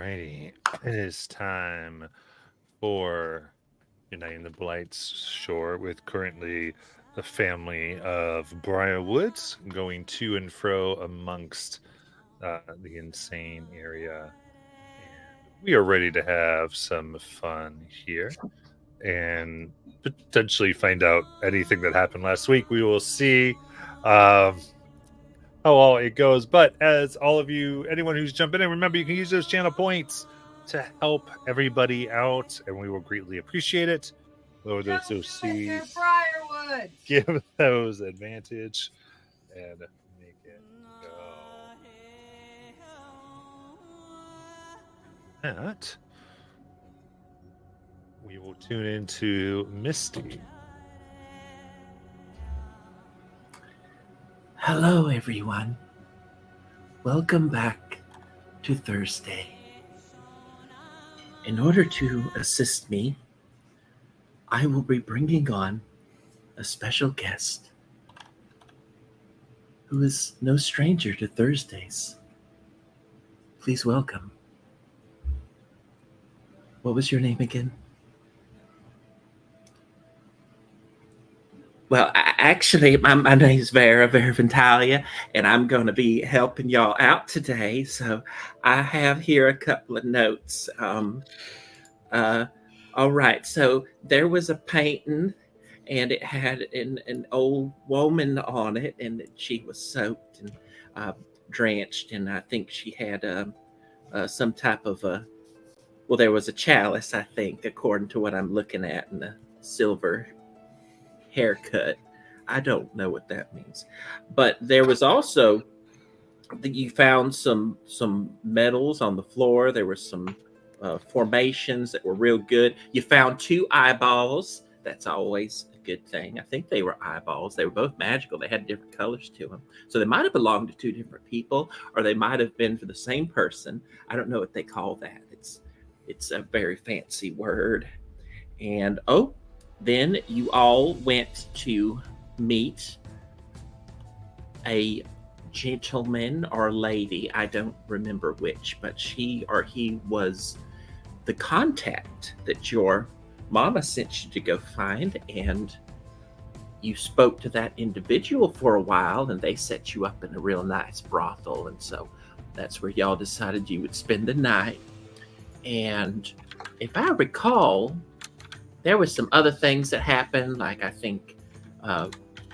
Alrighty, it is time for Uniting the Blights Shore with currently the family of Briarwoods going to and fro amongst the insane area. And we are ready to have some fun here and potentially find out anything that happened last week. We will see. How all it goes. But as all of you, anyone who's jumping in, remember you can use those channel points to help everybody out, and we will greatly appreciate it. Lower those seeds, give those advantage, and make it go. That we will tune into Misty. Hello, everyone. Welcome back to Thursday. In order to assist me, I will be bringing on a special guest who is no stranger to Thursdays. Please welcome. What was your name again? Well, actually, my name is Vera Ventalia, and I'm going to be helping y'all out today. So I have here a couple of notes. All right, so there was a painting, and it had an old woman on it, and she was soaked and drenched, and I think she had some type of well, there was a chalice, I think, according to what I'm looking at, and a silver haircut. I don't know what that means, but there was also you found some medals on the floor. There were some formations that were real good. You found 2 eyeballs. That's always a good thing. I think they were eyeballs. They were both magical. They had different colors to them, so they might have belonged to 2 different people, or they might have been for the same person. I don't know what they call that. It's a very fancy word. And then you all went to meet a gentleman or lady, I don't remember which, but she or he was the contact that your mama sent you to go find, and you spoke to that individual for a while, and they set you up in a real nice brothel, and so that's where y'all decided you would spend the night. And if I recall, there was some other things that happened, like I think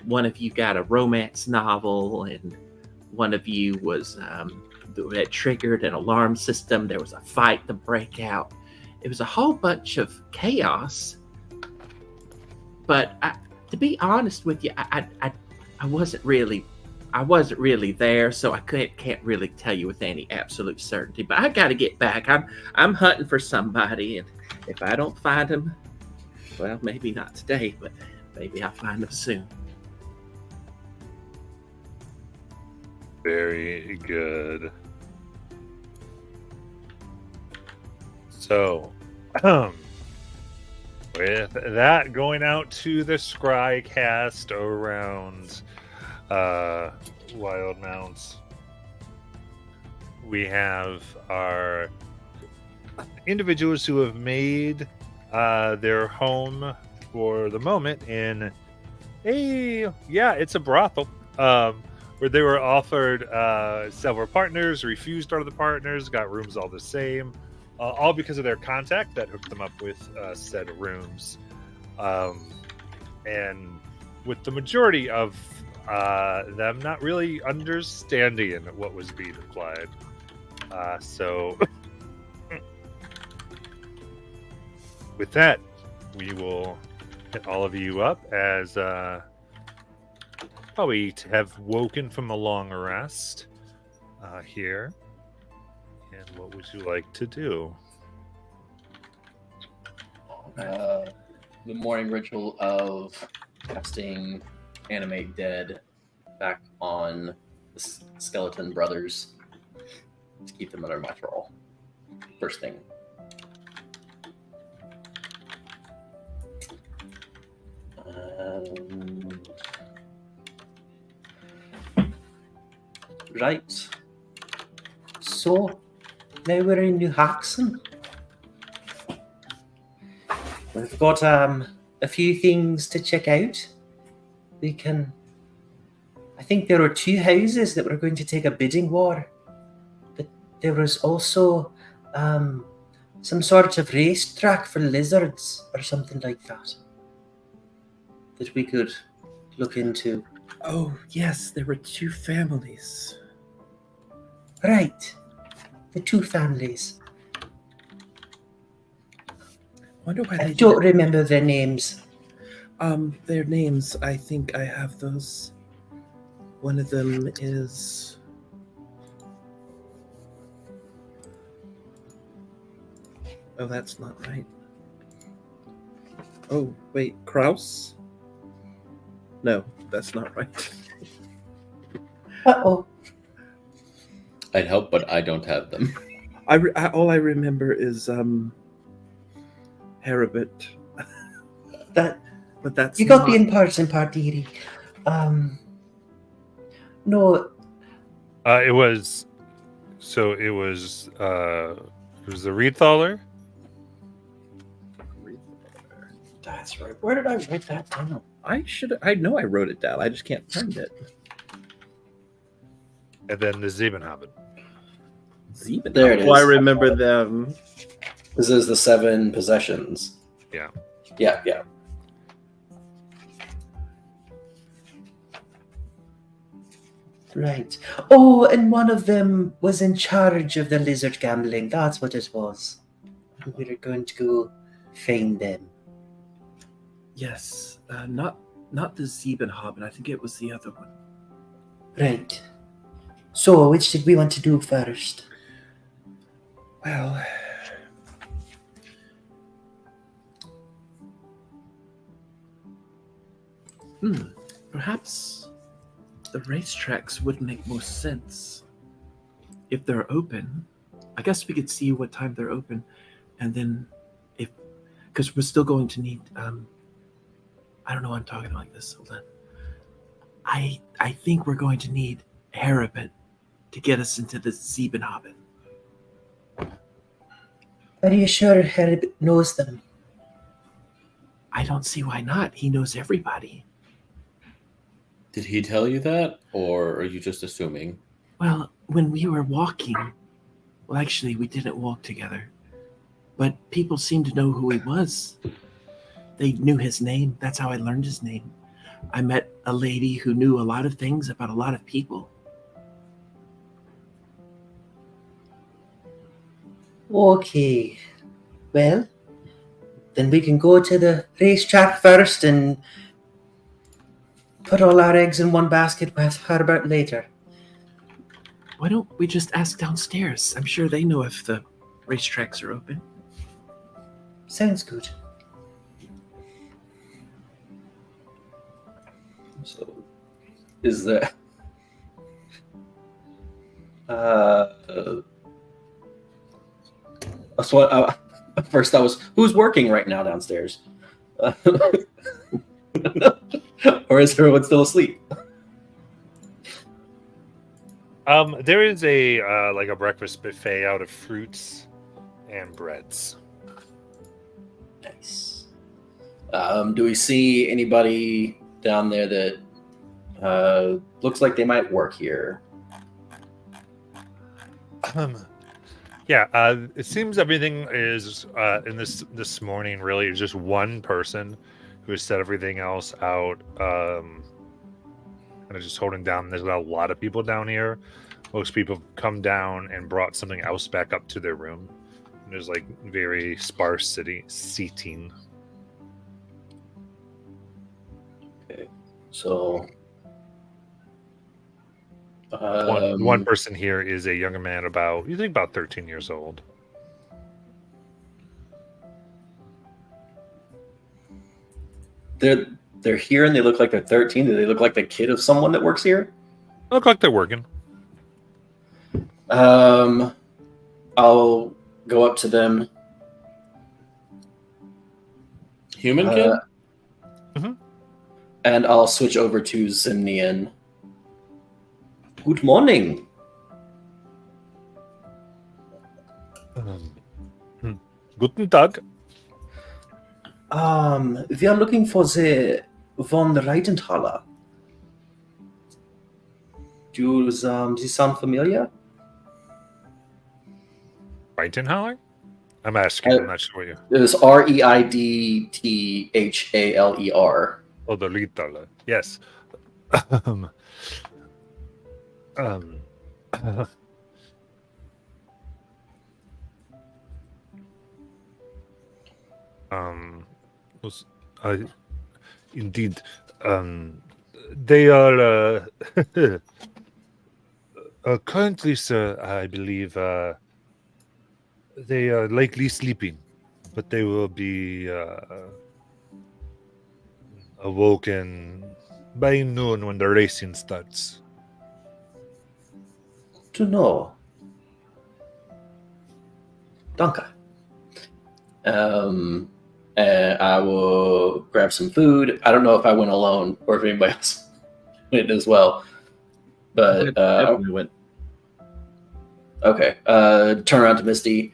one of you got a romance novel, and one of you was had triggered an alarm system. There was a fight to break out. It was a whole bunch of chaos. But to be honest with you, I wasn't really there, so I can't really tell you with any absolute certainty. But I got to get back. I'm hunting for somebody, and if I don't find him, well, maybe not today, but maybe I'll find him soon. Very good. So, with that going out to the scry cast around Wild Mounts, we have our individuals who have made their home for the moment in it's a brothel, where they were offered several partners, refused other partners, got rooms all the same, all because of their contact that hooked them up with said rooms, and with the majority of them not really understanding what was being implied. So with that, we will hit all of you up as probably to have woken from a long rest here. And what would you like to do? The morning ritual of casting Animate Dead back on the Skeleton Brothers to keep them under my control. First thing. Right. So Now we're in New Haxon. We've got a few things to check out. We can. I think there were 2 houses that were going to take a bidding war, but there was also some sort of racetrack for lizards or something like that we could look into. Oh, yes, there were 2 families. Right, the 2 families. Wonder why I they don't did remember their names. Their names, I think I have those. One of them is... Oh, that's not right. Oh, wait, Kraus? No, that's not right. Uh-oh. I'd help, but I don't have them. All I remember is Harabit. That But that's you got the not- in parts and part theory. No, It was. So it was. It was the Reedthaler. that's right. Where did I write that down? I know I wrote it down. I just can't find it. And then the Zebenhaben. Zeben. There it Oh, I is. remember them. This is the 7 possessions. Yeah. Yeah. Right. Oh, and one of them was in charge of the lizard gambling. That's what it was. And we were going to go find them. Yes, not the Zebenhaben. I think it was the other one. Right. So, which did we want to do first? Well, perhaps the racetracks would make more sense if they're open. I guess we could see what time they're open, and then because we're still going to need. I don't know why I'm talking like this. Hold on. I think we're going to need Harabit to get us into the Zebenhaben. Are you sure Herb knows them? I don't see why not. He knows everybody. Did he tell you that, or are you just assuming? Well, when we were walking, well, actually, we didn't walk together, but people seemed to know who he was. They knew his name. That's how I learned his name. I met a lady who knew a lot of things about a lot of people. Okay. Well, then we can go to the racetrack first and put all our eggs in one basket with Herbert later. Why don't we just ask downstairs? I'm sure they know if the racetracks are open. Sounds good. So, is there? So first I was, who's working right now downstairs? Or is everyone still asleep? There is a like a breakfast buffet out of fruits and breads. Nice. Do we see anybody down there that looks like they might work here? Yeah, it seems everything is in this morning really is just one person who has set everything else out. Kind of just holding down. There's not a lot of people down here. Most people have come down and brought something else back up to their room. And there's like very sparse seating. Okay, so One person here is a younger man about 13 years old. they're here and they look like they're 13. Do they look like the kid of someone that works here? Look like they're working. I'll go up to them. Human kid? And I'll switch over to Zimnian. Good morning. Guten Tag. We are looking for the von Reitenthaler. Does this sound familiar? Reitenhaler? I'm asking. I'm not sure what you. It was Reidthaler. Oh, the Rittaler. Yes. Um, was indeed. They are currently, sir. I believe they are likely sleeping, but they will be awoken by noon when the racing starts. To know. Danke. I will grab some food. I don't know if I went alone or if anybody else went as well. But Definitely went. okay. Turn around to Misty.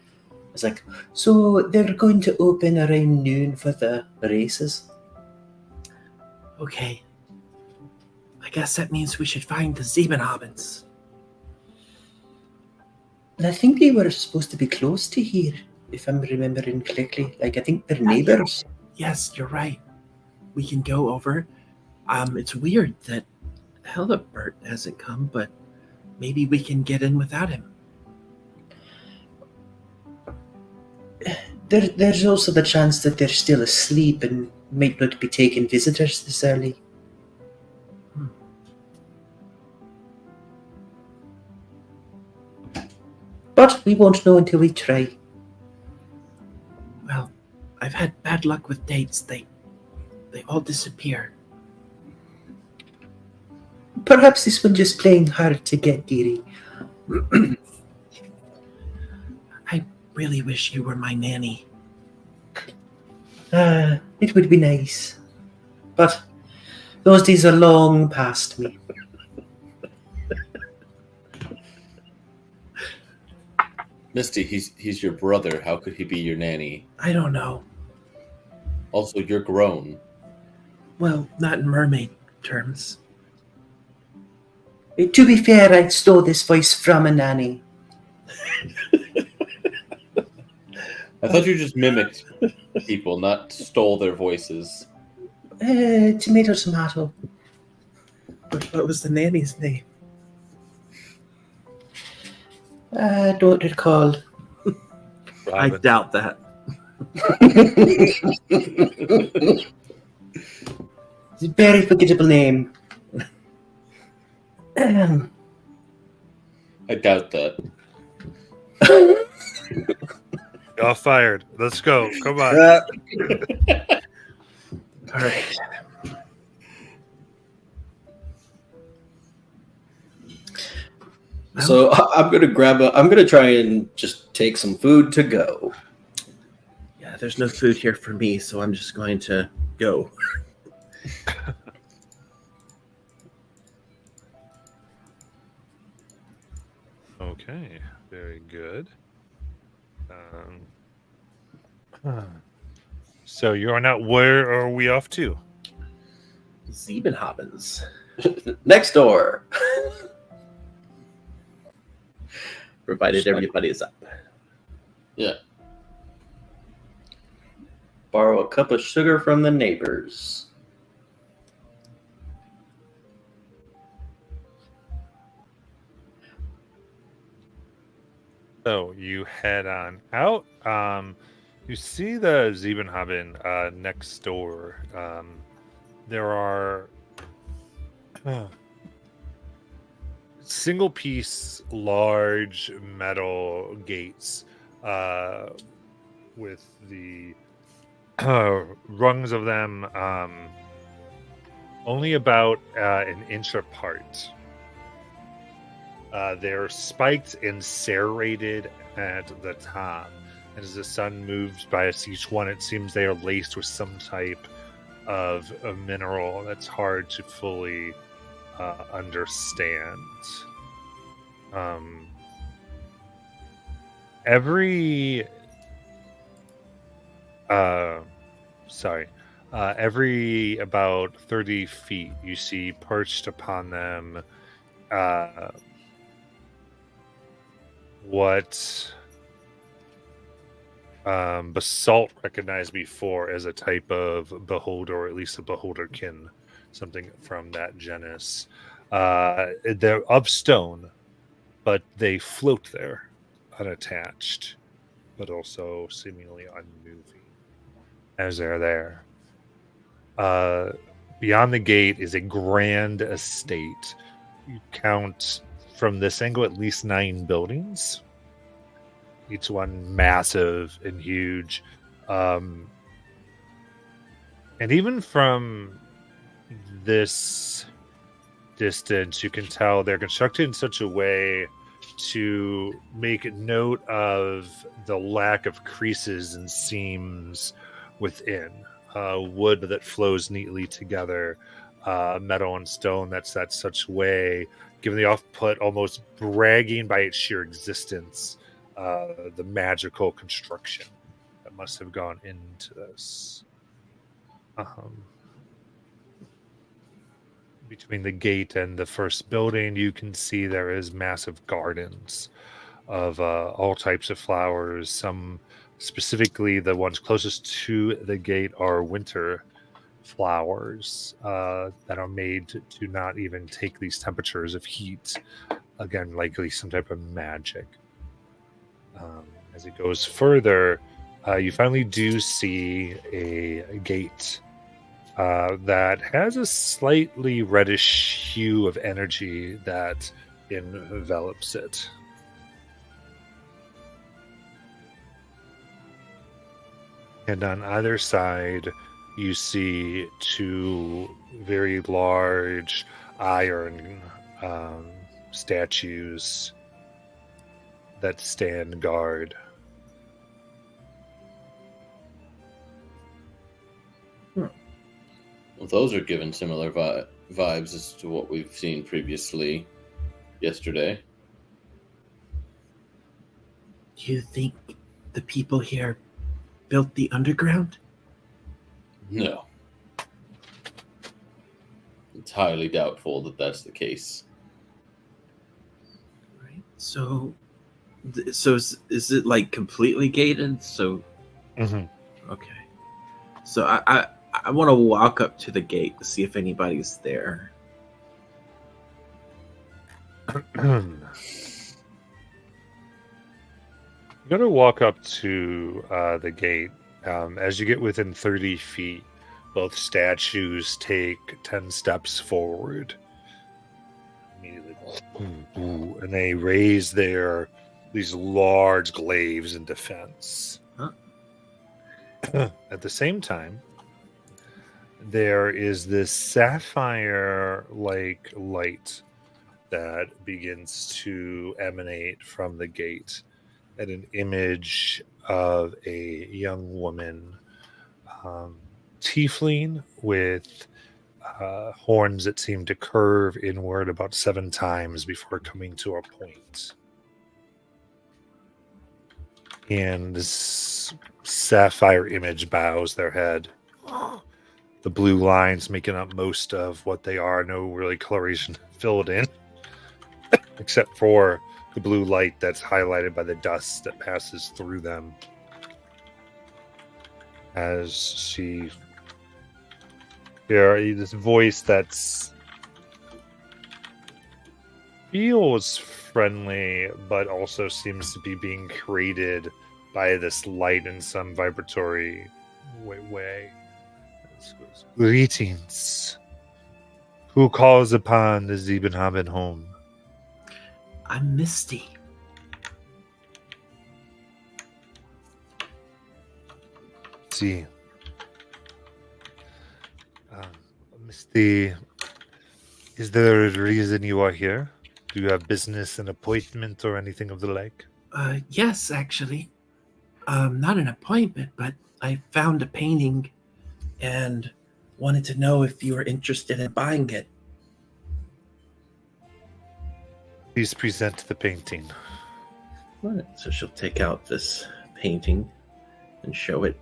It's like, so they're going to open around noon for the races. Okay. I guess that means we should find the Siebenhabens. And I think they were supposed to be close to here, if I'm remembering correctly. Like, I think they're neighbors. Yes, you're right. We can go over. It's weird that Helibert hasn't come, but maybe we can get in without him. There's also the chance that they're still asleep and might not be taking visitors this early. But we won't know until we try. Well, I've had bad luck with dates. They all disappear. Perhaps this one just playing hard to get, dearie. I really wish you were my nanny. It would be nice. But those days are long past me. Misty, he's your brother. How could he be your nanny? I don't know. Also, you're grown. Well, not in mermaid terms. To be fair, I stole this voice from a nanny. I thought you just mimicked people, not stole their voices. Tomato, tomato. What was the nanny's name? Don't recall. I Robin. doubt that. It's a very forgettable name. I doubt that. Y'all fired. Let's go. Come on. All right. So I'm gonna try and just take some food to go. Yeah, there's no food here for me, so I'm just going to go. Okay. Very good. So you're not. Where are we off to? Siebenhabens. Next door. Provided everybody is up. Yeah. Borrow a cup of sugar from the neighbors. So you head on out. You see the Siebenhaben next door. There are single piece large metal gates with the rungs of them only about an inch apart. They're spiked and serrated at the top. And as the sun moves by each one, it seems they are laced with some type of a mineral that's hard to fully understand. every every about 30 feet you see perched upon them what Basalt recognized before as a type of beholder, or at least a beholderkin, something from that genus. They're of stone, but they float there, unattached, but also seemingly unmoving as they're there. Beyond the gate is a grand estate. You count from this angle at least 9 buildings, each one massive and huge. And even from this distance, you can tell they're constructed in such a way to make note of the lack of creases and seams within. Wood that flows neatly together, metal and stone that's such way, giving the off-put, almost bragging by its sheer existence, the magical construction that must have gone into this. Between the gate and the first building, you can see there is massive gardens of all types of flowers. Some, specifically the ones closest to the gate, are winter flowers that are made to not even take these temperatures of heat. Again, likely some type of magic. As it goes further, you finally do see a gate that has a slightly reddish hue of energy that envelops it. And on either side, you see 2 very large iron statues that stand guard. Well, those are given similar vibes as to what we've seen previously yesterday. Do you think the people here built the underground? No. It's highly doubtful that that's the case. Right. So is it like completely gated? So okay. So I want to walk up to the gate to see if anybody's there. You gotta walk up to the gate. As you get within 30 feet, both statues take 10 steps forward. Immediately, and they raise these large glaives in defense. Huh? At the same time, there is this sapphire-like light that begins to emanate from the gate, at an image of a young woman, tiefling, with horns that seem to curve inward about 7 times before coming to a point. And this sapphire image bows their head. The blue lines making up most of what they are, no really coloration filled in, except for the blue light that's highlighted by the dust that passes through them. As she hears this voice that's feels friendly, but also seems to be being created by this light in some vibratory way. Greetings. Who calls upon the Siebenhaben home? I'm Misty. See. Misty, is there a reason you are here? Do you have business, an appointment, or anything of the like? Yes, actually. Not an appointment, but I found a painting and wanted to know if you were interested in buying it. Please present the painting. Right, so she'll take out this painting and show it.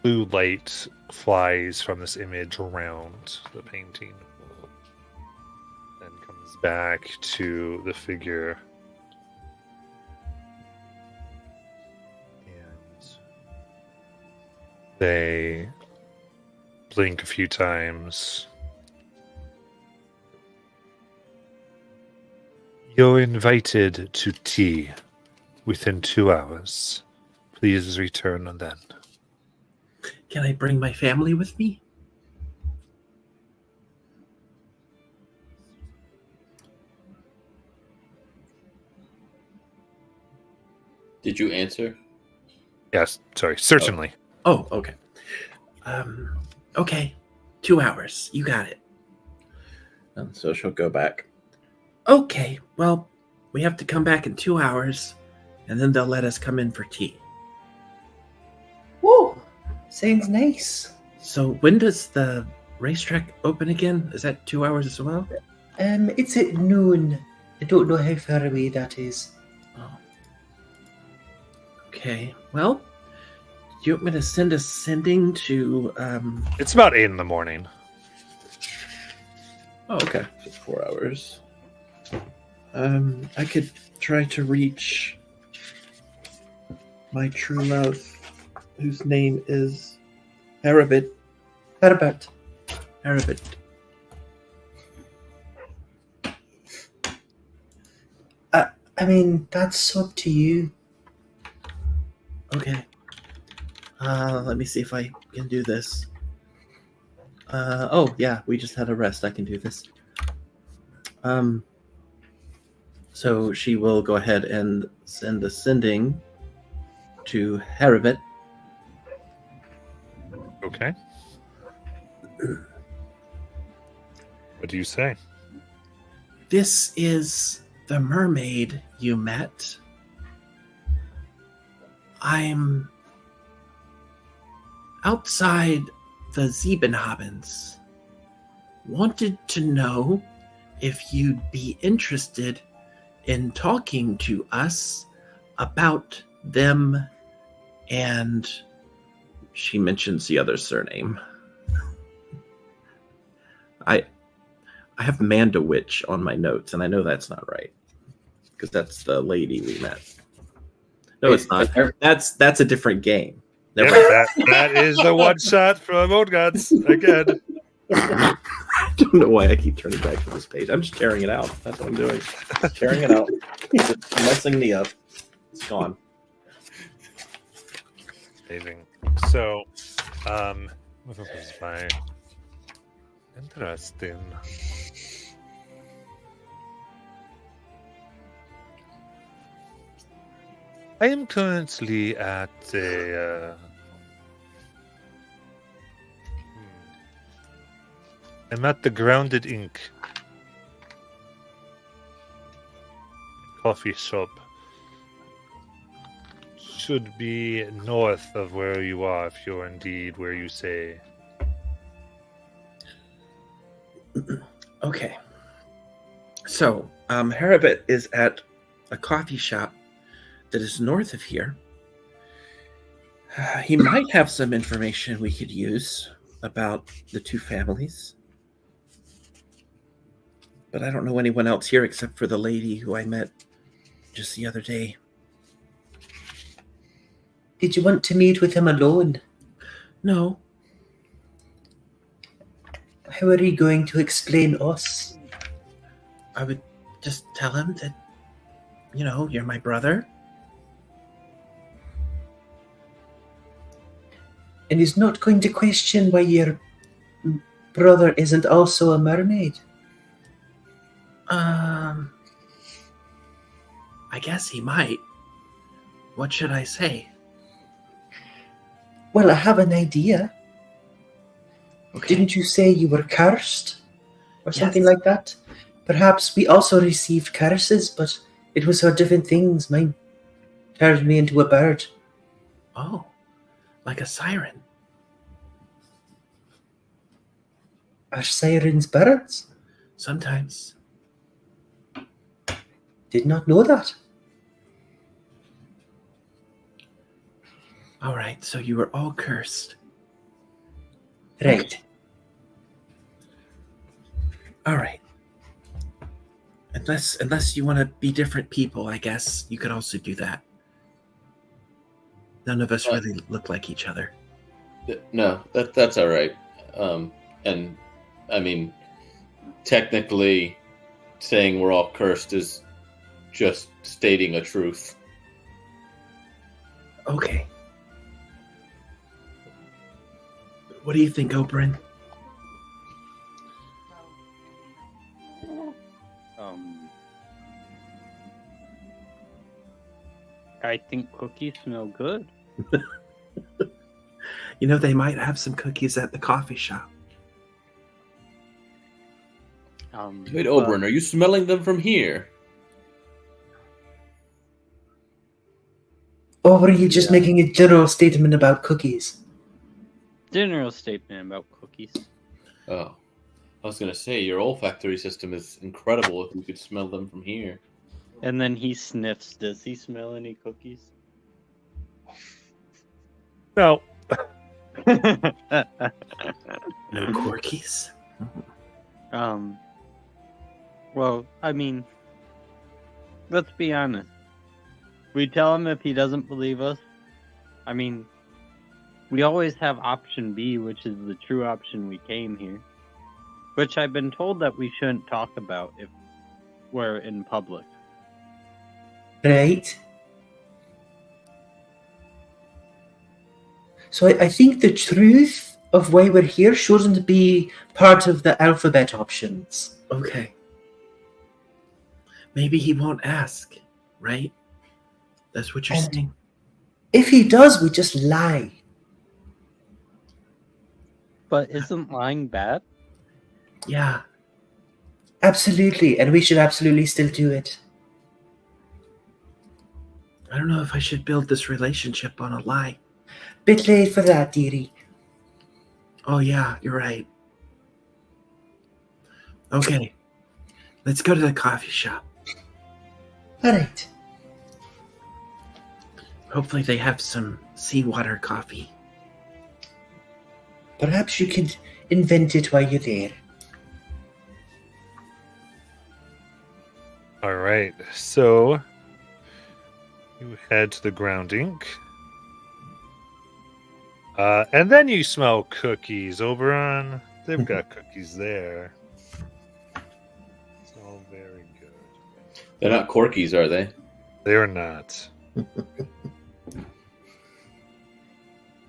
Blue light flies from this image around the painting, then comes back to the figure. And they blink a few times. You're invited to tea within 2 hours. Please return then. Can I bring my family with me? Did you answer? Yes, sorry, certainly. Oh, okay. Okay. 2 hours. You got it. And so she'll go back. Okay, well, we have to come back in 2 hours, and then they'll let us come in for tea. Whoa, sounds nice. So when does the racetrack open again? Is that 2 hours as well? It's at noon. I don't know how far away that is. Oh. Okay, well, do you want me to send a sending to, It's about 8 in the morning. Oh, okay. So 4 hours. I could try to reach my true love, whose name is Herbert. Herbert. Herbert. I mean, that's up to you. Okay. Let me see if I can do this. Oh, yeah, we just had a rest. I can do this. So she will go ahead and send a sending to Herbert. Okay. What do you say? This is the mermaid you met. I'm outside the Siebenhabens. Wanted to know if you'd be interested in talking to us about them, and she mentions the other surname. I have Mandawitch on my notes, and I know that's not right because that's the lady we met. No, it's not. That's a different game. Yes, that is the one shot from Old Gods again. I don't know why I keep turning back to this page. I'm just tearing it out. That's what I'm doing. Tearing it out. It's messing me up. It's gone. Amazing. So, what was my interesting? I am currently at a. I'm at the Grounded Ink coffee shop. Should be north of where you are, if you're indeed where you say. Okay. So, Herbert is at a coffee shop that is north of here. He might have some information we could use about the two families. But I don't know anyone else here except for the lady who I met just the other day. Did you want to meet with him alone? No. How are you going to explain us? I would just tell him that, you're my brother. And he's not going to question why your brother isn't also a mermaid? I guess he might. What should I say? Well, I have an idea. Okay. Didn't you say you were cursed? Or something Yes. like that? Perhaps we also received curses, but it was for different things. Mine turned me into a bird. Oh, like a siren. Are sirens birds? Sometimes. Did not know that. All right, so you were all cursed. Right. All right. Unless you want to be different people, I guess you could also do that. None of us really look like each other. No, that's all right. And I mean, technically, saying we're all cursed is just stating a truth. Okay. What do you think, Oberyn? I think cookies smell good. You know, they might have some cookies at the coffee shop. Wait, Oberyn, are you smelling them from here? Or were you just making a general statement about cookies? General statement about cookies. Oh, I was gonna say your olfactory system is incredible. If you could smell them from here. And then he sniffs. Does he smell any cookies? No. No corkies. Well, I mean, let's be honest. We tell him if he doesn't believe us. I mean, we always have option B, which is the true option we came here. Which I've been told that we shouldn't talk about if we're in public. Right. So I think the truth of why we're here shouldn't be part of the alphabet options. Okay. Maybe he won't ask, right? That's what you're And- saying? If he does, we just lie. But isn't lying bad? Yeah. Absolutely, and we should absolutely still do it. I don't know if I should build this relationship on a lie. Bit late for that, dearie. Oh, yeah, you're right. Okay. Let's go to the coffee shop. All right. Hopefully they have some seawater coffee. Perhaps you could invent it while you're there. All right. So you head to the ground ink. And then you smell cookies, Oberon. They've got cookies there. It's all very good. They're not corkies, are they? They are not.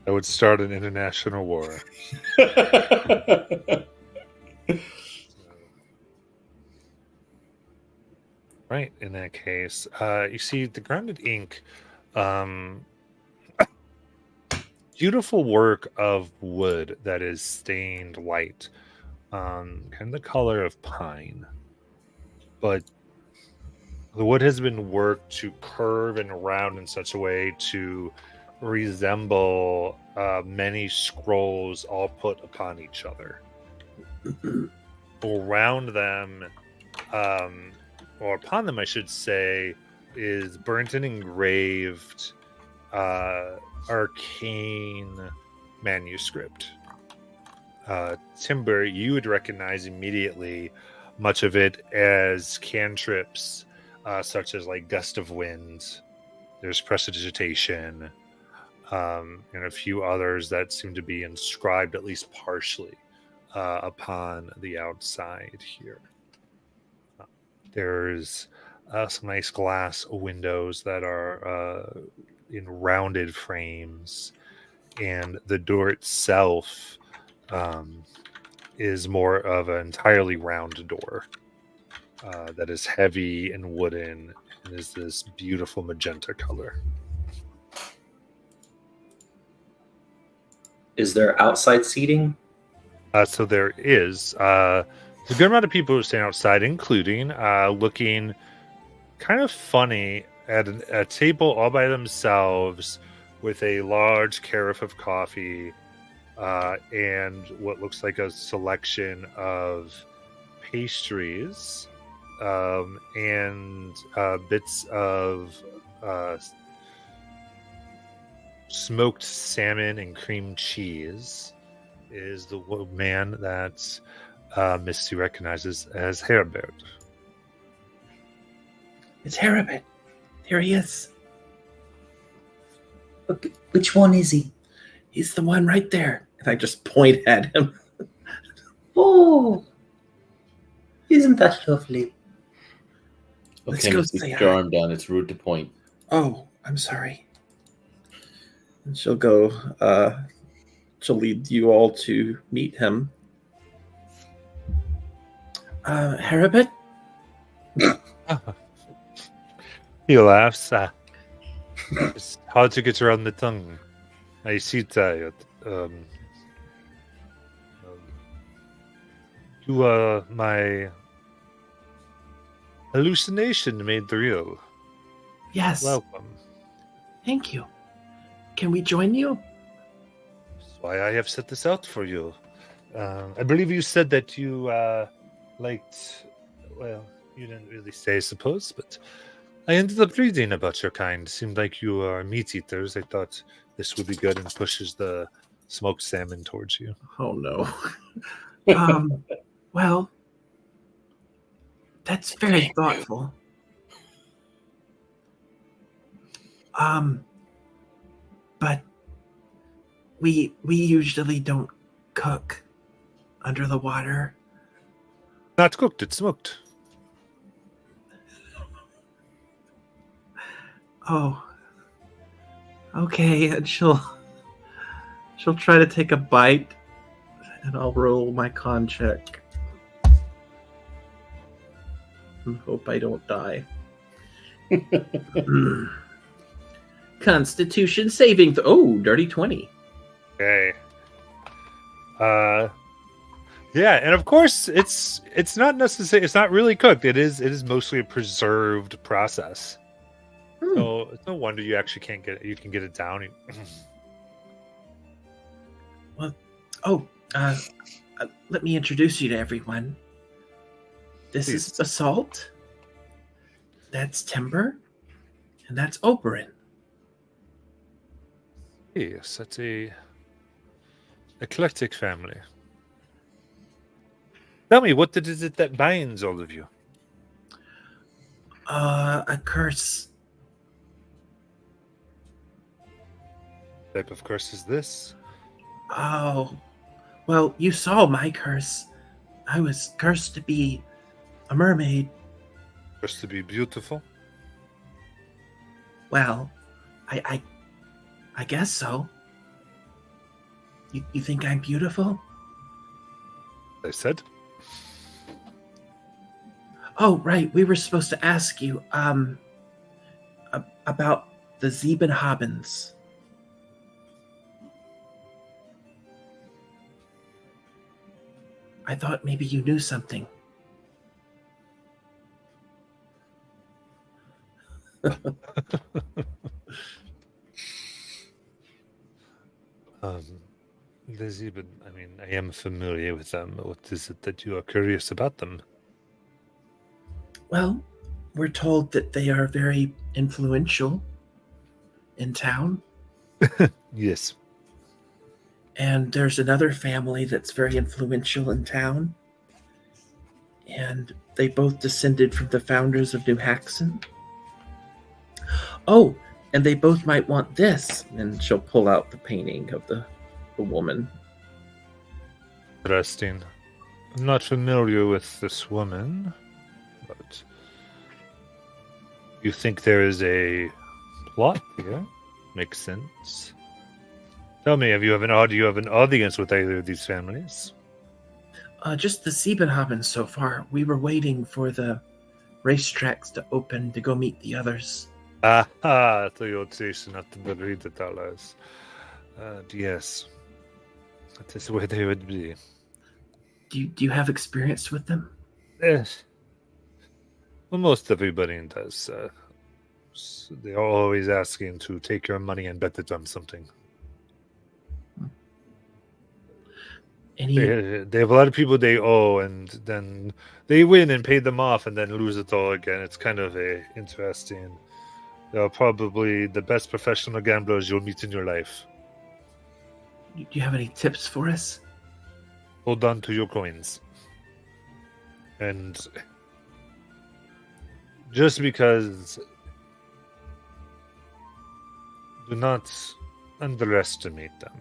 I would start an international war. Right, in that case, you see the grounded ink, beautiful work of wood that is stained white, kind of the color of pine, but the wood has been worked to curve and round in such a way to resemble many scrolls all put upon each other. Around them, or upon them, I should say, is burnt and engraved arcane manuscript. Timber, you would recognize immediately much of it as cantrips, such as like Gust of Wind. There's Prestidigitation, and a few others that seem to be inscribed at least partially upon the outside here. There's some nice glass windows that are in rounded frames, and the door itself is more of an entirely round door that is heavy and wooden and is this beautiful magenta color. Is there outside seating? So there is a good amount of people who stand outside, including looking kind of funny at a table all by themselves with a large carafe of coffee and what looks like a selection of pastries and bits of smoked salmon and cream cheese is the man that Misty recognizes as Herbert. It's Harabit. Here he is. Okay, which one is he? He's the one right there. And I just point at him. Oh, isn't that lovely? Let's Okay, go Misty, say put your hi. arm down. It's rude to point. Oh, I'm sorry. And she'll go, she'll lead you all to meet him. Harabit? He laughs. It's hard to get around the tongue. I see tired. My hallucination made real. Yes. Welcome. Thank you. Can we join you? That's why I have set this out for you. I believe you said that you liked. Well, you didn't really say, I suppose, but I ended up reading about your kind. Seemed like you are meat eaters. I thought this would be good, and pushes the smoked salmon towards you. Oh, no. Well, that's very thoughtful. But we usually don't cook under the water. Not cooked, it's smoked. Oh. Okay, and she'll try to take a bite, and I'll roll my con check. And hope I don't die. Constitution saving dirty 20. Okay. Yeah, and of course it's not necessary. It's not really cooked. It is mostly a preserved process. So it's no wonder you actually can't get it. You can get it down. Let me introduce you to everyone. This Please. is Assault. That's Timber. And that's Oberon. Yes, that's a eclectic family. Tell me, what is it that binds all of you? A curse. What type of curse is this? Oh. Well, you saw my curse. I was cursed to be a mermaid. Cursed to be beautiful? Well, I guess so. You think I'm beautiful? I said. Oh, right. We were supposed to ask you about the Ziebenhabens. I thought maybe you knew something. The Zeben, I mean, I am familiar with them. What is it that you are curious about them? Well, we're told that they are very influential in town. Yes. And there's another family that's very influential in town. And they both descended from the founders of New Haxon. Oh, and they both might want this. And she'll pull out the painting of the woman. Interesting. I'm not familiar with this woman, but you think there is a plot here? Makes sense. Tell me, do you have an audience with either of these families? Just the Siebenhabens so far. We were waiting for the racetracks to open to go meet the others. Aha, to your station at the read it dollars. Yes. That is where they would be. Do you have experience with them? Yes. Well, most everybody does. They're always asking to take your money and bet it on something. Any They have a lot of people they owe, and then they win and pay them off, and then lose it all again. It's kind of interesting. They're probably the best professional gamblers you'll meet in your life. do you have any tips for us? Hold on to your coins. And just because, do not underestimate them.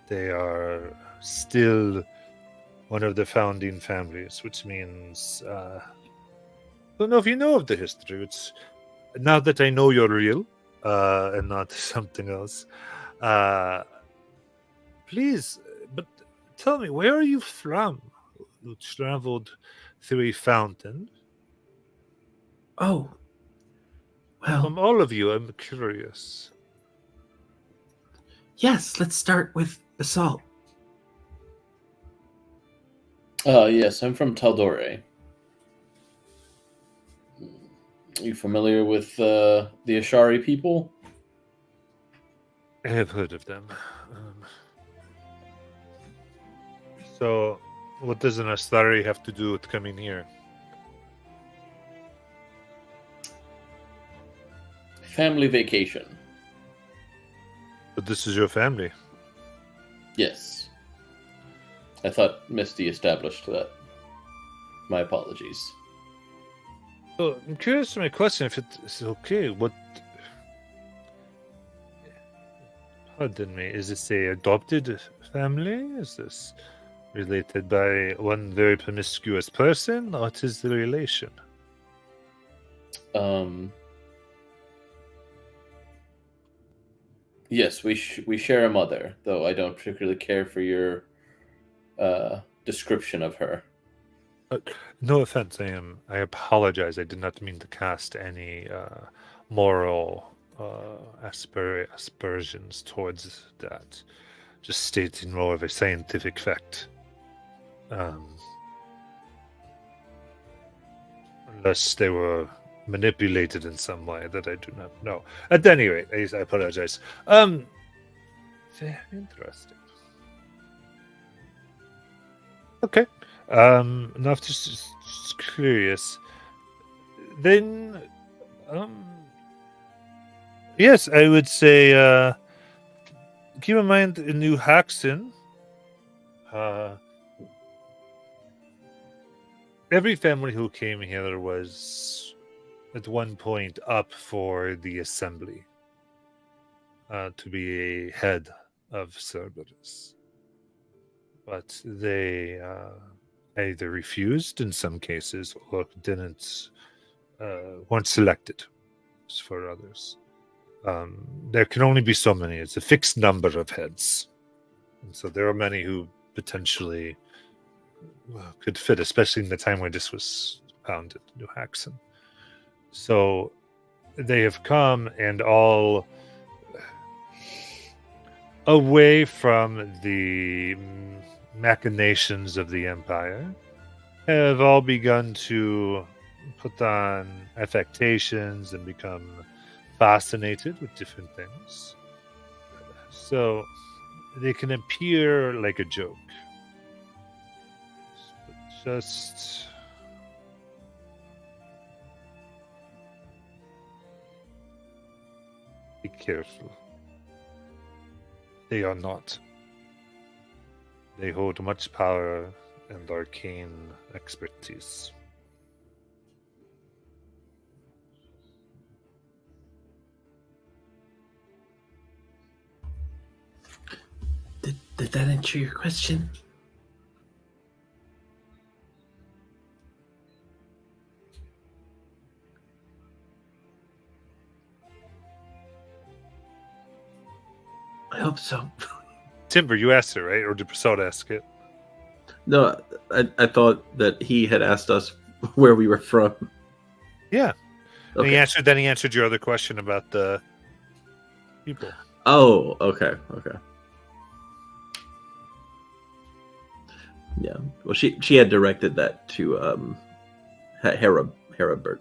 They are still one of the founding families, which means I don't know if you know of the history. It's now that I know you're real and not something else. Please, but tell me, where are you from? You traveled through a fountain. Oh, well, From all of you, I'm curious. yes. Let's start with Basalt. Yes, I'm from Taldore. Are you familiar with the Ashari people? I have heard of them. So, what does an Astari have to do with coming here? Family vacation. But this is your family. Yes. I thought Misty established that. My apologies. So, I'm curious to my question if it's okay. Pardon me, is this a adopted family? Is this related by one very promiscuous person? What is the relation? Yes, we share a mother, though I don't particularly care for your description of her. No offense, I apologize. I did not mean to cast any moral aspersions towards that. Just stating more of a scientific fact. Unless they were manipulated in some way that I do not know. At any rate, I apologize. Very interesting. Okay. Enough just curious. Then, yes, I would say, keep in mind in New Haxton, every family who came here was at one point up for the assembly to be a head of Cerberus. But they either refused in some cases or weren't selected for others. There can only be so many. It's a fixed number of heads. And so there are many who potentially could fit, especially in the time where this was founded, New Haxton. So they have come and all away from the machinations of the Empire have all begun to put on affectations and become fascinated with different things. So they can appear like a joke. Just be careful. They are not. They hold much power and arcane expertise. Did that answer your question? I hope so. Timber, you asked it, right? Or did Prasad ask it? No, I thought that he had asked us where we were from. Yeah. And Okay. then he answered your other question about the people. Oh, okay. Yeah. Well, she had directed that to Herabert.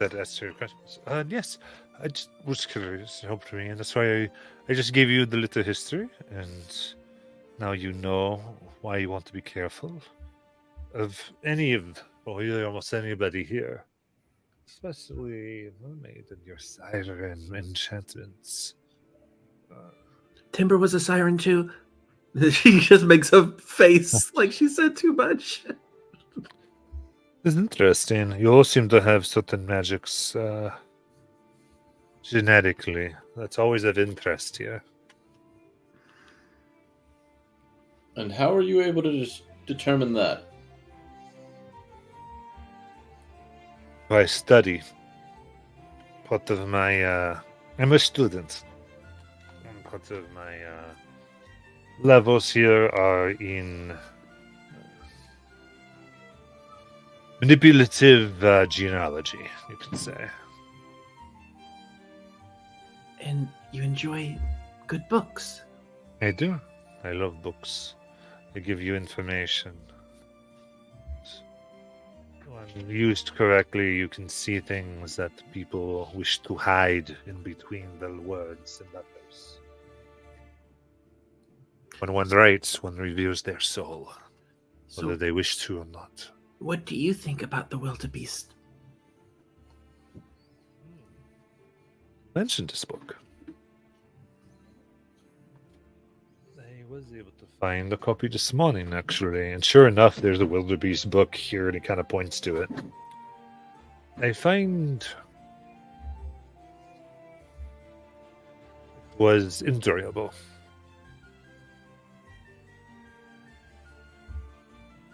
That answered your questions. Yes. I just was curious. It helped me. And that's why I just gave you the little history. And Now you know why you want to be careful of or really almost anybody here. Especially mermaid and your siren enchantments. Timber was a siren too. She just makes a face like she said too much. It's interesting. You all seem to have certain magics genetically. That's always of interest here. And how are you able to determine that? I study. Part of my, I'm a student. And part of my levels here are in manipulative genealogy, you can say. And you enjoy good books. I do. I love books. They give you information. When used correctly, you can see things that people wish to hide in between the words and letters. When one writes, one reveals their soul, whether So, they wish to or not. what do you think about the wildebeest? Mentioned this book. I was able to find a copy this morning, actually, and sure enough, there's a wildebeest book here, and he kind of points to it. I find it was enjoyable.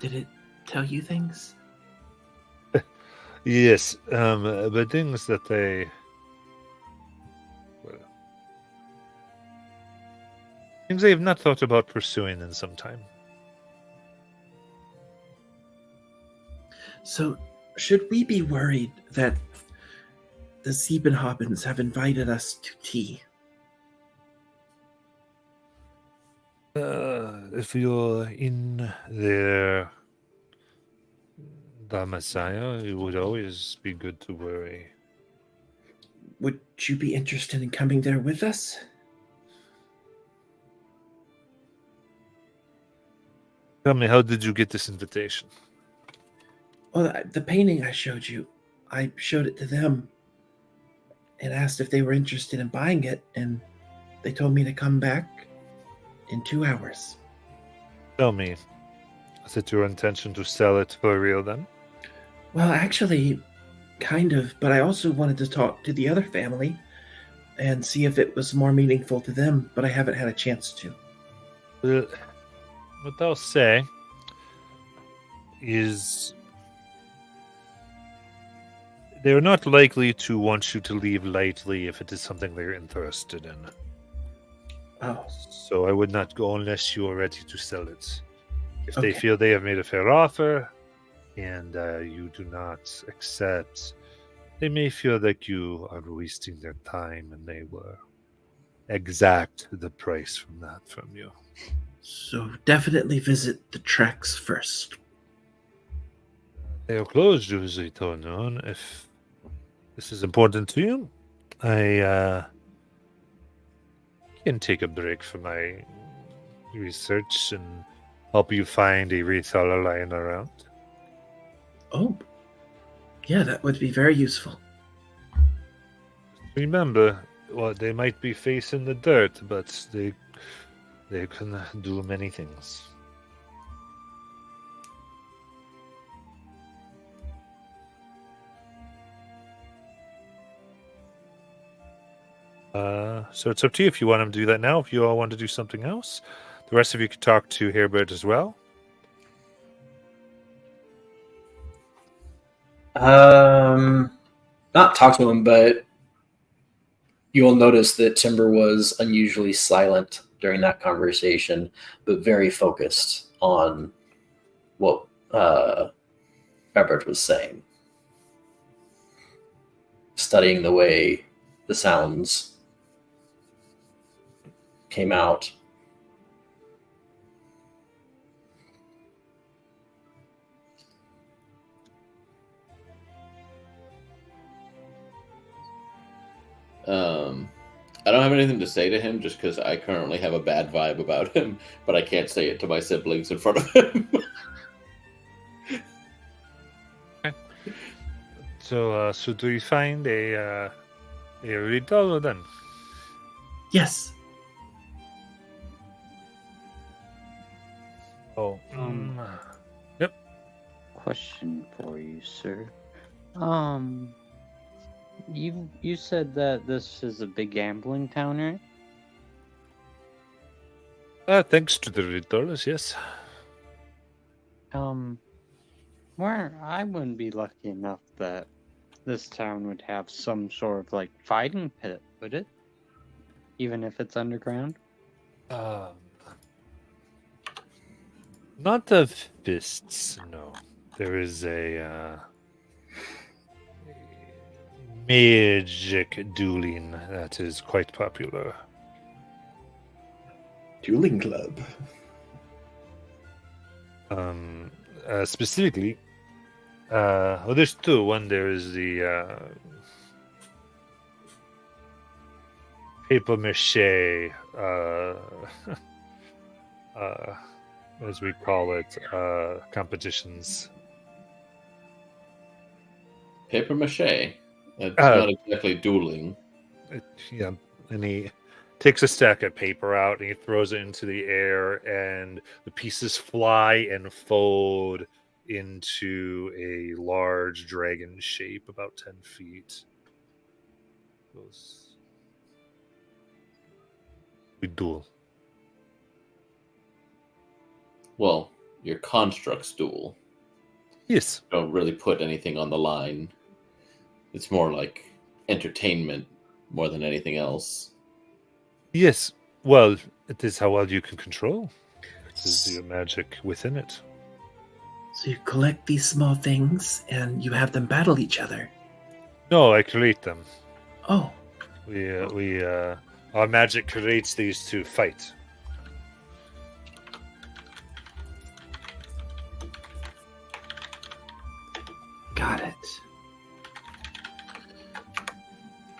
Did it tell you things? Yes, but things that things I have not thought about pursuing in some time. So, should we be worried that the Siebenhabens have invited us to tea? If you're in their domicile, it would always be good to worry. Would you be interested in coming there with us? Tell me, how did you get this invitation? Well, the painting I showed you, I showed it to them and asked if they were interested in buying it, and they told me to come back in 2 hours. Tell me, is it your intention to sell it for real then? Well, actually, kind of, but I also wanted to talk to the other family and see if it was more meaningful to them, but I haven't had a chance to. What I'll say is they're not likely to want you to leave lightly if it is something they're interested in. Oh, So I would not go unless you are ready to sell it. If they Okay. feel they have made a fair offer and you do not accept, they may feel like you are wasting their time and they will exact the price from that from you. so definitely visit the tracks first. They are closed usually till noon. If this is important to you, I can take a break from my research and help you find a retailer lying around. Oh, yeah, that would be very useful. Remember, well, they might be facing the dirt, but they can do many things. So it's up to you if you want to do that now. If you all want to do something else, the rest of you can talk to Hairbird as well. Not talk to him, but you'll notice that Timber was unusually silent during that conversation, but very focused on what Robert was saying, studying the way the sounds came out. I don't have anything to say to him just because I currently have a bad vibe about him, but I can't say it to my siblings in front of him. So, do we find a riddle then? Yes. Oh, Question for you, sir. You said that this is a big gambling town, right? Thanks to the riddles, yes. Where I wouldn't be lucky enough that this town would have some sort of like fighting pit, would it? Even if it's underground? Not of fists, no. There is a magic dueling that is quite popular. Dueling club. Specifically, well, there's two. One, there is the paper mache, as we call it, competitions. Paper mache. That's not exactly dueling. Yeah, and he takes a stack of paper out and he throws it into the air, and the pieces fly and fold into a large dragon shape about 10 feet. We duel. Well, your constructs duel. Yes. Don't really put anything on the line. It's more like entertainment more than anything else. Yes. Well, it is how well you can control. It is your magic within it. So you collect these small things and you have them battle each other. No, I create them. Oh, Our magic creates these to fight. got it.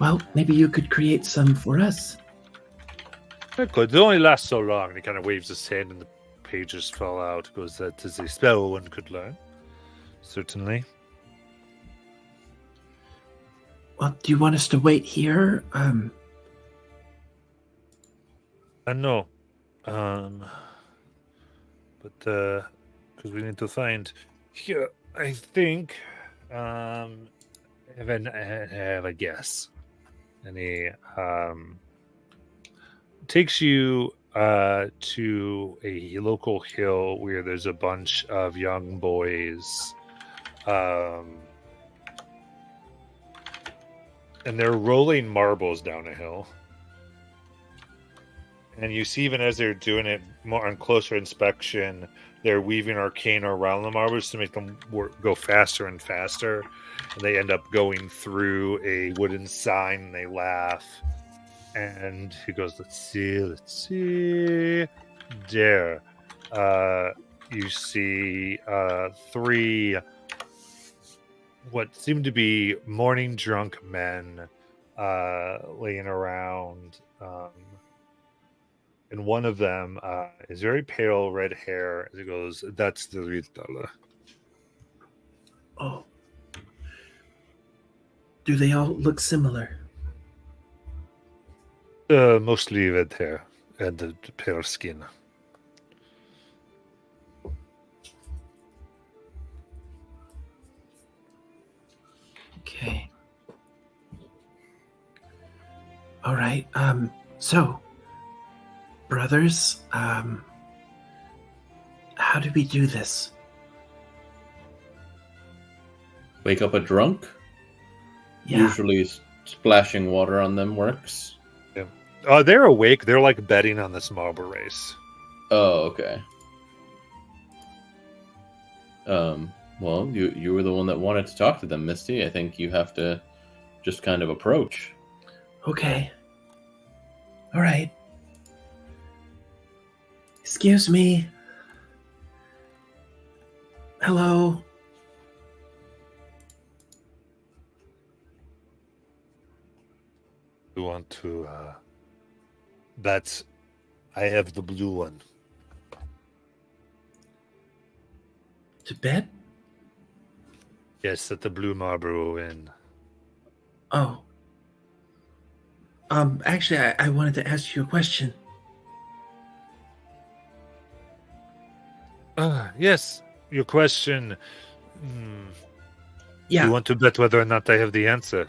Well, maybe you could create some for us. It could. It only lasts so long. And he kind of waves his hand and the pages fall out. Goes, that is a spell one could learn. Certainly. Well, do you want us to wait here? No. But because we need to find here, I think. I have a guess, and he takes you to a local hill where there's a bunch of young boys, and they're rolling marbles down a hill. And you see, even as they're doing it more on closer inspection, they're weaving arcana around the marbles to make them go faster and faster. And they end up going through a wooden sign, and they laugh. And he goes, let's see. There. You see three what seem to be morning drunk men laying around. And one of them is very pale red hair. As he goes, that's the Riddler. Oh. Do they all look similar? Mostly red hair and the pale skin. Okay. All right. So, brothers, how do we do this? Wake up a drunk? Yeah. Usually splashing water on them works. They're awake. They're like betting on this marble race. Oh, okay. Well, you were the one that wanted to talk to them, Misty. I think you have to just kind of approach. Okay. All right. Excuse me. Hello. We want to but I have the blue one. To bet? Yes, at the Blue Marlborough Inn. Oh. Actually, I wanted to ask you a question. Yes, your question. Yeah. You want to bet whether or not I have the answer?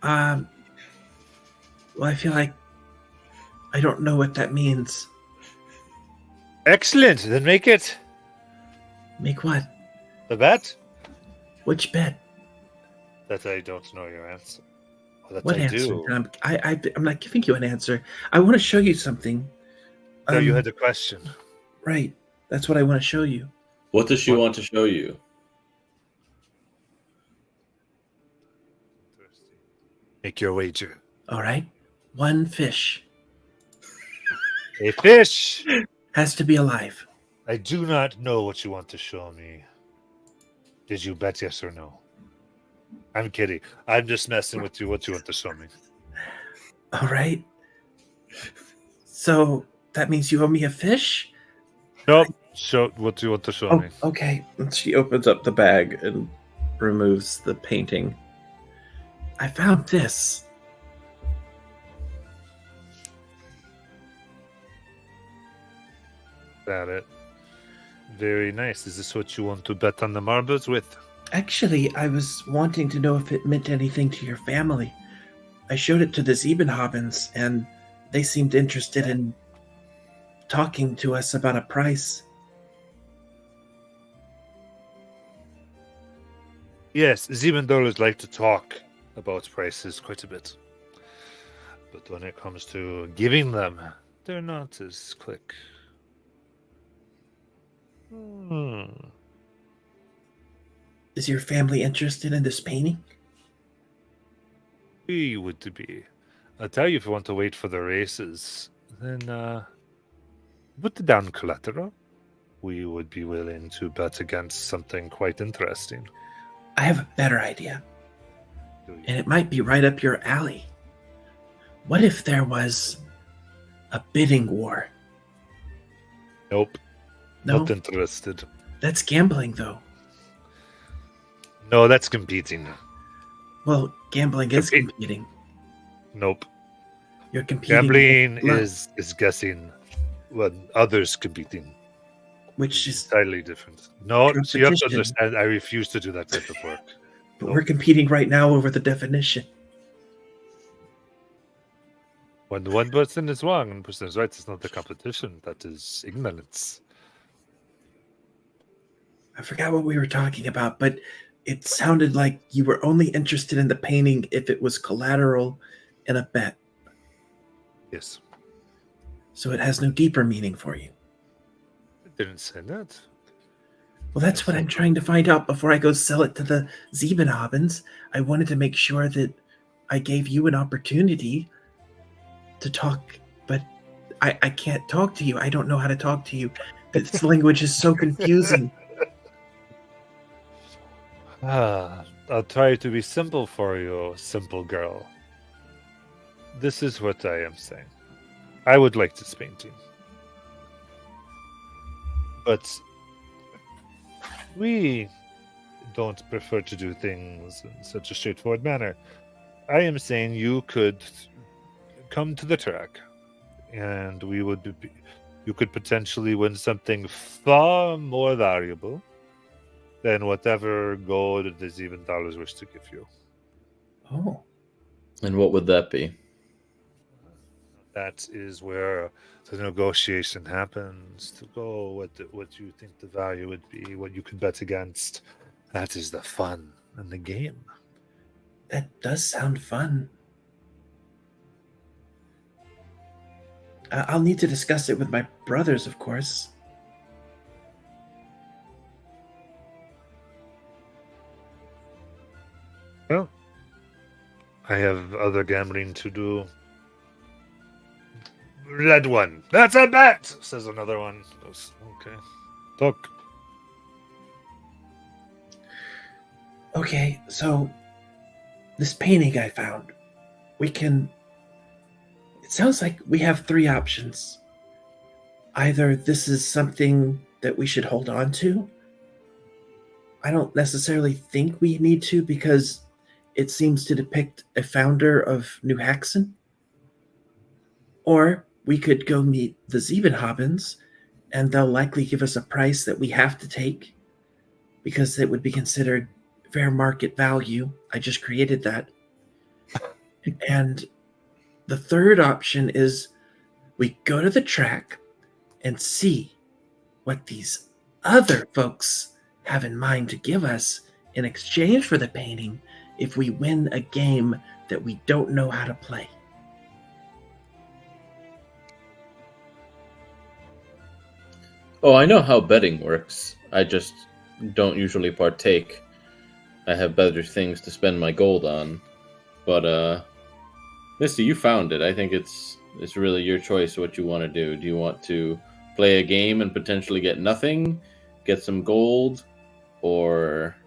Well, I feel like I don't know what that means. Excellent. Then make it. Make what? The bet? Which bet? That I don't know your answer. Or that What I answer? do. I'm not giving you an answer. I want to show you something. No, you had a question. Right. That's what I want to show you. What does she want to show you? Make your wager. All right. One fish A fish! has to be alive. I do not know what you want to show me. Did you bet yes or no? I'm kidding. I'm just messing with you. What you want to show me? All right. So that means you owe me a fish? Nope. Show what you want to show me. Okay. And she opens up the bag and removes the painting. I found this. Got it. Very nice. Is this what you want to bet on the marbles with? Actually, I was wanting to know if it meant anything to your family. I showed it to the Siebenhabens, and they seemed interested in talking to us about a price. Yes, Siebendolers like to talk about prices quite a bit. But when it comes to giving them, they're not as quick. Is your family interested in this painting? We would be. I'll tell you if you want to wait for the races, then put down collateral. We would be willing to bet against something quite interesting. I have a better idea, Do you? and it might be right up your alley. What if there was a bidding war? Nope. No, Not interested. that's gambling, though. No, that's competing. Well, gambling is Compete. competing. Nope. You're competing. Gambling with blood, is guessing when others competing. which is, Entirely different. No, so you have to Competition. understand. I refuse to do that type of work. but Nope. we're competing right now over the definition. When one person is wrong and one person is right, it's not the competition. That is ignorance. I forgot what we were talking about, but it sounded like you were only interested in the painting if it was collateral in a bet. Yes. So it has no deeper meaning for you. I didn't say that. Well, that's what I'm trying to find out before I go sell it to the Siebenhabens. I wanted to make sure that I gave you an opportunity to talk, but I can't talk to you. I don't know how to talk to you. This language is so confusing. I'll try to be simple for you, simple girl. This is what I am saying. I would like this painting. But we don't prefer to do things in such a straightforward manner. I am saying you could come to the track and you could potentially win something far more valuable than whatever gold the Siebendolers wish to give you. Oh, And what would that be? That is where the negotiation happens to go. What you think the value would be, what you could bet against. That is the fun in the game. that does sound fun. I'll need to discuss it with my brothers, of course. Well, I have other gambling to do. Red one. That's a bet, says another one. Okay. Talk. Okay, so this painting I found, we can. It sounds like we have three options. Either this is something that we should hold on to. I don't necessarily think we need to because it seems to depict a founder of New Haxon. Or we could go meet the Ziebenhabens, and they'll likely give us a price that we have to take because it would be considered fair market value. I just created that. And the third option is we go to the track and see what these other folks have in mind to give us in exchange for the painting if we win a game that we don't know how to play. Oh, I know how betting works. I just don't usually partake. I have better things to spend my gold on. But Misty, you found it. I think it's really your choice what you want to do. Do you want to play a game and potentially get nothing, get some gold, or...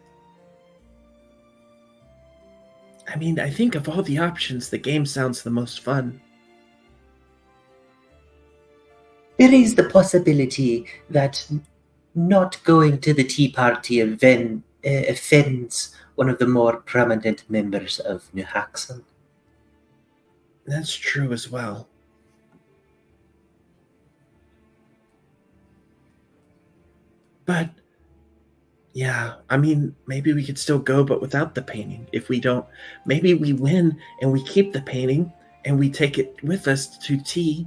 I mean, I think of all the options, the game sounds the most fun. There is the possibility that not going to the tea party offends one of the more prominent members of New Haxon. That's true as well. But, yeah, I mean, maybe we could still go, but without the painting. If we don't, maybe we win and we keep the painting and we take it with us to tea.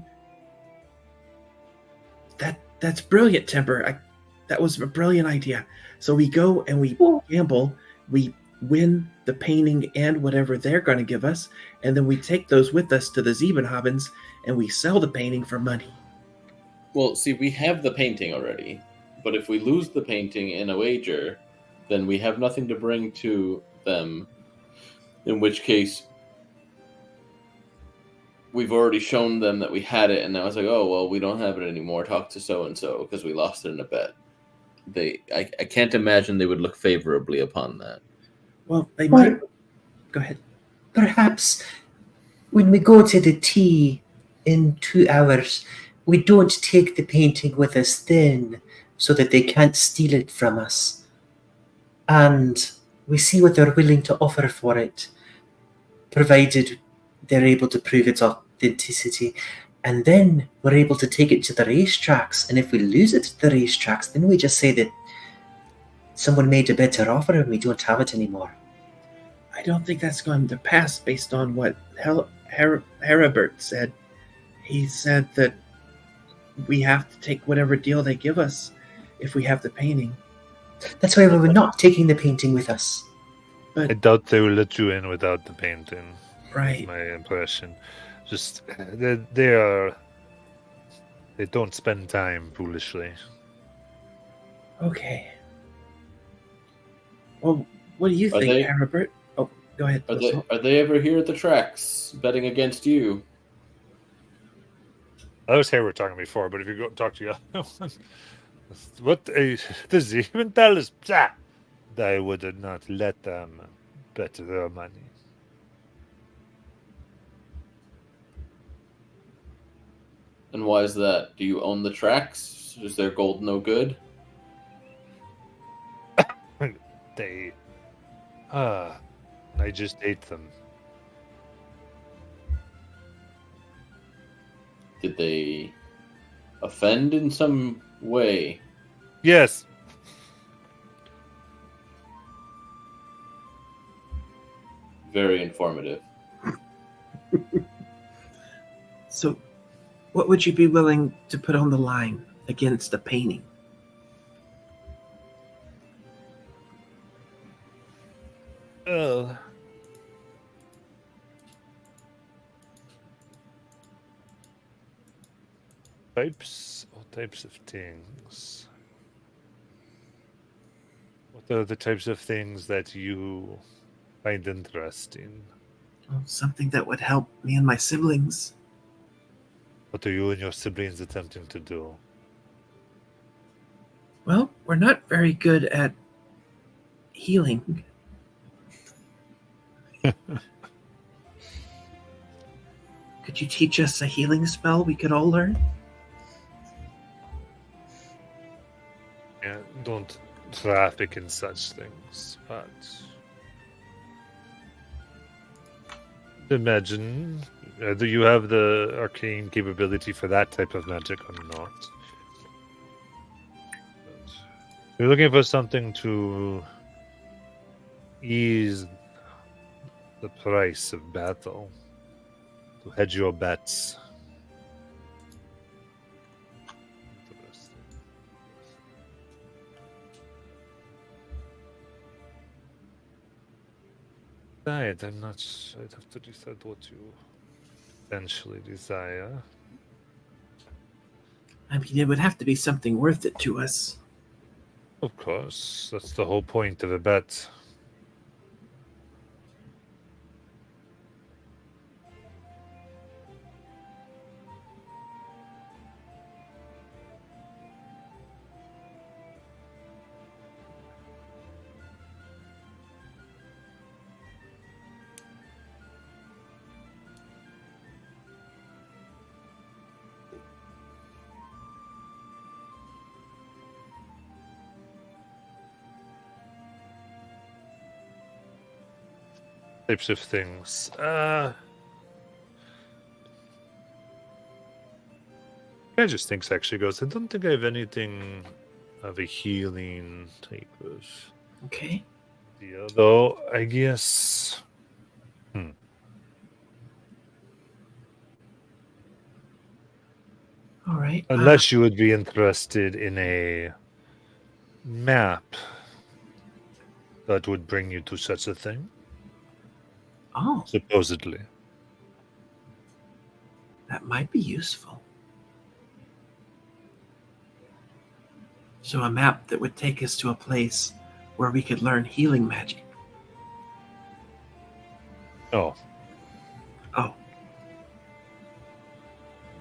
That's brilliant, Timber. That was a brilliant idea. So we go and we gamble, we win the painting and whatever they're going to give us, and then we take those with us to the Ziebenhabens and we sell the painting for money. Well, see, we have the painting already, but if we lose the painting in a wager, then we have nothing to bring to them, in which case we've already shown them that we had it, and now it's like, oh, well, we don't have it anymore. Talk to so-and-so because we lost it in a bet. I can't imagine they would look favorably upon that. Well, they might. Go ahead. Perhaps when we go to the tea in 2 hours, we don't take the painting with us then so that they can't steal it from us. And we see what they're willing to offer for it, provided they're able to prove its authenticity. And then we're able to take it to the racetracks. And if we lose it to the racetracks, then we just say that someone made a better offer and we don't have it anymore. I don't think that's going to pass based on what Heribert said. He said that we have to take whatever deal they give us if we have the painting. That's why we were not taking the painting with us. I doubt they will let you in without the painting. Right. My impression. Just they don't spend time foolishly. Okay. Well, what do you Are think, they- Heribert? Oh, go ahead. Are they ever here at the tracks betting against you? I was here we were talking before, but if you go talk to the other one, what does he even tell us? I would not let them bet their money. And why is that? Do you own the tracks? Is their gold no good? I just ate them. Did they offend in some way? Yes. Very informative. So, what would you be willing to put on the line against the painting? Types of things. What are the types of things that you find interesting? Oh, something that would help me and my siblings. What are you and your siblings attempting to do? Well, we're not very good at healing. Could you teach us a healing spell we could all learn? Yeah, don't traffic in such things, but imagine do you have the arcane capability for that type of magic or not? But you're looking for something to ease the price of battle, to hedge your bets. Interesting. Right, I'm not sure. I'd have to decide what you eventually desire. I mean, it would have to be something worth it to us. Of course, that's the whole point of a bet. Types of things. I just think actually goes. I don't think I have anything of a healing type of Okay. deal, though. I guess. All right. Unless you would be interested in a map that would bring you to such a thing, Oh, supposedly. that might be useful. So a map that would take us to a place where we could learn healing magic. Oh. Oh.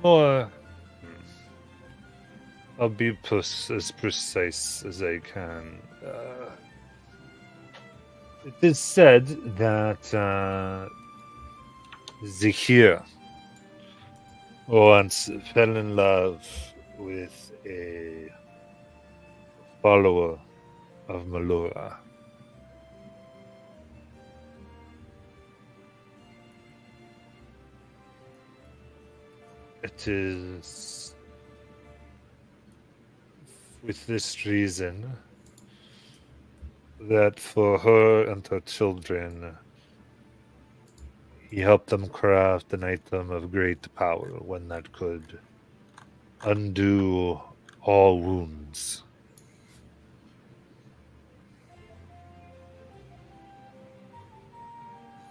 More. I'll be as precise as I can. It is said that Zahir once fell in love with a follower of Malura. It is with this reason that for her and her children, he helped them craft an item of great power, one that could undo all wounds.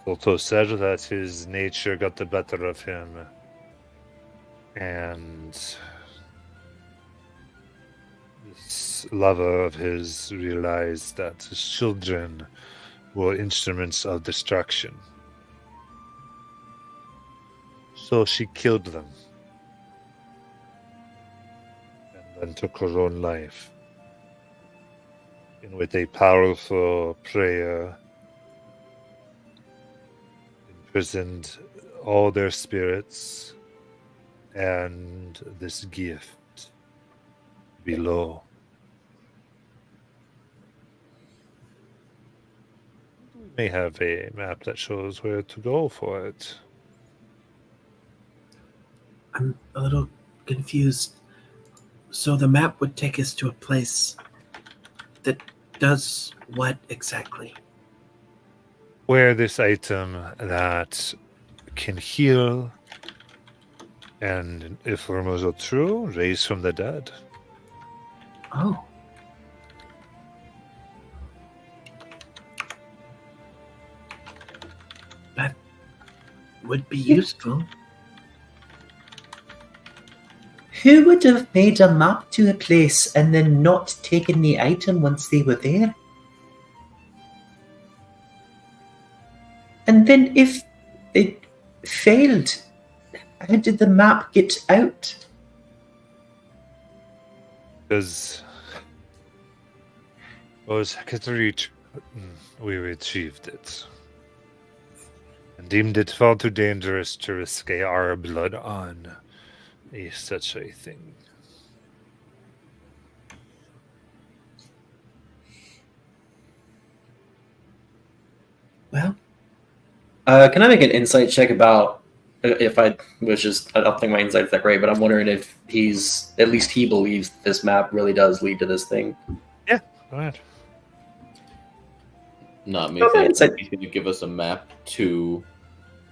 Also said that his nature got the better of him, and this lover of his realized that his children were instruments of destruction. So she killed them and then took her own life. And with a powerful prayer, imprisoned all their spirits and this gift below. We may have a map that shows where to go for it. I'm a little confused. So the map would take us to a place that does what exactly? Where this item that can heal and, if rumors are true, raise from the dead. Oh. That would be useful. Who would have made a map to a place and then not taken the item once they were there? And then if it failed, how did the map get out? Because we achieved it. and deemed it far too dangerous to risk our blood on such a thing. Well, Can I make an insight check about if I was just, I don't think my insight's that great, but I'm wondering if at least he believes this map really does lead to this thing. Yeah, go ahead. Not me. Okay, He's so- going to give us a map to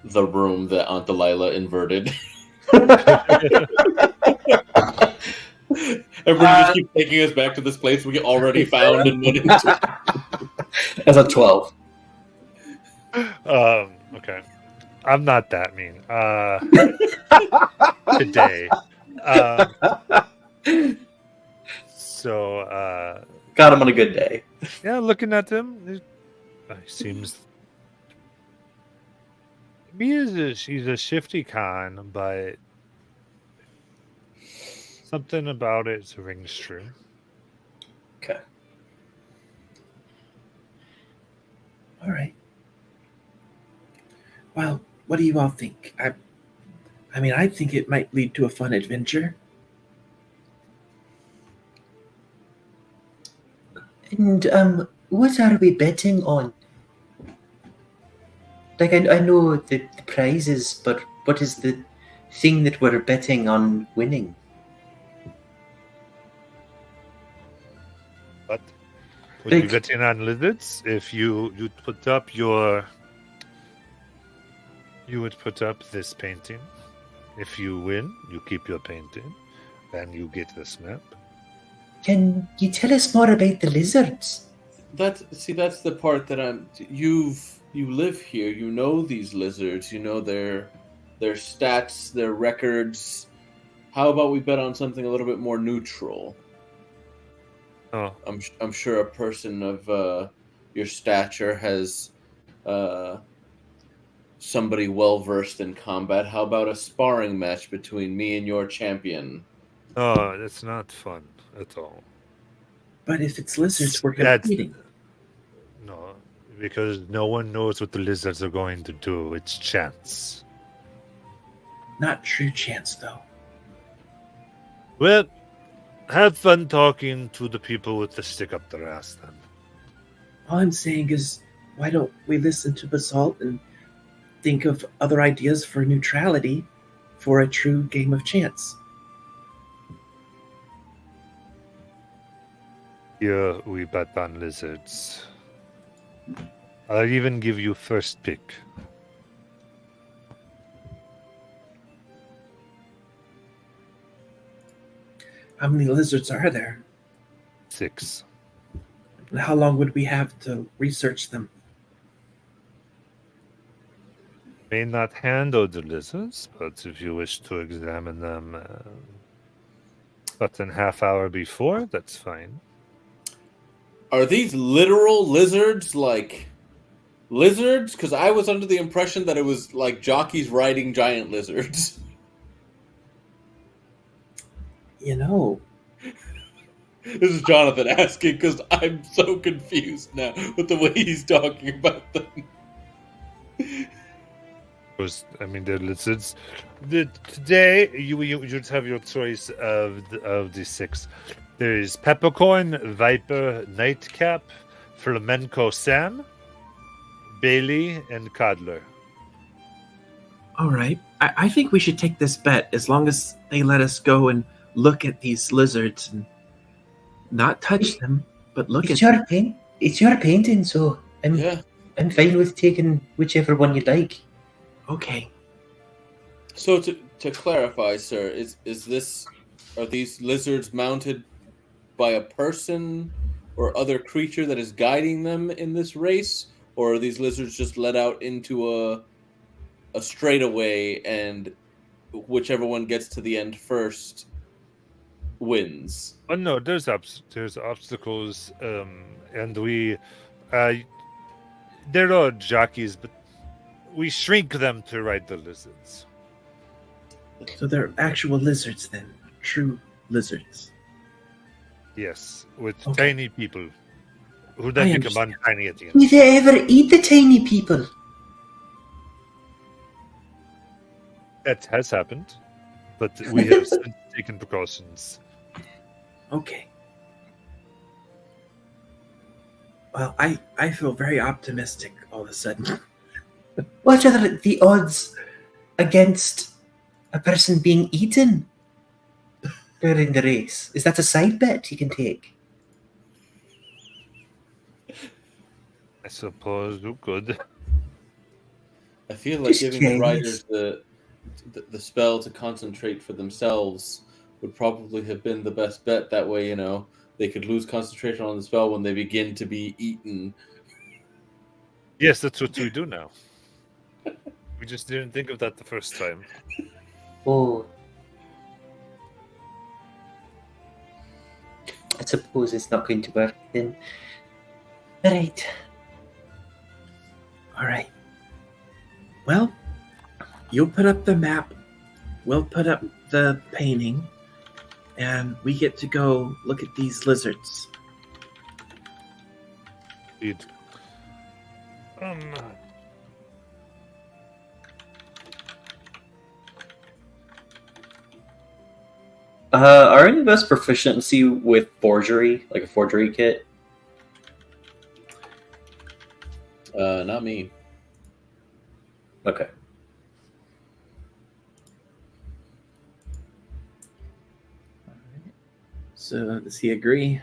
the room that Aunt Delilah inverted. Everybody just keep taking us back to this place we already found and went into. As a 12. Okay. I'm not that mean. Today. So, Got him on a good day. yeah, looking at him, he seems. He's a shifty con, but something about it rings true. Okay. all right. Well, what do you all think? I mean, I think it might lead to a fun adventure. And what are we betting on? Like, I know the prizes, but what is the thing that we're betting on winning? But would you Like- bet in on lizards if you put up your. You would put up this painting. If you win, you keep your painting, and you get this map. Can you tell us more about the lizards? That's the part that you live here, you know these lizards, you know their stats, their records. How about we bet on something a little bit more neutral? Oh, I'm sure a person of your stature has somebody well versed in combat. How about a sparring match between me and your champion? oh, that's not fun at all. But if it's lizards, we're That's- competing. No, because no one knows what the lizards are going to do. It's chance. Not true chance, though. Well, have fun talking to the people with the stick up their ass then. All I'm saying is, why don't we listen to Basalt and think of other ideas for neutrality for a true game of chance? Here we bet on lizards. I'll even give you first pick. How many lizards are there? 6. And how long would we have to research them? May not handle the lizards, but if you wish to examine them about a half hour before, that's fine. Are these literal lizards, like lizards? Because I was under the impression that it was like jockeys riding giant lizards. You know, This is Jonathan asking because I'm so confused now with the way he's talking about them. The lizards. Today, you just have your choice of the 6. There is Peppercorn, Viper, Nightcap, Flamenco Sam, Bailey, and Coddler. all right. I think we should take this bet as long as they let us go and look at these lizards and not touch them, but look It's at your paint. It's your painting, so Yeah. I'm fine with taking whichever one you like. Okay. So to clarify, sir, are these lizards mounted by a person or other creature that is guiding them in this race, or are these lizards just let out into a straightaway and whichever one gets to the end first wins? Oh no, there's obstacles, and we, there are jockeys, but we shrink them to ride the lizards. So they're actual lizards then. True lizards. Yes, with Okay. tiny people who I then become understand. untiny at the end. Will they ever eat the tiny people? That has happened, but we have since taken precautions. Okay. Well, I feel very optimistic all of a sudden. What are the odds against a person being eaten during the race? Is that a side bet you can take? I suppose you could. I feel like Just giving the curious. riders the spell to concentrate for themselves would probably have been the best bet. That way, you know, they could lose concentration on the spell when they begin to be eaten. Yes, that's what we do now. We just didn't think of that the first time. Oh. I suppose it's not going to work then. Alright. All right. Well, you'll put up the map. We'll put up the painting. And we get to go look at these lizards. Indeed. Are any of us proficiency with forgery, like a forgery kit? Not me. Okay. So does he agree?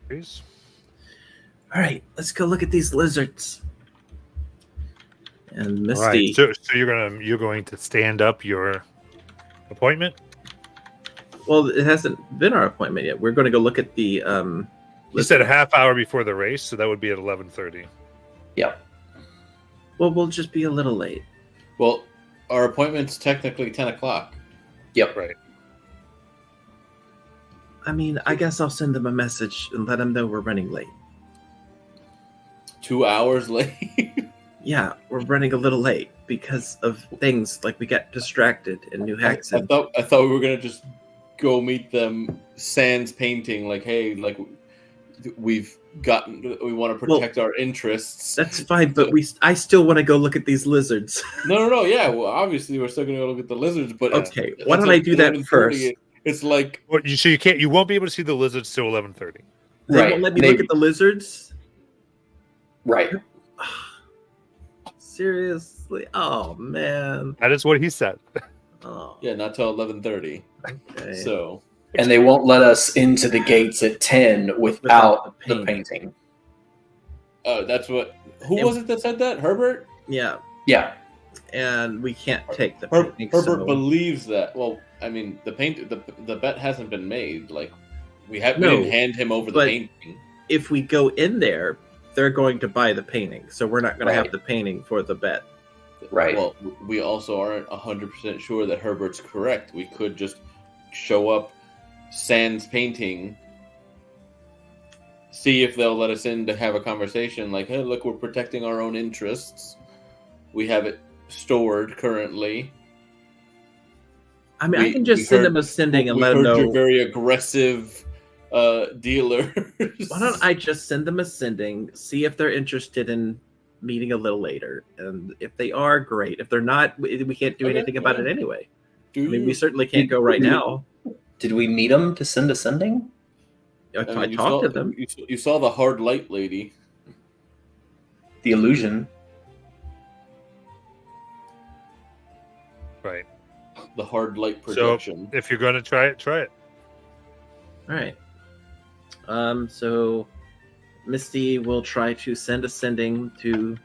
Please. All right, let's go look at these lizards. And Misty. Right. So you're going to stand up your appointment? Well, it hasn't been our appointment yet. We're going to go look at the. You said a half hour before the race, so that would be at 11:30. Yeah. Well, we'll just be a little late. Well, our appointment's technically 10 o'clock. Yep. Right. I mean, I guess I'll send them a message and let them know we're running late. 2 hours late. Yeah, we're running a little late because of things like we got distracted in New I Haxon. thought we were gonna just go meet them sans painting. Like, hey, like we want to protect our interests. That's fine, but I still want to go look at these lizards. No. Yeah, well, obviously we're still gonna go look at the lizards, but Okay, why don't I do that 11:30, first? It's like Well, you won't be able to see the lizards till 11:30. They Right. won't let me They- look at the lizards? Right. Seriously? Oh, man. That is what he said. Oh, yeah, not till 11:30. okay. So And they won't let us into the gates at 10 without the the painting. that's what. Who was it that said that? Herbert. Yeah, Yeah. and we can't take the Herbert painting, so- believes that. Well, I mean, the bet hasn't been made. Like we No, didn't hand him over the but- painting. if we go in there, they're going to buy the painting, so we're not going to have Right. the painting for the bet. Right. Well, we also aren't 100% sure that Herbert's correct. We could just show up, sans painting, see if they'll let us in to have a conversation. Like, hey, look, we're protecting our own interests. We have it stored currently. I mean, I We- can just we send heard- them a sending and We let them heard know. you're very aggressive dealers. Why don't I just send them a sending, see if they're interested in meeting a little later, and if they are, great. If they're not, we can't do Okay, anything about it yeah. anyway. Do I mean, you? we certainly can't go right now. Did we meet them to send a sending? I mean, you talked saw- to them. You saw the hard light lady. The illusion. Right. The hard light So projection. if you're going to try it, try it. All right. So Misty will try to send a sending to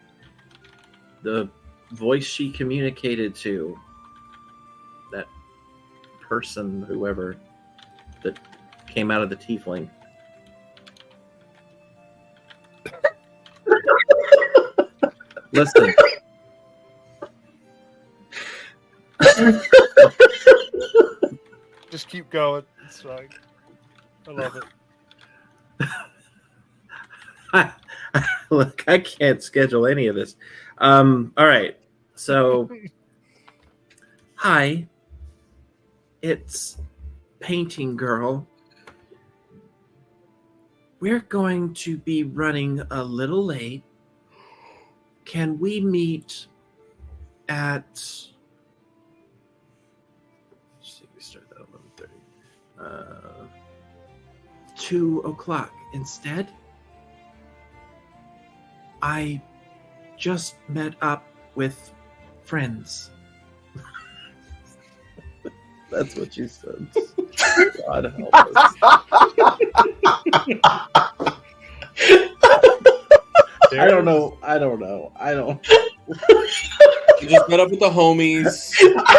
the voice she communicated to. That person, whoever, that came out of the tiefling. Listen. Just keep going. It's fine. I love it. Look, I can't schedule any of this. All right. So, hi. It's Painting Girl. We're going to be running a little late. Can we meet at 2 o'clock. Instead, I just met up with friends. That's what you said. God help us. I don't know. You just met up with the homies.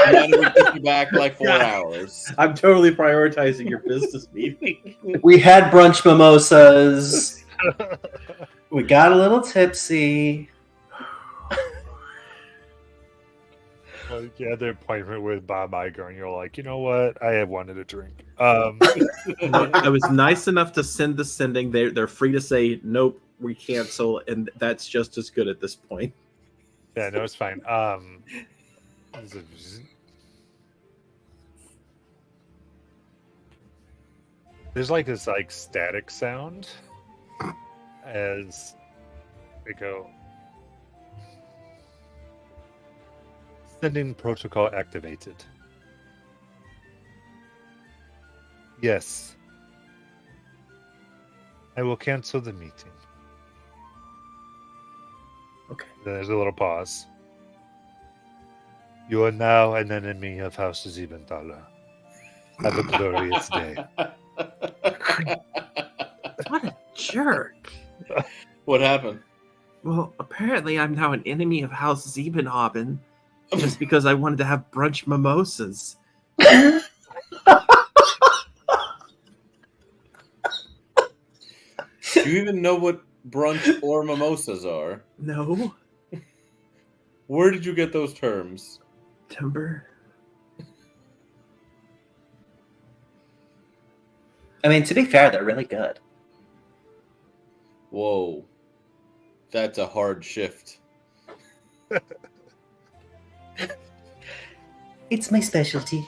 And we took you back like 4 hours. I'm totally prioritizing your business meeting. We had brunch mimosas. We got a little tipsy. Well, you had the appointment with Bob Iger, and you're like, you know what? I have wanted a drink. I was nice enough to send the sending. They're free to say nope, we cancel, and that's just as good at this point. Yeah, no, it's fine. There's like this like static sound as they go. Sending protocol activated. Yes. I will cancel the meeting. Okay. Then there's a little pause. You are now an enemy of House Zibenthala. Have a glorious day. What a jerk. What happened? Well, apparently I'm now an enemy of House Siebenhaben just because I wanted to have brunch mimosas. Do you even know what brunch or mimosas are? No, Where did you get those terms? Timber. I mean, to be fair, they're really good. Whoa. That's a hard shift. It's my specialty.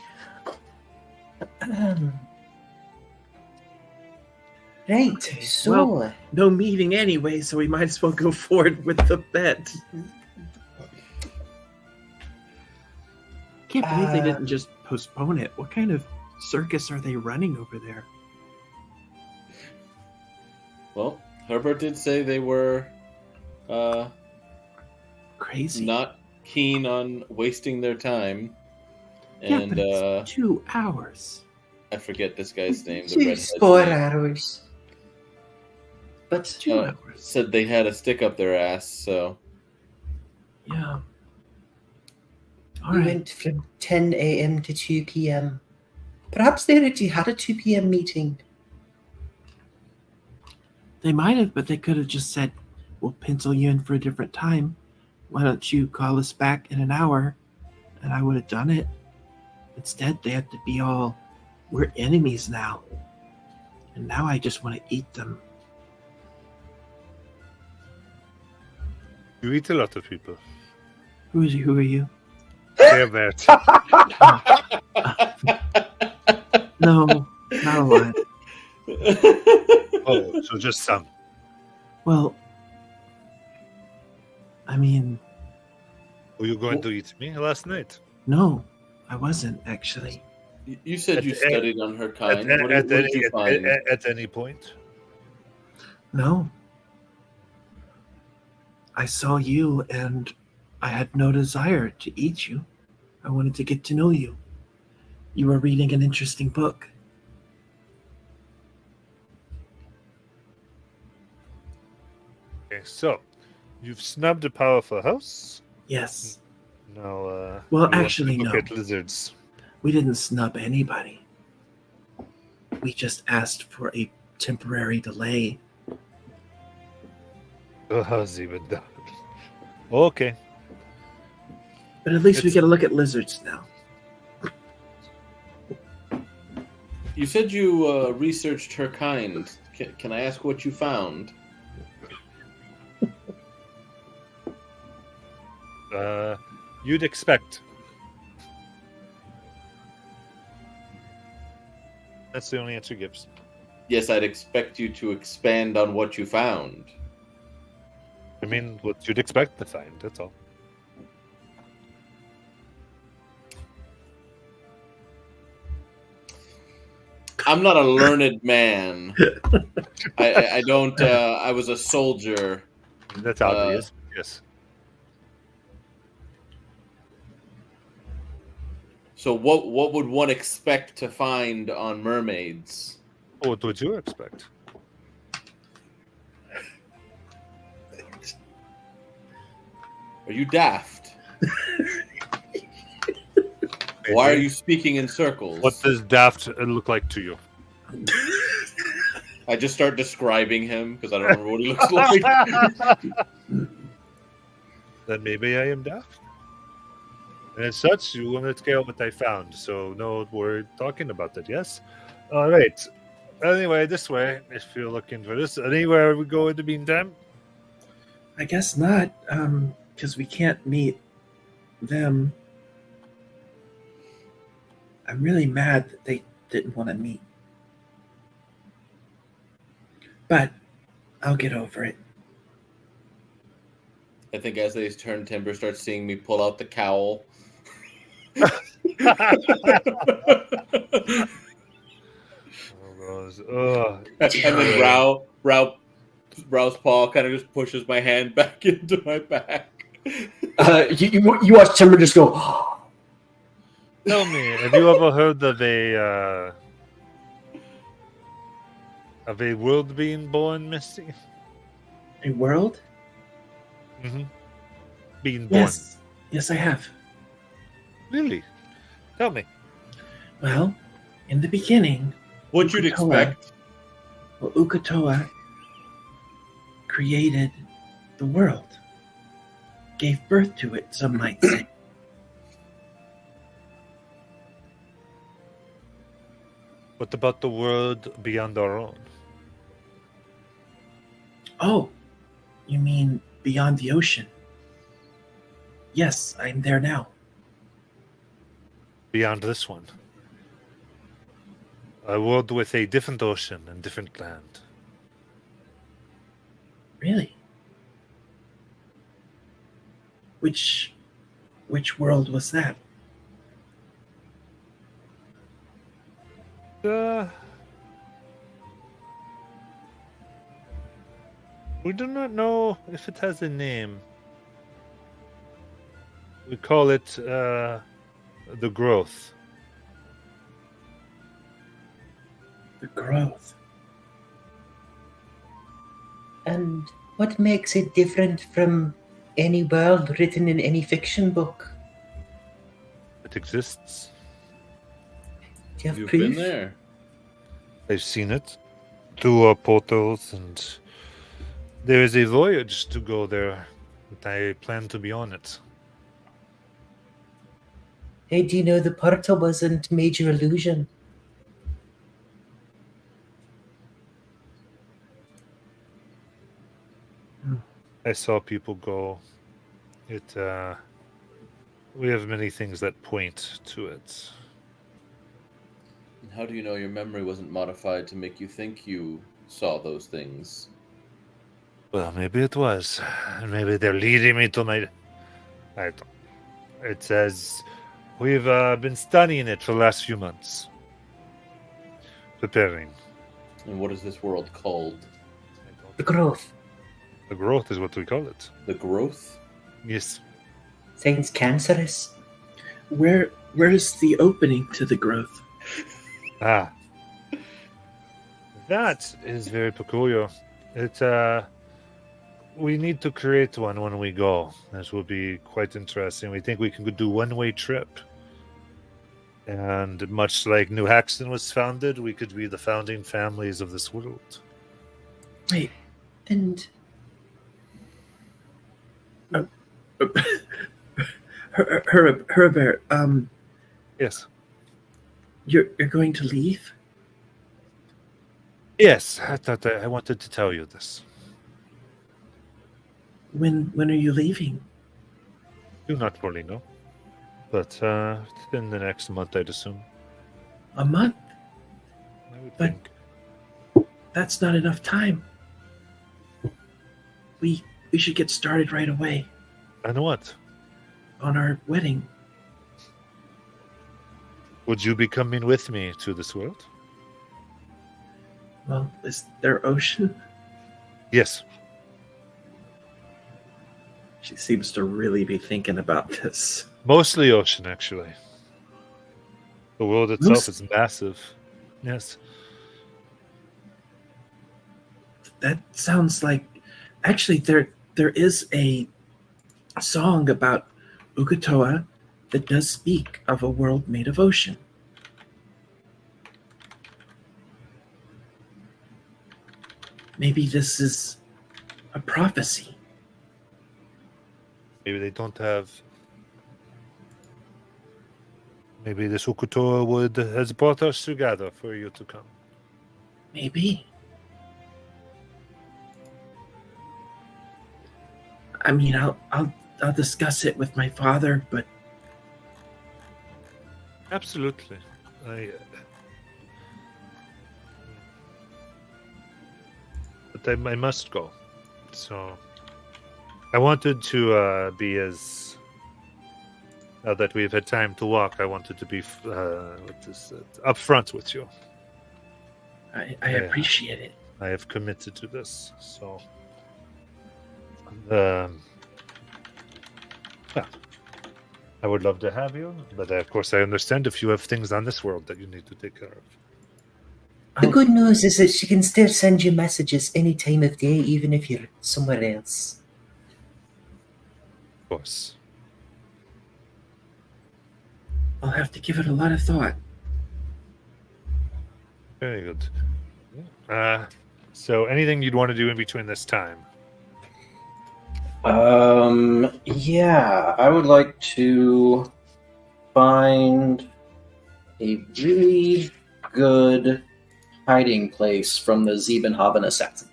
Right, so... Well, no meeting anyway, so we might as well go forward with the bet. Can't believe they didn't just postpone it. What kind of circus are they running over there? Well, Herbert did say they were Crazy. not keen on wasting their time. Yeah, And but it's 2 hours. I forget this guy's name. The Two redhead's spore name. hours. But 2 hours. Said they had a stick up their ass, so Yeah. All we right. went from 10 a.m. to 2 p.m. Perhaps they already had a 2 p.m. meeting. They might have, but they could have just said, we'll pencil you in for a different time. Why don't you call us back in an hour? And I would have done it. Instead, they had to be all, we're enemies now. And now I just want to eat them. You eat a lot of people. Who are you? Damn that. No, not a lot. Oh, so just some. Well, I mean, Were you going to eat me last night? no, I wasn't actually. you said you studied on her kind. What At did you find? any point? No. I saw you and I had no desire to eat you. I wanted to get to know you. You were reading an interesting book. Okay, so you've snubbed a powerful house. Yes. Now, Well, you want to actually, look no. at lizards. We didn't snub anybody. We just asked for a temporary delay. Oh, even done. Okay. But at least we It's- get a look at lizards now. You said you researched her kind. Can I ask what you found? You'd expect. That's the only answer he gives. Yes, I'd expect you to expand on what you found. I mean, what you'd expect to find, that's all. I'm not a learned man. I don't. I was a soldier. That's obvious. Yes. So what would one expect to find on mermaids? What would you expect? Are you daft? Why are you speaking in circles? What does daft look like to you? I just start describing him because I don't remember what he looks like. Then maybe I am daft. And as such, you want to care what I found. So no, we're talking about that. Yes. All right. Anyway, this way, if you're looking for this, anywhere we go in the meantime. I guess not, because we can't meet them. I'm really mad that they didn't want to meet. But I'll get over it. I think as they turn, Timber starts seeing me pull out the cowl. And then Row's paw kind of just pushes my hand back into my back. You watch Timber just go. Tell me, have you ever heard of a world being born, Misty? A world? Mm-hmm. Being born. Yes, I have. Really? Tell me. Well, in the beginning, What you'd expect. Well, Ukatoa created the world, gave birth to it, some might say. What about the world beyond our own? Oh, you mean beyond the ocean? Yes, I'm there now. Beyond this one? A world with a different ocean and different land. Really? Which world was that? We do not know if it has a name. We call it the growth. The growth. And what makes it different from any world written in any fiction book? It exists. Do you have You've proof? been there. I've seen it through our portals, and there is a voyage to go there. But I plan to be on it. Hey, do you know the portal wasn't major illusion? I saw people go. We have many things that point to it. How do you know your memory wasn't modified to make you think you saw those things? Well, maybe it was. Maybe they're leading me to my. It says we've been studying it for the last few months, preparing. And what is this world called? The growth. The growth is what we call it. The growth? Yes. Sounds cancerous. Where is the opening to the growth? Ah. That is very peculiar. We need to create one when we go. This will be quite interesting. We think we can do one-way trip. And much like New Haxton was founded, we could be the founding families of this world. Wait. And Herbert, Yes. you're going to leave? Yes, I thought I wanted to tell you this. When are you leaving? Do not fully know. But in the next month, I'd assume. A month? I would But- think. That's not enough time. We should get started right away And what? on our Well, is there ocean? Yes. She seems to really be thinking about this. Mostly ocean, actually. The world itself Most- is massive. Yes. That sounds like. Actually, there is a song about Ukatoa that does speak of a world made of ocean. Maybe this is a prophecy. Maybe they don't have. Maybe this Ukutoa wood has brought us together for you to come. Maybe. I mean, I'll discuss it with my father, but Absolutely. But I must go. So I wanted to be as. Now that we've had time to walk, I wanted to be upfront with you. I Yeah. appreciate it. I have committed to this, so. Yeah, I would love to have you, but of course I understand if you have things on this world that you need to take care of. The good news is that she can still send you messages any time of day, even if you're somewhere else. Of course. I'll have to give it a lot of thought. Very good. So anything you'd want to do in between this time? Yeah, I would like to find a really good hiding place from the Ziebenhaben assassins.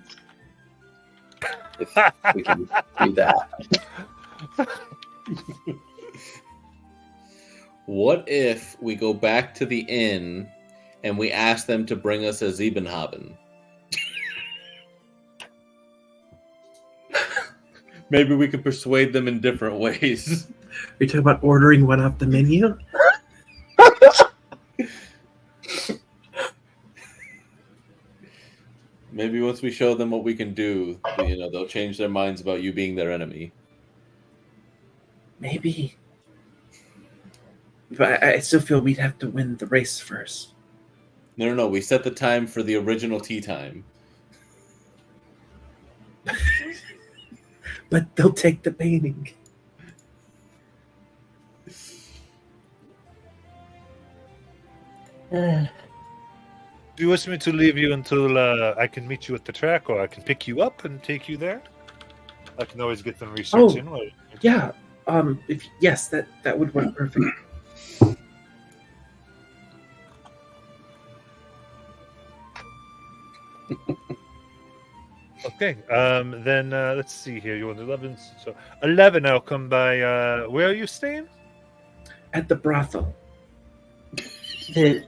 If we can do that. What if we go back to the inn and we ask them to bring us a Ziebenhaben? Maybe we could persuade them in different ways. Are you talking about ordering one off the menu? Maybe once we show them what we can do, they'll change their minds about you being their enemy. Maybe. But I still feel we'd have to win the race first. No. We set the time for the original tea time. But they'll take the painting. Do you wish me to leave you until I can meet you at the track, or I can pick you up and take you there? I can always get them research in. Yeah. Yes, that would work perfect. Okay. Then let's see here. You're on the 11th. So 11. I'll come by. Where are you staying? At the brothel. The,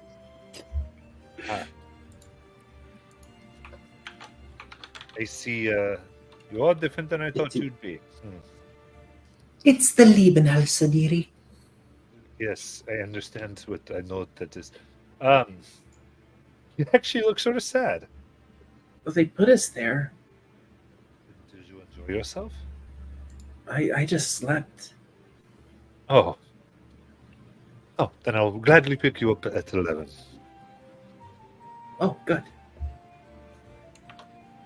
I see. You are different than I thought you'd be. it's the Liebenhaus, Dearie. Yes, I understand what I know that is. You actually look sort of sad. Well, they put us there. Did you enjoy yourself? I just slept. Oh. Oh, then I'll gladly pick you up at 11. Oh, good.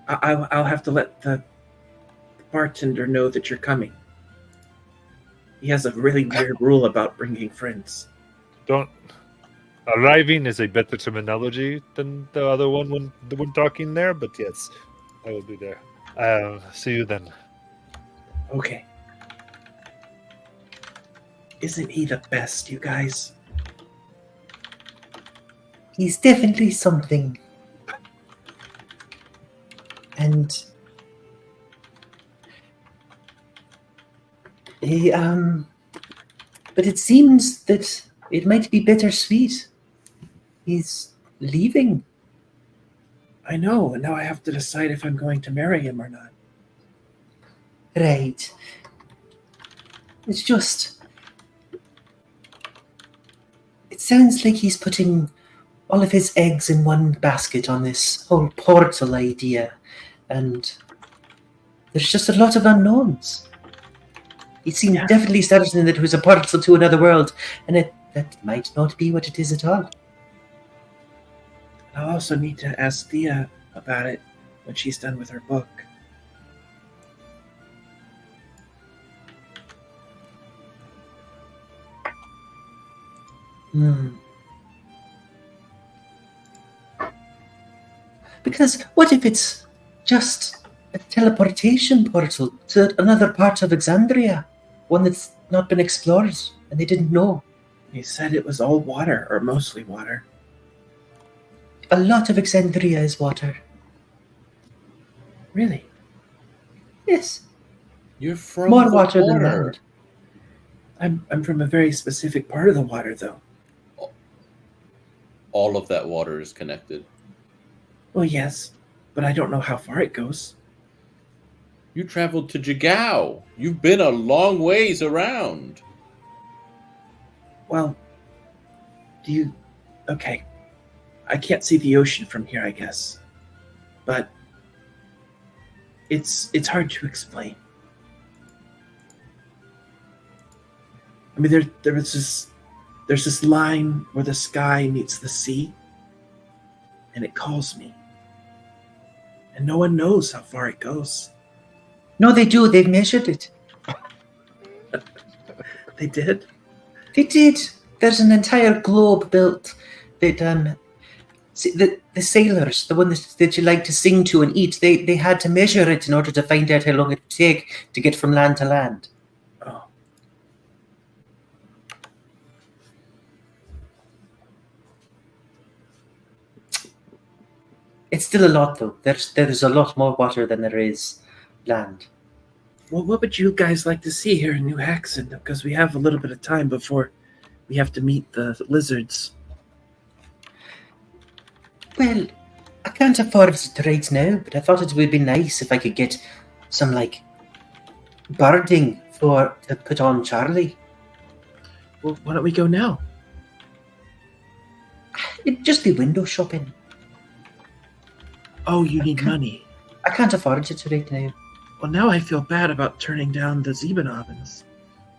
I'll have to let the bartender know that you're coming. He has a really weird rule about bringing friends. Don't. Arriving is a better terminology than the other one when we're talking there, but yes, I will be there. See you then. Okay. Isn't he the best, you guys? He's definitely something. And he, but it seems that it might be bittersweet. He's leaving. I know, and now I have to decide if I'm going to marry him or not. Right. It's just. It sounds like he's putting all of his eggs in one basket on this whole portal idea, and there's just a lot of unknowns. He seemed definitely certain that it was a portal to another world, and that might not be what it is at all. I'll also need to ask Thea about it when she's done with her book. Because what if it's just a teleportation portal to another part of Exandria, one that's not been explored, and they didn't know? You said it was all water, or mostly water. A lot of Exandria is water. Really? Yes. You're from More the water than land. I'm from a very specific part of the water, though. All of that water is connected. Well, yes, but I don't know how far it goes. You traveled to Jigao. You've been a long ways around. Well, okay. I can't see the ocean from here, I guess. But it's hard to explain. I mean, there's this line where the sky meets the sea, and it calls me. And no one knows how far it goes. No, they do. They've measured it. They did? They did. There's an entire globe built that the sailors, the one that you like to sing to and eat, they had to measure it in order to find out how long it would take to get from land to land. Oh. It's still a lot, though. There's a lot more water than there is land. Well, what would you guys like to see here in New Haxon? Because we have a little bit of time before we have to meet the lizards. Well, I can't afford it right now, but I thought it would be nice if I could get some, birding to put on Charlie. Well, why don't we go now? It'd just be window shopping. Oh, you need money. I can't afford it right now. Well, now I feel bad about turning down the Ziebenabends,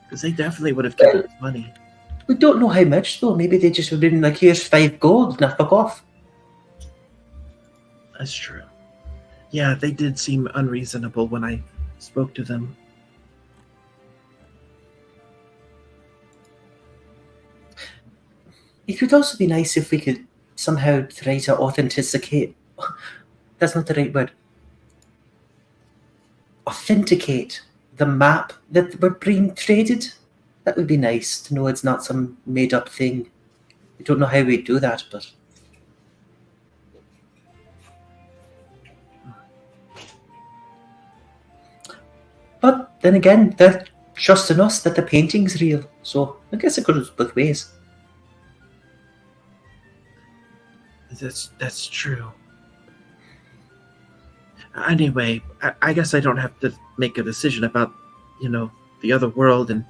because they definitely would have given us money. We don't know how much, though. Maybe they just would have been like, here's 5 gold, now fuck off. That's true. Yeah, they did seem unreasonable when I spoke to them. It would also be nice if we could somehow try to authenticate. That's not the right word. Authenticate the map that we're being traded. That would be nice to know it's not some made up thing. I don't know how we do that, but. But then again, they're trusting us that the painting's real. So I guess it goes both ways. That's true. Anyway, I guess I don't have to make a decision about, the other world and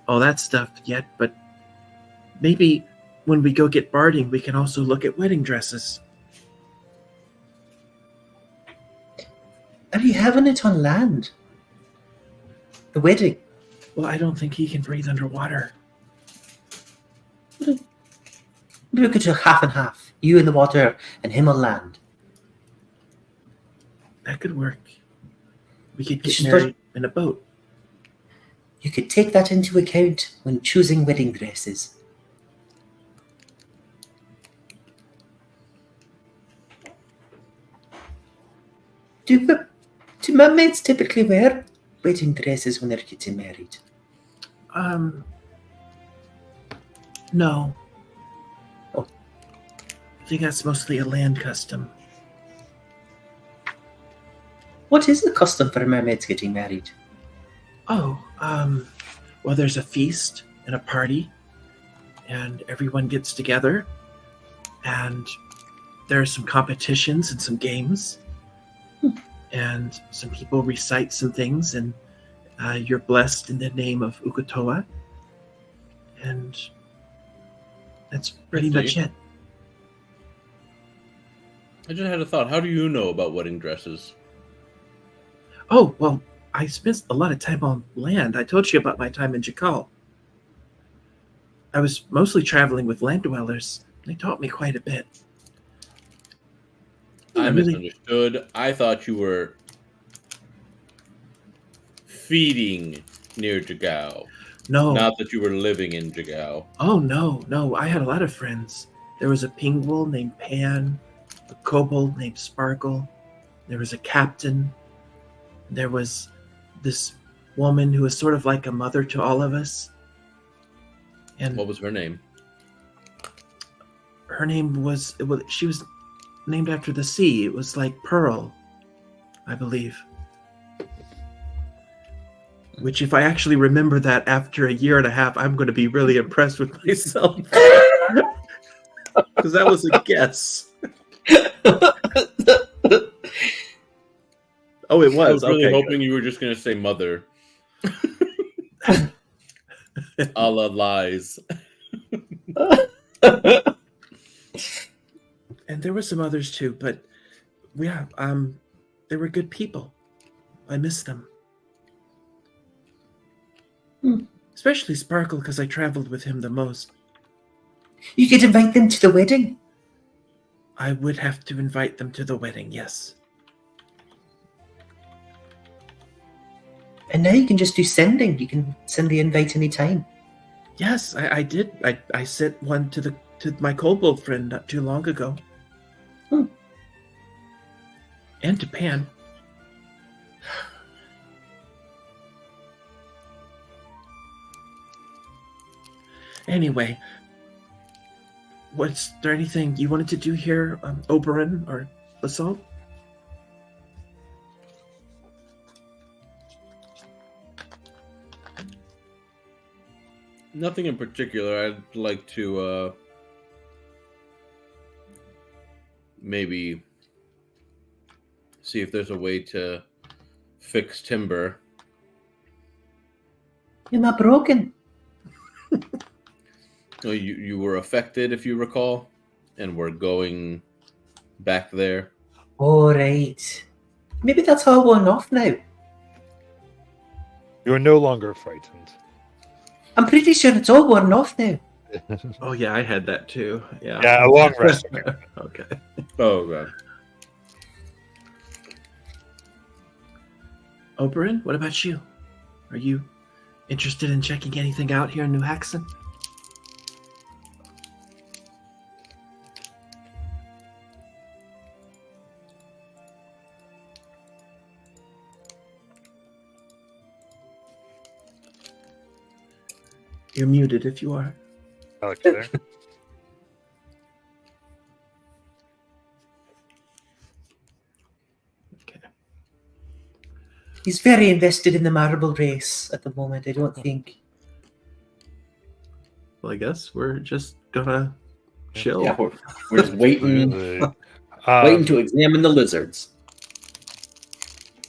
all that stuff yet, but maybe when we go get barding, we can also look at wedding dresses. Are you having it on land? The wedding? Well, I don't think he can breathe underwater. We could do half and half. You in the water and him on land. That could work. We could get Just married in a boat. You could take that into account when choosing wedding dresses. Do mermaids typically wear wedding dresses when they're getting married? No. Oh. I think that's mostly a land custom. What is the custom for mermaids getting married? Oh, well, there's a feast and a party, and everyone gets together, and there are some competitions and some games, and some people recite some things, and you're blessed in the name of Ukutoa, and that's pretty much it. I just had a thought. How do you know about wedding dresses? Oh, well, I spent a lot of time on land. I told you about my time in Jakal. I was mostly traveling with land dwellers. They taught me quite a bit. I really- misunderstood. I thought you were feeding near Jagao. No. Not that you were living in Jagao. Oh, no. I had a lot of friends. There was a Pingwol named Pan, a kobold named Sparkle. There was a captain. There was this woman who was sort of like a mother to all of us. And What was her name? her name was, she was named after the sea. It was like Pearl, I believe. Which, if I actually remember that after a year and a half, I'm going to be really impressed with myself. Because that was a guess. Oh, it was. I was really Okay, hoping you were just going to say mother. A la lies. And there were some others too, but yeah, they were good people. I miss them. Especially Sparkle, because I traveled with him the most. You could invite them to the wedding. I would have to invite them to the wedding, yes. And now you can just do sending. You can send the invite anytime. Yes, I did. I sent one to my kobold friend not too long ago. And to Pan. Anyway, was there anything you wanted to do here, Oberon or Basalt? Nothing in particular. I'd like to maybe see if there's a way to fix timber. You're not broken. Oh, you were affected, if you recall, and we're going back there. All right. Maybe that's all worn off now. You are no longer frightened. I'm pretty sure it's all worn off now. Oh yeah, I had that too. Yeah. Yeah, a long rest. Okay. Oh god. Oberon, what about you? Are you interested in checking anything out here in New Haxon? You're muted if you are. Alex there. Okay. He's very invested in the marble race at the moment, I don't think. Well, I guess we're just gonna chill. Yeah, we're just waiting, Absolutely. waiting to examine the lizards.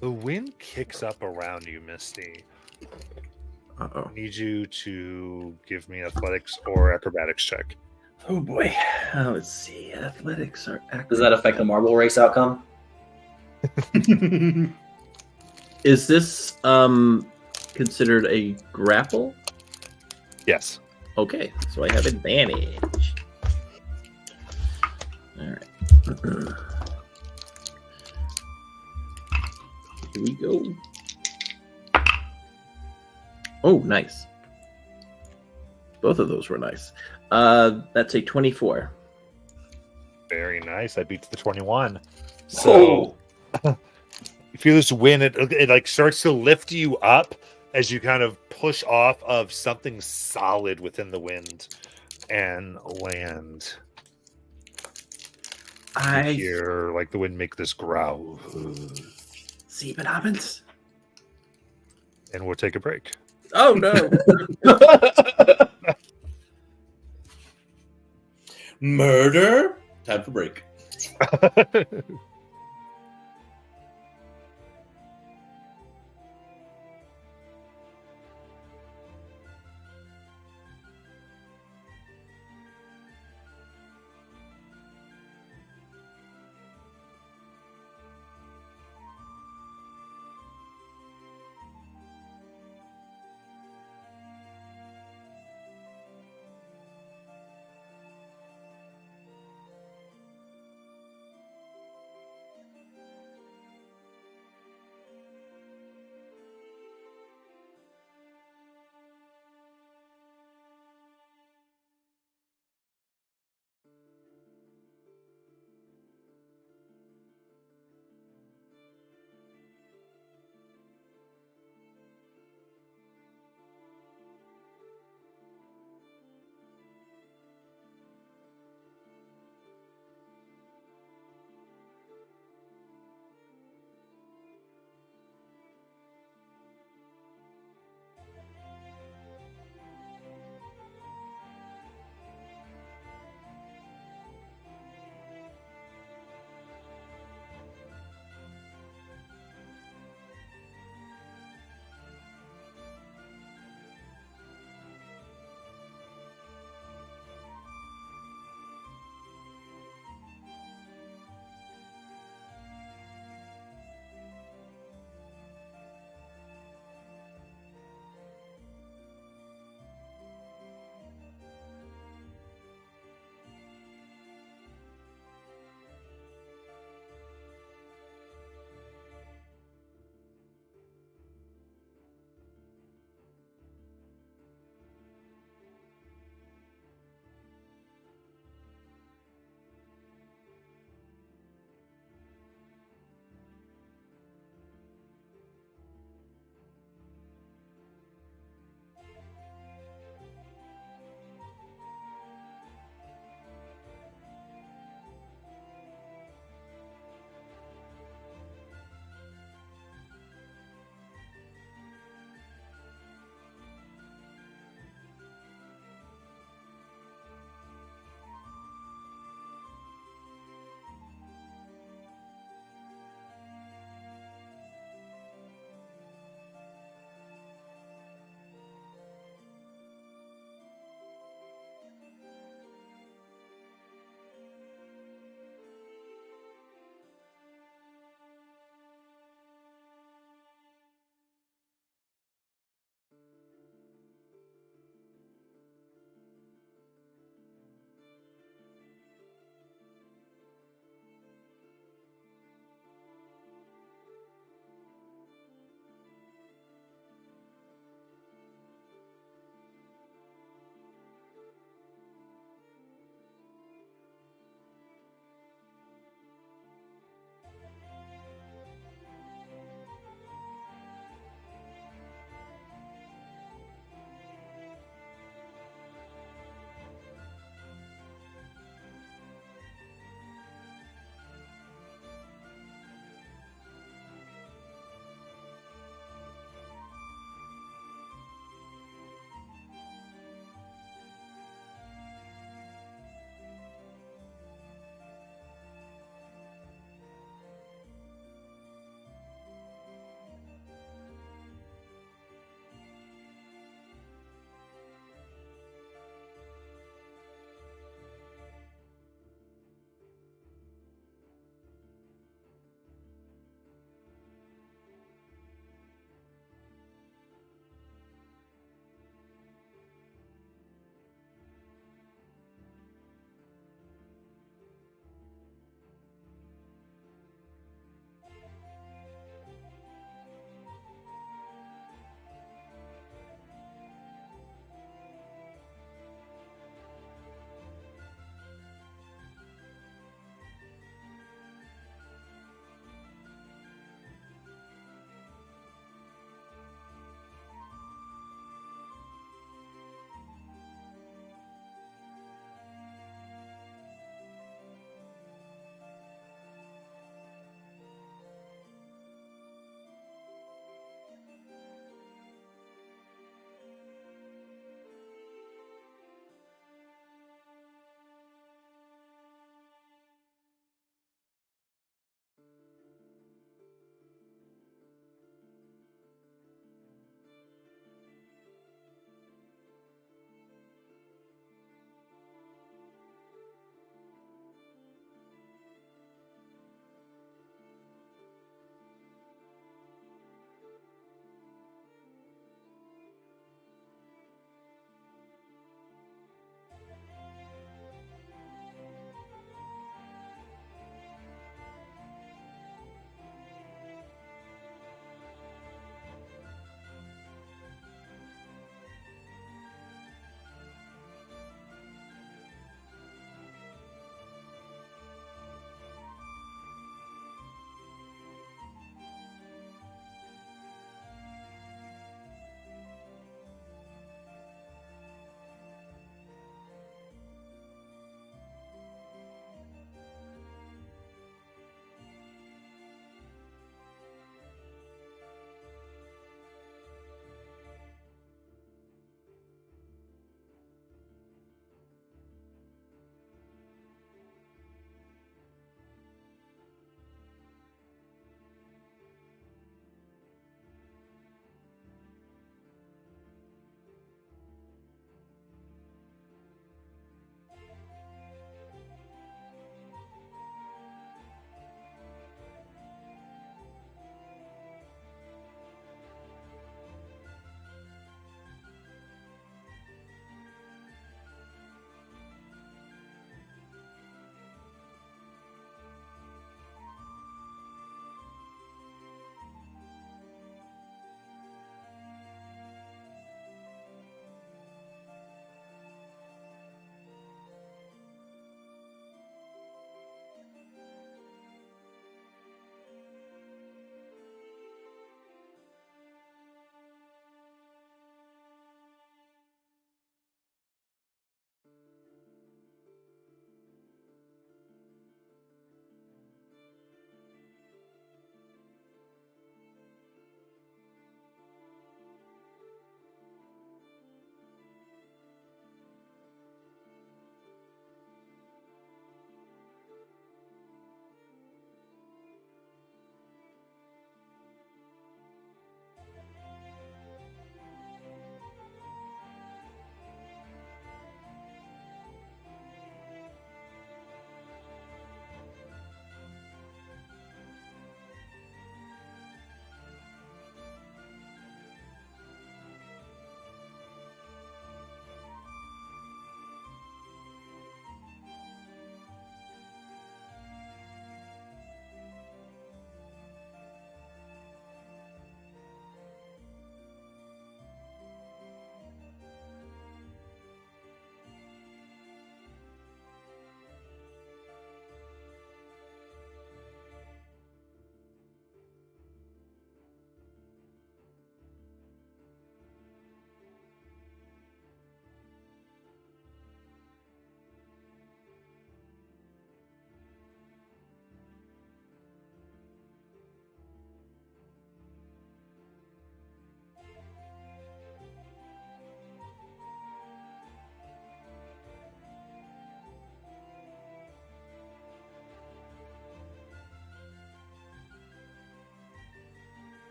The wind kicks up around you, Misty. Uh-oh. I need you to give me athletics or acrobatics check. Oh boy. Let's see. Athletics or Does that affect the marble race outcome? Is this considered a grapple? Yes. Okay, so I have advantage. All right. Here we go. Oh, nice. Both of those were nice. That's a 24. Very nice. That beats the 21. So you feel this wind, it like starts to lift you up as you kind of push off of something solid within the wind and land. You hear like the wind make this growl. See what happens? And we'll take a break. Oh no. Murder? Time for break.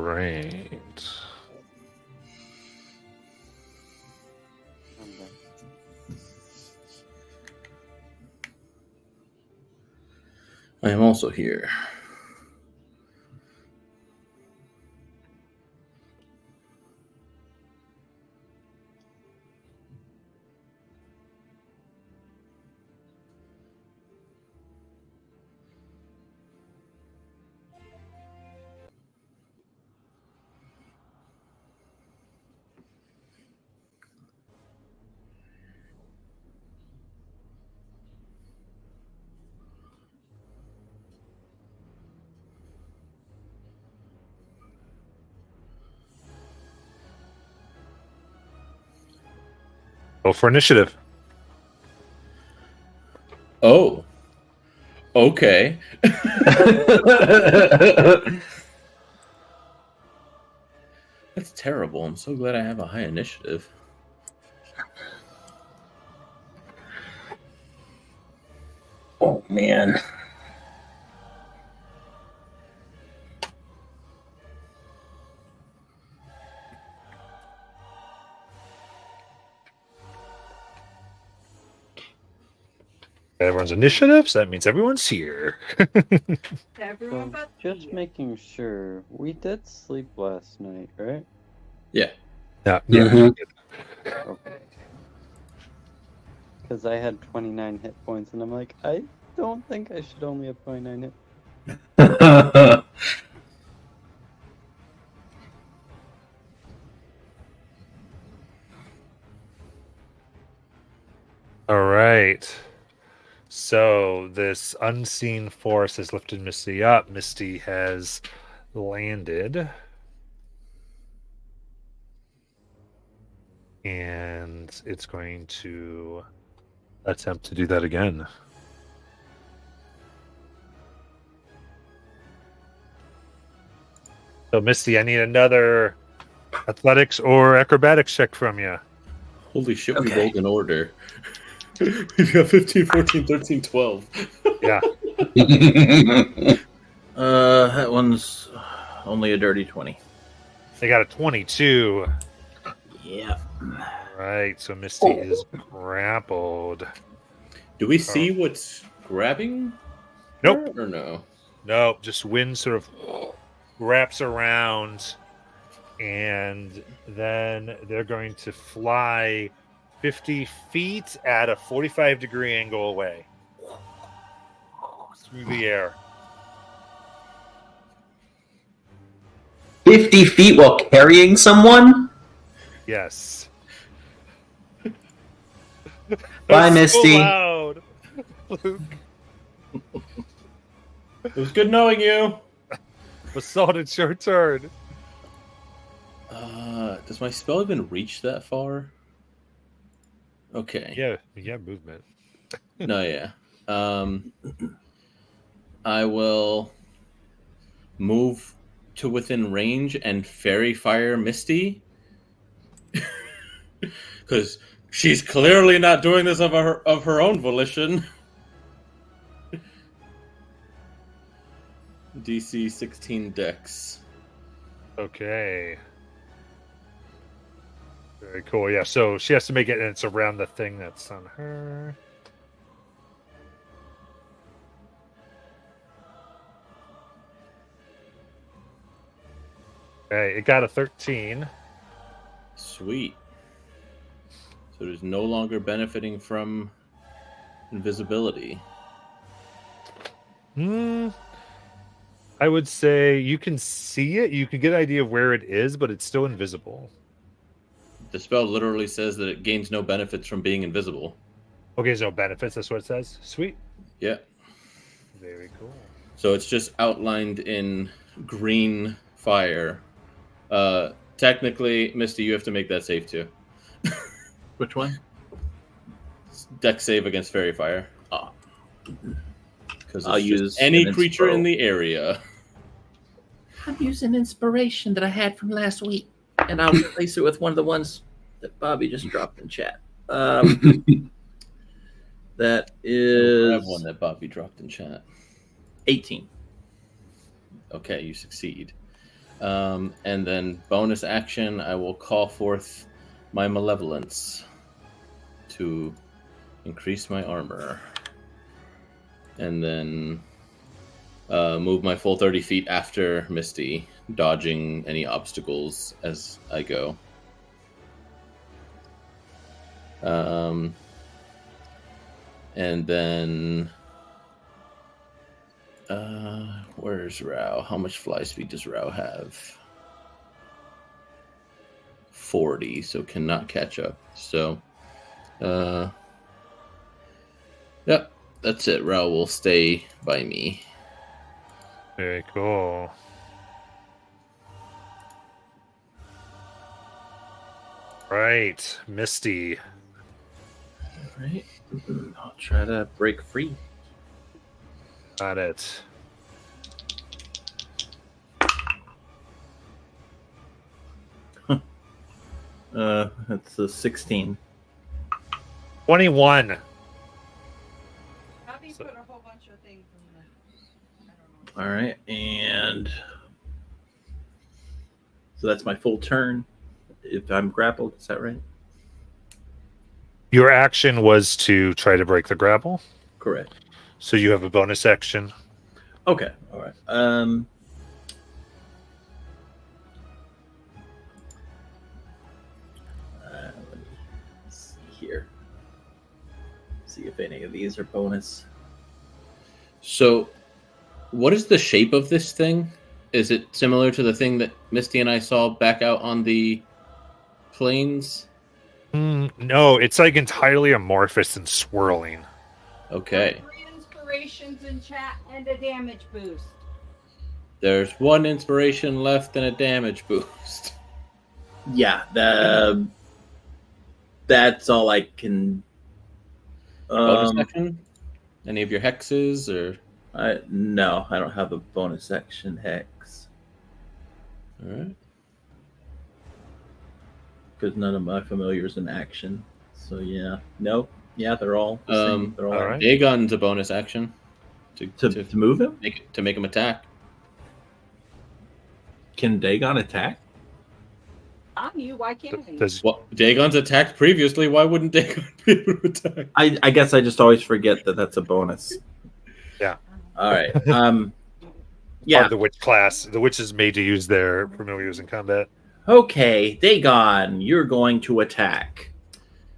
right. I am also here. Go for initiative. Oh. Okay. That's terrible. I'm so glad I have a high initiative. Oh man. Everyone's initiative, so that means everyone's here. So just making sure, we did sleep last night, right? Yeah. Yeah. Mhm. Okay. Because I had 29 hit points, and I'm like, I don't think I should only have 29 hit. All right. So this unseen force has lifted Misty up. Misty has landed. And it's going to attempt to do that again. So Misty, I need another athletics or acrobatics check from you. Holy shit, we Okay. rolled in order. We've got 15, 14, 13, 12. Yeah. That one's only a dirty 20. They got a 22. Yeah. Right. So Misty is grappled. Do we see what's grabbing? Nope. her, or no? Nope. Just wind sort of wraps around, and then they're going to fly 50 feet at a 45-degree angle away through the air. 50 feet while carrying someone? Yes. Bye, That's Misty. So loud. Luke, It was good knowing you. Basalt, it's your turn. Does my spell even reach that far? Okay. Yeah, movement. No, yeah. I will move to within range and fairy fire Misty. Because she's clearly not doing this of her own volition. DC 16 Dex. Okay. Very cool. Yeah, so she has to make it, and it's around the thing that's on her. Okay, it got a 13. Sweet. So there's no longer benefiting from invisibility. I would say you can see it. You can get an idea of where it is, but it's still invisible. The spell literally says that it gains no benefits from being invisible. Okay, there's no benefits. That's what it says. Sweet. Yeah. Very cool. So it's just outlined in green fire. Technically, Misty, you have to make that save too. Which one? Dex save against fairy fire. Because I'll use any an creature inspo. in the area. I'm using inspiration that I had from last week, and I'll replace it with one of the ones that Bobby just dropped in chat. That I is have one that Bobby dropped in chat. 18. Okay, you succeed. And then bonus action, I will call forth my malevolence to increase my armor. And then move my full 30 feet after Misty, dodging any obstacles as I go. And then where's Rao? How much fly speed does Rao have? 40, so cannot catch up. So yep, that's it. Rao will stay by me. Very cool. Right, Misty. All right. I'll try to break free. Got it. It's a 16. 21. Probably So- put a whole bunch of things in the. I don't know. All right, and so that's my full turn. If I'm grappled, is that right? Your action was to try to break the grapple, Correct. so you have a bonus action. Okay. All right. Let me see here. See if any of these are bonus. So, what is the shape of this thing? Is it similar to the thing that Misty and I saw back out on the plains? No, it's like entirely amorphous and swirling. Okay. 3 inspirations in chat and a damage boost. There's 1 inspiration left and a damage boost. Yeah. That's all I can. Bonus action? Any of your hexes or? No, I don't have a bonus action hex All right. because none of my familiars in action. So yeah, no, yeah, they're all the same. They're all all right. Dagon's a bonus action to move him. to make him attack. Can Dagon attack? On you, why can't he? Does Well, Dagon's attacked previously. Why wouldn't Dagon be able to attack? I guess I just always forget that that's a bonus. Yeah. All right. part Yeah. of the witch class? The witch is made to use their familiars in combat. Okay, Dagon, you're going to attack.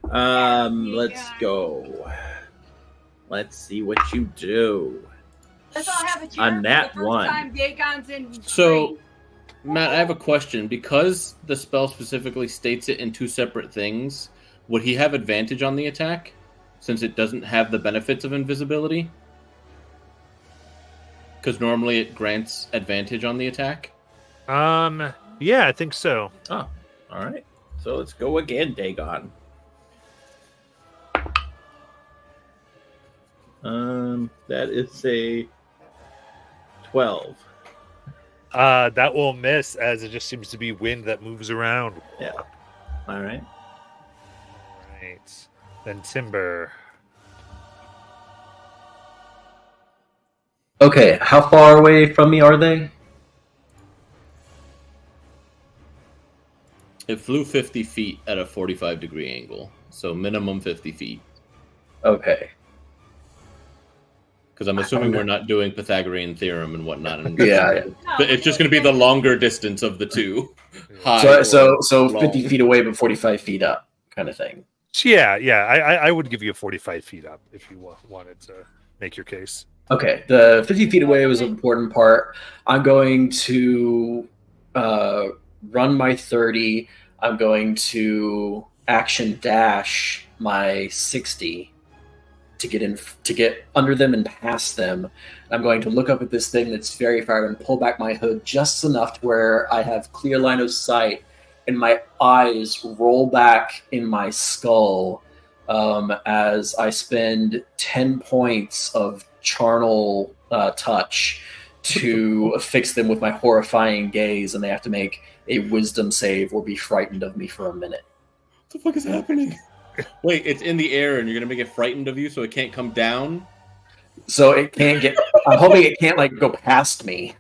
Let's go. Let's see what you do. Let's all have a cheer. A for nat the first 1. time Dagon's in So, green. Matt, I have a question. Because the spell specifically states it in 2 separate things, would he have advantage on the attack since it doesn't have the benefits of invisibility? Because normally it grants advantage on the attack. Yeah, I think so. Oh, all right. So let's go again, Dagon. That is a 12. That will miss, as it just seems to be wind that moves around. Yeah. All right. Right. Then Timber. Okay, how far away from me are they? It flew 50 feet at a 45-degree angle, so minimum 50 feet. Okay. Because I'm assuming we're not doing Pythagorean theorem and whatnot. And Yeah. But it's just going to be the longer distance of the two. High So or 50 long. feet away but 45 feet up kind of thing. Yeah. I would give you 45 feet up if you wanted to make your case. Okay, the 50 feet away was an important part. I'm going to run my 30. I'm going to action dash my 60 to get under them and past them. I'm going to look up at this thing that's very far and pull back my hood just enough to where I have clear line of sight, and my eyes roll back in my skull as I spend 10 points of charnel touch to fix them with my horrifying gaze, and they have to make a wisdom save or be frightened of me for a minute. What the fuck is happening? Wait, it's in the air and you're going to make it frightened of you so it can't come down? So it can't get. I'm hoping it can't like go past me.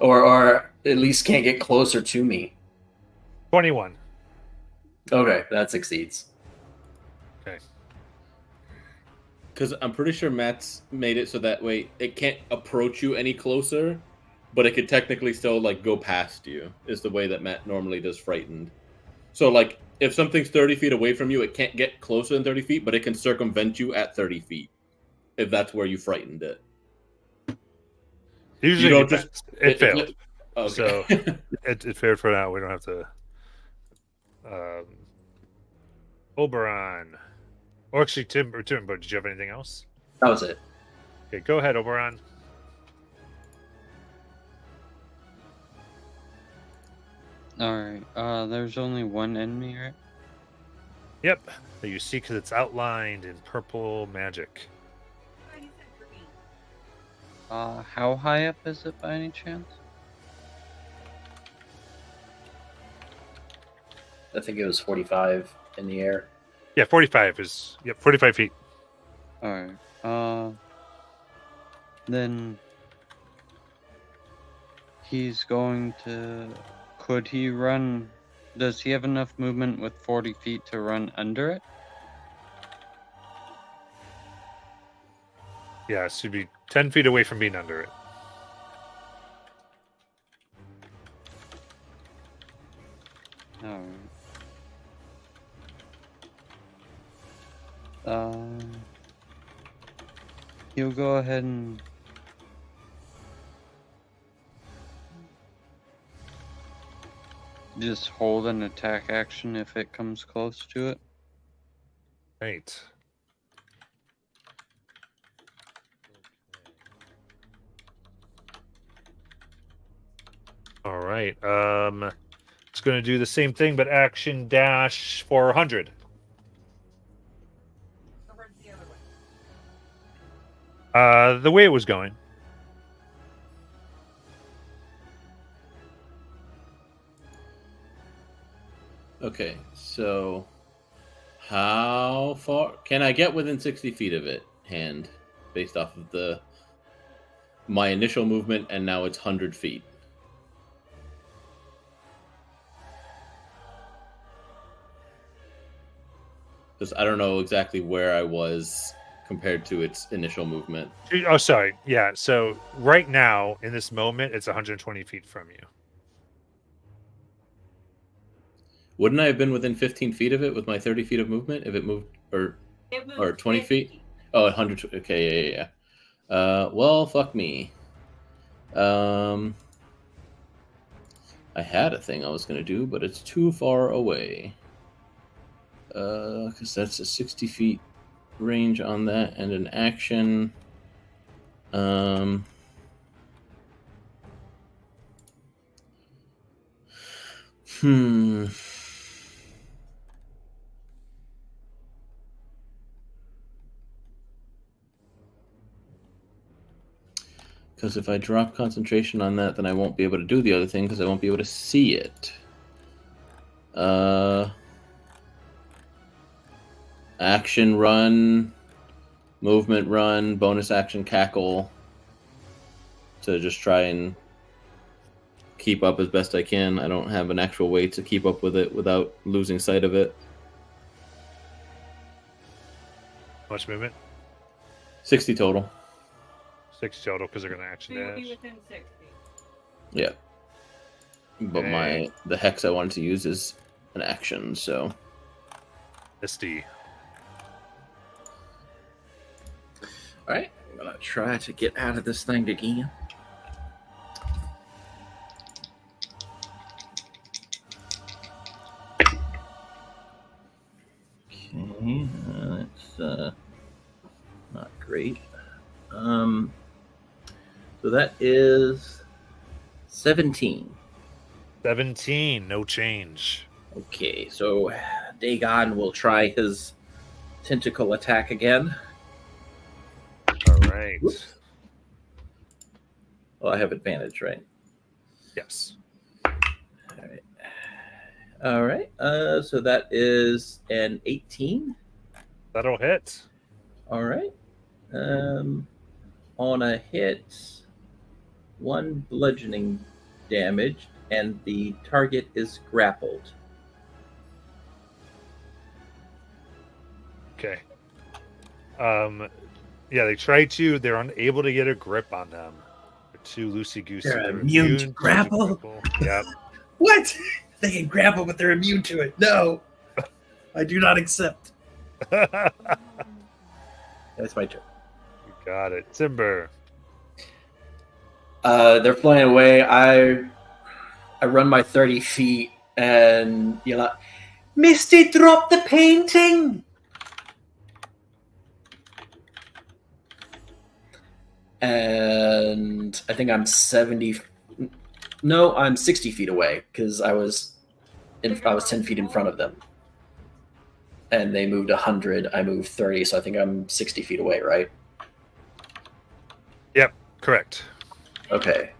or at least can't get closer to me. 21. Okay, that succeeds. Okay. Because I'm pretty sure Matt's made it so that way it can't approach you any closer, but it could technically still like go past you. Is the way that Matt normally does frightened. So like if something's 30 feet away from you, it can't get closer than 30 feet, but it can circumvent you at 30 feet if that's where you frightened it. Usually don't it failed. Okay. So it failed for now. We don't have to. Oberon. Or actually, Timber, did you have anything else? That was it. Okay, go ahead, Oberon. Alright, there's only one enemy, right? Yep. That you see because it's outlined in purple magic. How high up is it by any chance? I think it was 45 in the air. Yeah, 45 is 45 feet. Alright, then he's going to... Could he run... Does he have enough movement with 40 feet to run under it? Yeah, so you'd be 10 feet away from being under it. Alright. He'll go ahead and just hold an attack action if it comes close to it. Right. All right. It's going to do the same thing, but action dash 400. The way it was going. Okay, so how far can I get within 60 feet of it, hand, based off of my initial movement, and now it's 100 feet? Because I don't know exactly where I was compared to its initial movement. Oh, sorry. Yeah, so right now, in this moment, it's 120 feet from you. Wouldn't I have been within 15 feet of it with my 30 feet of movement if it moved, or 20 feet? Oh, 100. Okay, yeah. Well, fuck me. I had a thing I was going to do, but it's too far away. Because that's a 60 feet range on that, and an action. Because if I drop concentration on that, then I won't be able to do the other thing because I won't be able to see it. Action run, movement run, bonus action cackle to just try and keep up as best I can. I don't have an actual way to keep up with it without losing sight of it. How much movement? 60 total. 6 total because they're going to action So you'll dash. be within 60. Yeah. But Okay. the hex I wanted to use is an action, so. SD. All right, I'm gonna try to get out of this thing again. Okay, that's not great. So that is 17. 17, no change. Okay, so Dagon will try his tentacle attack again. All right. Whoops. Well, I have advantage, right? Yes. All right. So that is an 18. That'll hit. All right. On a hit, 1 bludgeoning damage, and the target is grappled. Okay. Yeah, they try to. They're unable to get a grip on them. They're too loosey goosey. They're immune to grapple? Yep. What? They can grapple, but they're immune to it. No, I do not accept. That's my turn. You got it, Timber. They're flying away. I run my 30 feet and yell out, Misty, drop the painting! and I think I'm 70. No, I'm 60 feet away because I was 10 feet in front of them, and they moved 100. I moved 30, so I think I'm 60 feet away, right? Yep, correct. Okay.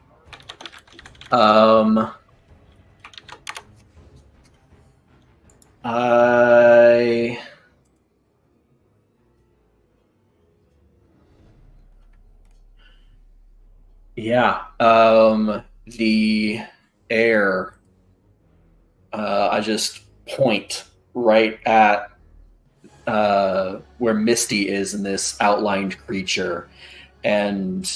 The air, I just point right at where Misty is in this outlined creature, and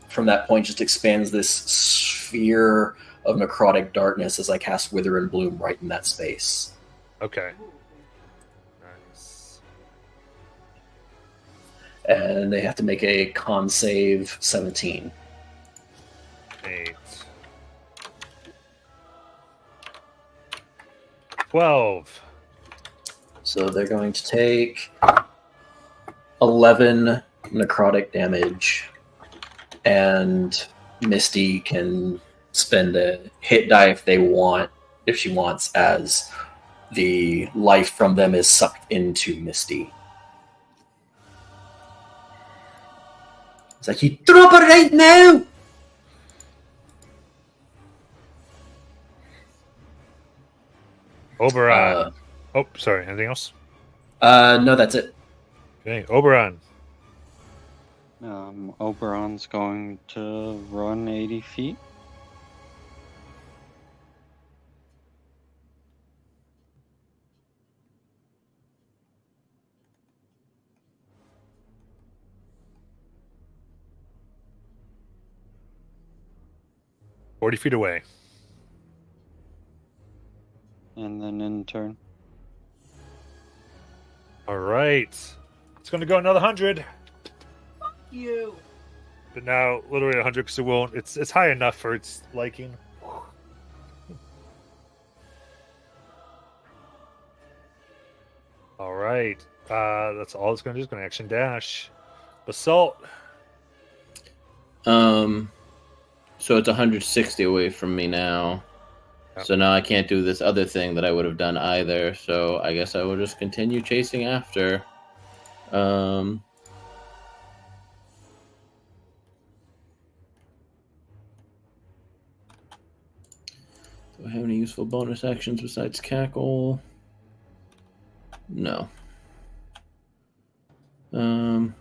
from that point just expands this sphere of necrotic darkness as I cast Wither and Bloom right in that space. Okay. Nice. And they have to make a con save 17. 8. 12. So they're going to take 11 necrotic damage, and Misty can spend a hit die if she wants, as the life from them is sucked into Misty. It's like, you drop it right now! Oberon. Oh, sorry. Anything else? No, that's it. Okay, Oberon. Oberon's going to run 80 feet. $40 feet away. And then in turn. All right. It's going to go another 100. You. But now, literally 100 because it won't. It's high enough for its liking. All right. That's all it's going to do. It's going to action dash. Basalt. So it's 160 away from me now. Yep. So now I can't do this other thing that I would have done either. So I guess I will just continue chasing after. Do I have any useful bonus actions besides cackle? No. Because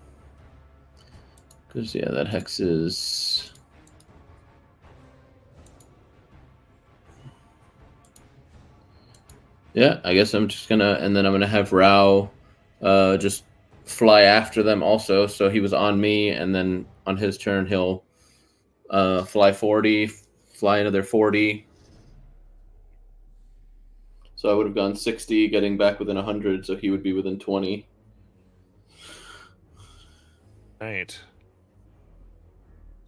yeah, that hex is. Yeah, I guess I'm just gonna, and then I'm gonna have Rao just fly after them also. So he was on me, and then on his turn he'll fly 40, fly another 40. So I would have gone 60, getting back within 100, so he would be within 20. Right.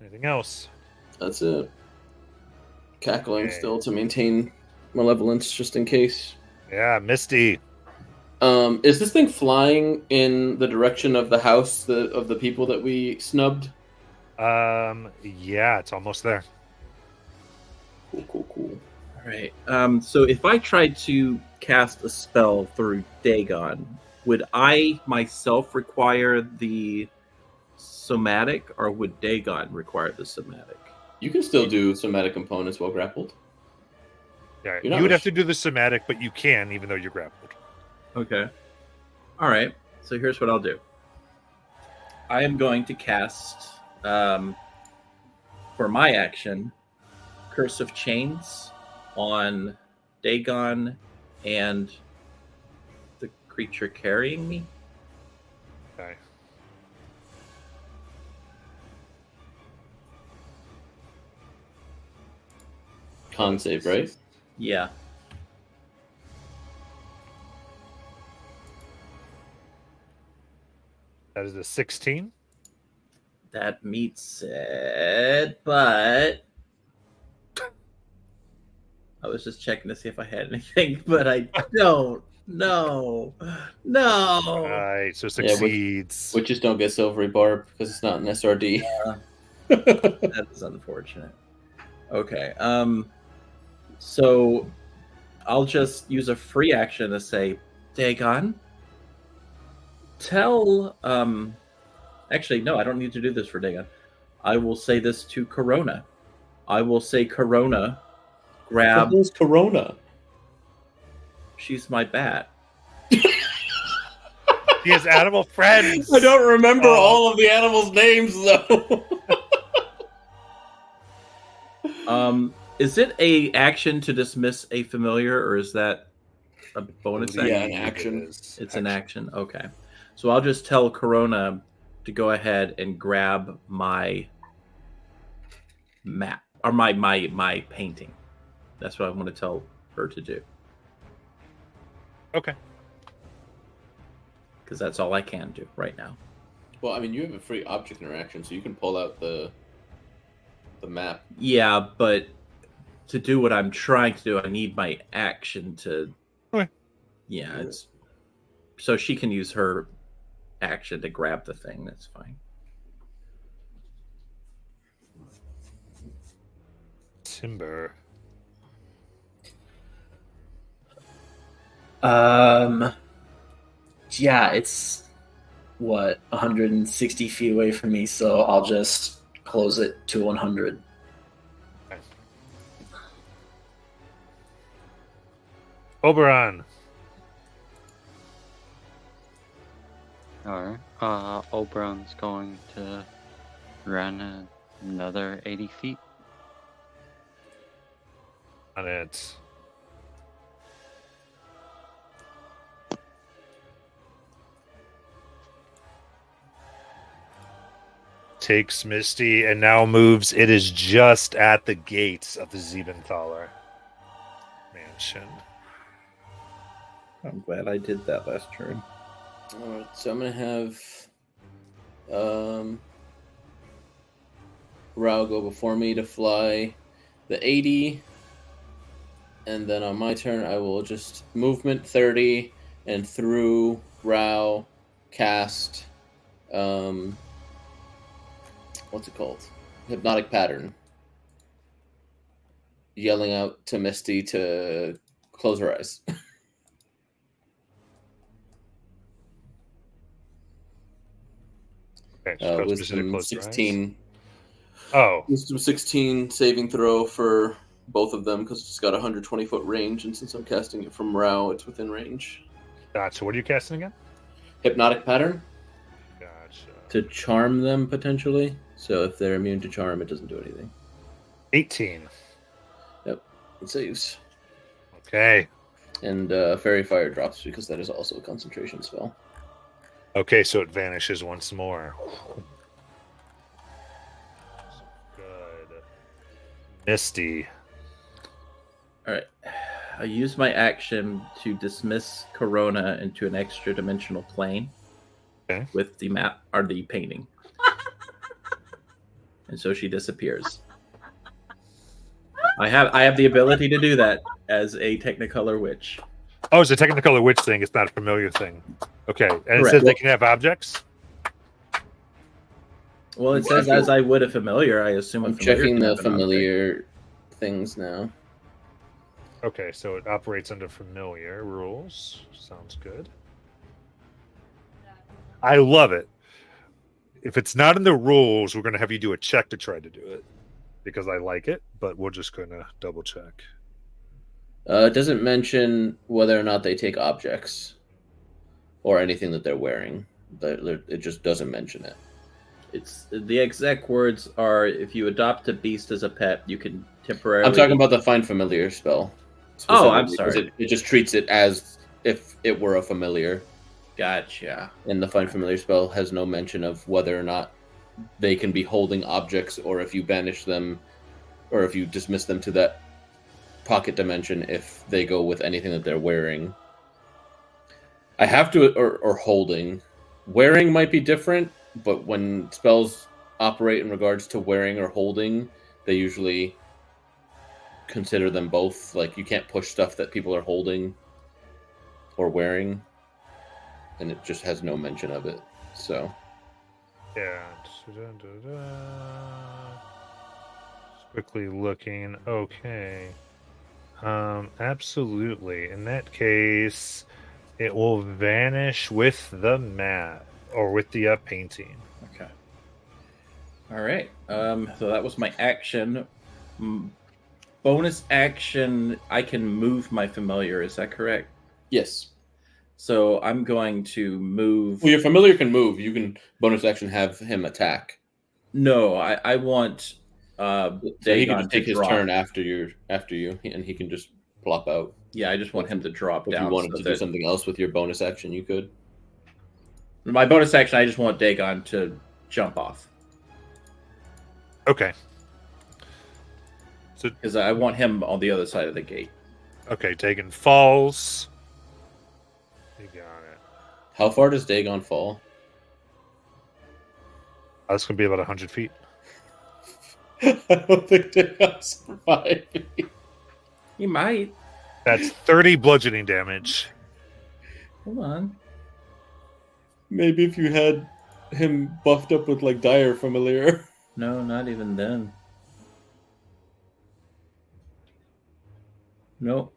Anything else? That's it. Cackling Okay. still to maintain malevolence, just in case. Yeah, Misty. Is this thing flying in the direction of the house of the people that we snubbed? Yeah, it's almost there. Cool. All right. So if I tried to cast a spell through Dagon, would I myself require the somatic, or would Dagon require the somatic? You can still do somatic components while grappled. Yeah, You're not you would have to do the somatic, but you can, even though you're grappled. Okay. All right. So here's what I'll do. I am going to cast for my action, Curse of Chains on Dagon and the creature carrying me. Okay. Con save, right? Yeah. That is a 16. That meets it, but I was just checking to see if I had anything, but I don't. No. Right, so succeeds. Witches don't get silvery barb because it's not an SRD. That is unfortunate. Okay. So I'll just use a free action to say, Dagon, tell actually no, I don't need to do this for Dagon. I will say this to Corona. I will say, Corona, grab. Who's Corona? She's my bat. He has animal friends. I don't remember all of the animals' names though. Is it a action to dismiss a familiar, or is that a bonus action? Yeah, an action. It's an action. Okay. So I'll just tell Corona to go ahead and grab my map or my painting. That's what I want to tell her to do. Okay. Because that's all I can do right now. Well, I mean, you have a free object interaction, so you can pull out the map. Yeah, but to do what I'm trying to do, I need my action to. Okay. Yeah, it's so she can use her action to grab the thing. That's fine. Timber. Yeah, it's what 160 feet away from me, so I'll just close it to 100. Okay. Oberon. Alright. Oberon's going to run another 80 feet. On it. Takes Misty and now moves. It is just at the gates of the Siebenthaler mansion. I'm glad I did that last turn. Alright, so I'm gonna have Rao go before me to fly the 80, and then on my turn I will just movement 30 and through Rao cast what's it called? Hypnotic pattern. Yelling out to Misty to close her eyes. Okay, Wisdom 16. Oh. Wisdom 16 saving throw for both of them because it's got a 120-foot range, and since I'm casting it from Rao, it's within range. Gotcha. What are you casting again? Hypnotic pattern. Gotcha. To charm them, potentially. So if they're immune to charm, it doesn't do anything. 18. Yep, it saves. Okay. And Fairy Fire drops because that is also a concentration spell. Okay, so it vanishes once more. Good. Misty. All right. I use my action to dismiss Corona into an extra dimensional plane. Okay. With the map or the painting. And so she disappears. I have the ability to do that as a Technicolor witch. Oh, it's a Technicolor witch thing. It's not a familiar thing. Okay, and Correct. it says they can have objects? Well, it says as I would a familiar. I assume I'm a familiar checking can the have an object. familiar things now. Okay, so it operates under familiar rules. Sounds good. I love it. If it's not in the rules, we're going to have you do a check to try to do it. Because I like it, but we're just going to double check. It doesn't mention whether or not they take objects or anything that they're wearing. It just doesn't mention it. It's the exact words are: if you adopt a beast as a pet, you can temporarily. I'm talking about the Find Familiar spell. Oh, I'm specifically, 'cause sorry. It just treats it as if it were a familiar. Gotcha. And the Find Familiar spell has no mention of whether or not they can be holding objects, or if you banish them, or if you dismiss them to that pocket dimension if they go with anything that they're wearing. I have to, or holding. Wearing might be different, but when spells operate in regards to wearing or holding, they usually consider them both. Like, you can't push stuff that people are holding or wearing, and it just has no mention of it. So, yeah. Just quickly looking. Okay. Absolutely. In that case, it will vanish with the map or with the painting. Okay. All right. So that was my action. Bonus action, I can move my familiar. Is that correct? yes. So I'm going to move. Well, your familiar can move. You can bonus action have him attack. No, I want So he Dagon can just take to his drop. turn after you, and he can just plop out. Yeah, I just want him to drop If down. you wanted so to do that- something else with your bonus action, you could. My bonus action, I just want Dagon to jump off Okay. because I want him on the other side of the gate. Okay, Dagon falls. You got it. How far does Dagon fall? That's going to be about 100 feet. I don't think Dagon's surviving. He might. That's 30 bludgeoning damage. Hold on. Maybe if you had him buffed up with like dire familiar. No, not even then. Nope.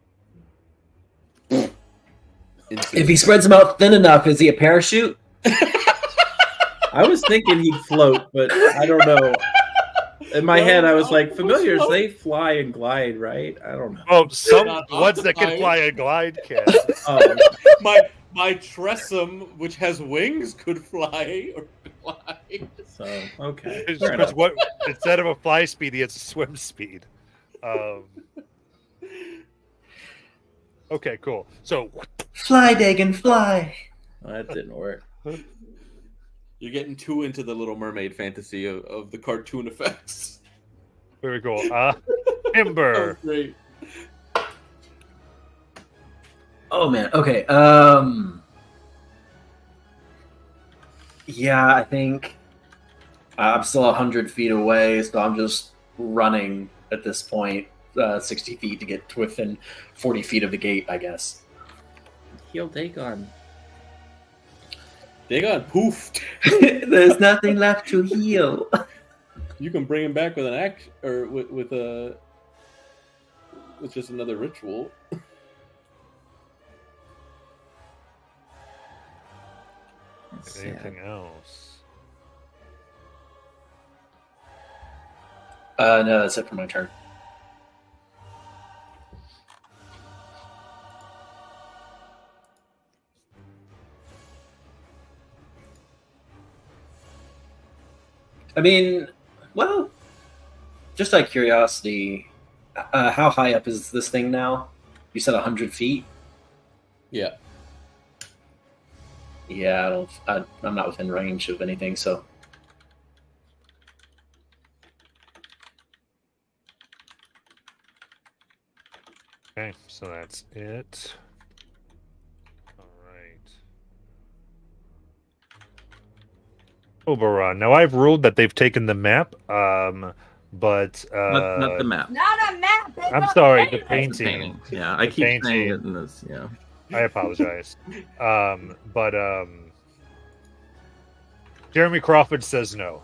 If he spreads them out thin enough, is he a parachute? I was thinking he'd float, but I don't know. In my head, I was like, familiars, they fly and glide, right? I don't know. Oh, some Not ones that can occupied. fly and glide can. Oh, my tressum, which has wings, could fly or glide. so, okay. It's Fair because enough. what instead of a fly speed, he has a swim speed. Okay, cool. So Fly, Dagon, fly. Well, that didn't work. You're getting too into the Little Mermaid fantasy of the cartoon effects. very cool. Ember. Oh, great. Oh man. Okay. Yeah, I think I'm still 100 feet away, so I'm just running at this point, 60 feet to get to within 40 feet of the gate, I guess. Heal Dagon. Dagon poofed. There's nothing left to heal. You can bring him back with an act or with just another ritual. Anything else? No, that's it for my turn. I mean, well, just out of curiosity, how high up is this thing now? You said 100 feet? Yeah. Yeah, I'm not within range of anything, so. Okay, so that's it. All right. Oberon. Now I've ruled that they've taken the map, but Not the map. Not a map. it's I'm a sorry, the painting. It's the painting. painting. Yeah, I The keep saying painting. it in this. Yeah. I apologize. But Jeremy Crawford says no,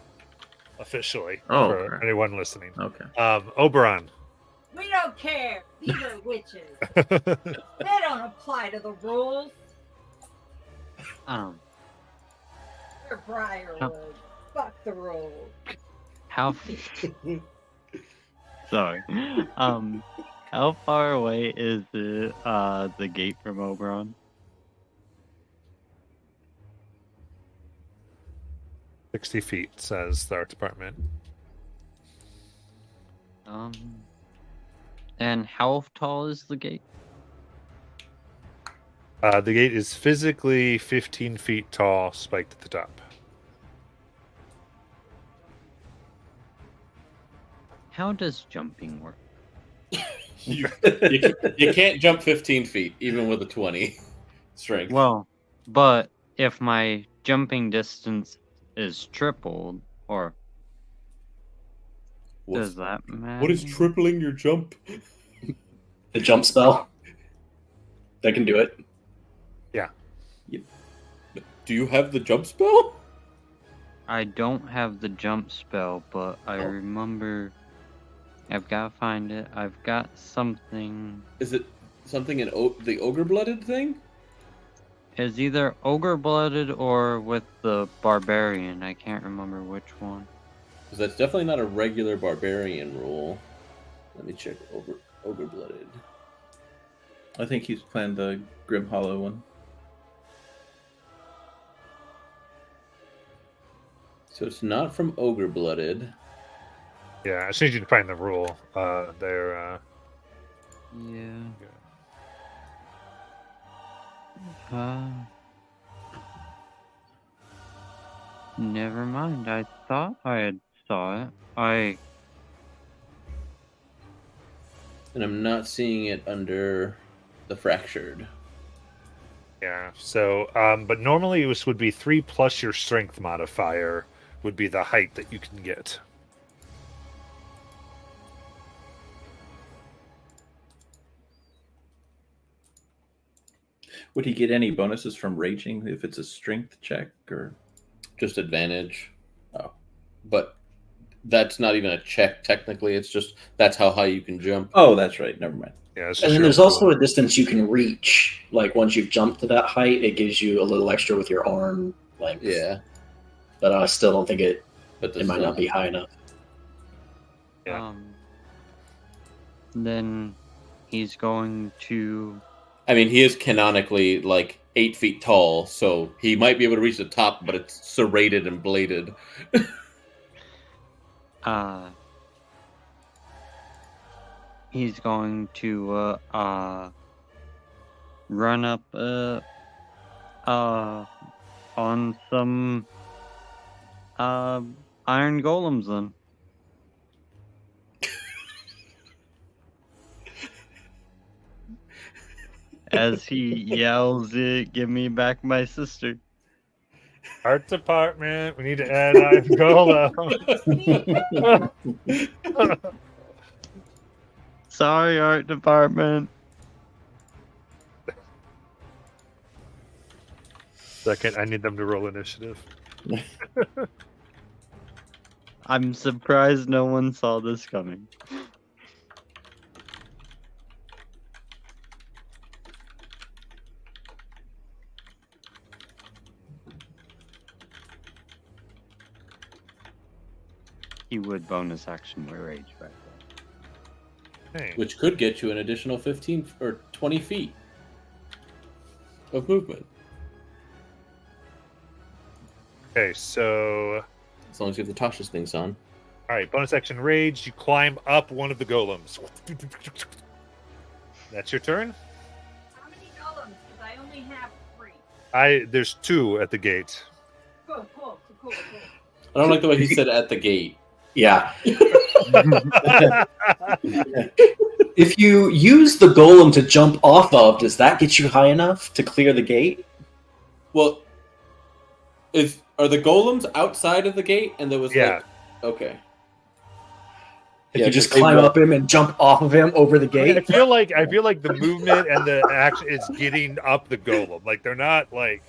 officially, Oh, for okay. anyone listening. Okay. Oberon. We don't care. These are witches. They don't apply to the rules. Um, They're Briarwood. Fuck the rules. how? Sorry. How far away is the gate from Oberon? 60 feet, says the art department. And how tall is the gate? The gate is physically 15 feet tall, spiked at the top. How does jumping work? You can't jump 15 feet, even with a 20 strength. Well, but if my jumping distance is tripled, or does that matter? What is tripling your jump? The jump spell. That can do it. Do you have the jump spell? I don't have the jump spell, but I remember. I've got to find it. I've got something. Is it something in the ogre-blooded thing? It's either ogre-blooded or with the barbarian. I can't remember which one. Because that's definitely not a regular barbarian rule. Let me check ogre-blooded. I think he's playing the Grim Hollow one. So it's not from ogre-blooded. Yeah, I just need you to find the rule. They're Yeah. Never mind. I thought I had saw it. And I'm not seeing it under the fractured. yeah. So, but normally this would be 3 plus your strength modifier would be the height that you can get. Would he get any bonuses from raging if it's a strength check or Just advantage. Oh. But that's not even a check technically. It's just that's how high you can jump. Oh, that's right. Never mind. Yeah, it's And just then your there's also pool. a distance you can reach. Like once you've jumped to that height, it gives you a little extra with your arm length. Yeah. But I still don't think it But might not be high enough. Yeah. Then he's going to. I mean, he is canonically like 8 feet tall, so he might be able to reach the top, but it's serrated and bladed. He's going to run up on some iron golems then. As he yells it, give me back my sister. Art department, we need to add Iron Golem. Sorry, art department. Second, I need them to roll initiative. I'm surprised no one saw this coming. He would bonus action with rage back then. Hey. Which could get you an additional 15 or 20 feet of movement. Okay, so As long as you have the Tasha's things on. all right, bonus action rage. You climb up one of the golems. That's your turn. How many golems? Because I only have 3. There's 2 at the gate. Cool. I don't like the way he said at the gate. Yeah. If you use the golem to jump off of, does that get you high enough to clear the gate? Well, are the golems outside of the gate? And there was Yeah. okay. If Yeah, you just 'cause they climb won't- up him and jump off of him over the I mean, gate? I feel like the movement and the action is getting up the golem. Like they're not like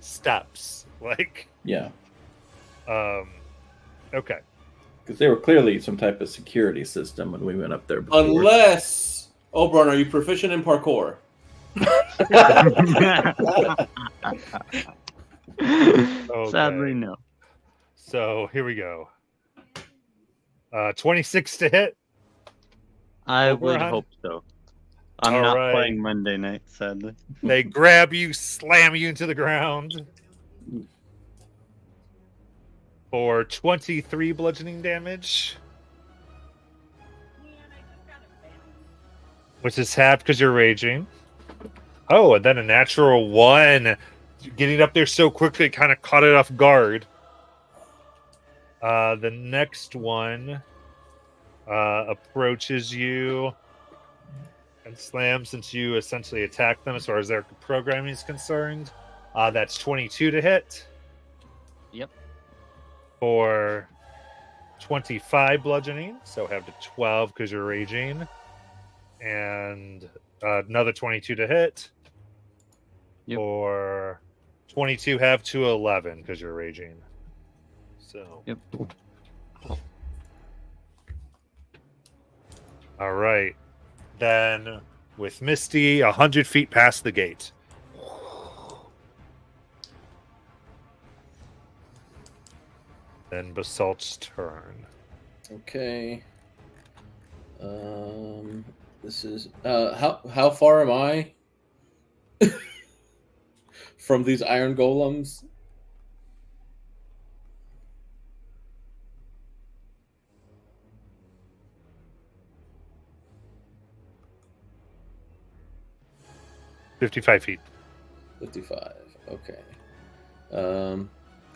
steps. Like Yeah, okay. because they were clearly some type of security system when we went up there before. Unless Oberon, are you proficient in parkour? Sadly, no. So here we go. 26 to hit. I would Oberon? hope so. I'm All not right. playing Monday night, sadly. They grab you, slam you into the ground. for 23 bludgeoning damage, Man, I just got a balance. which is half because you're raging. Oh, and then a natural 1. Getting up there so quickly, kind of caught it off guard. The next one approaches you and slams since you essentially attacked them as far as their programming is concerned. That's 22 to hit. Yep. For 25 bludgeoning, so have to 12 because you're raging. And another 22 to hit. Yep. For 22, have to 11 because you're raging. So. Yep. All right. Then with Misty, 100 feet past the gate. Then Basalt's turn. Okay. This is how far am I from these iron golems? $55 feet. 55. Okay.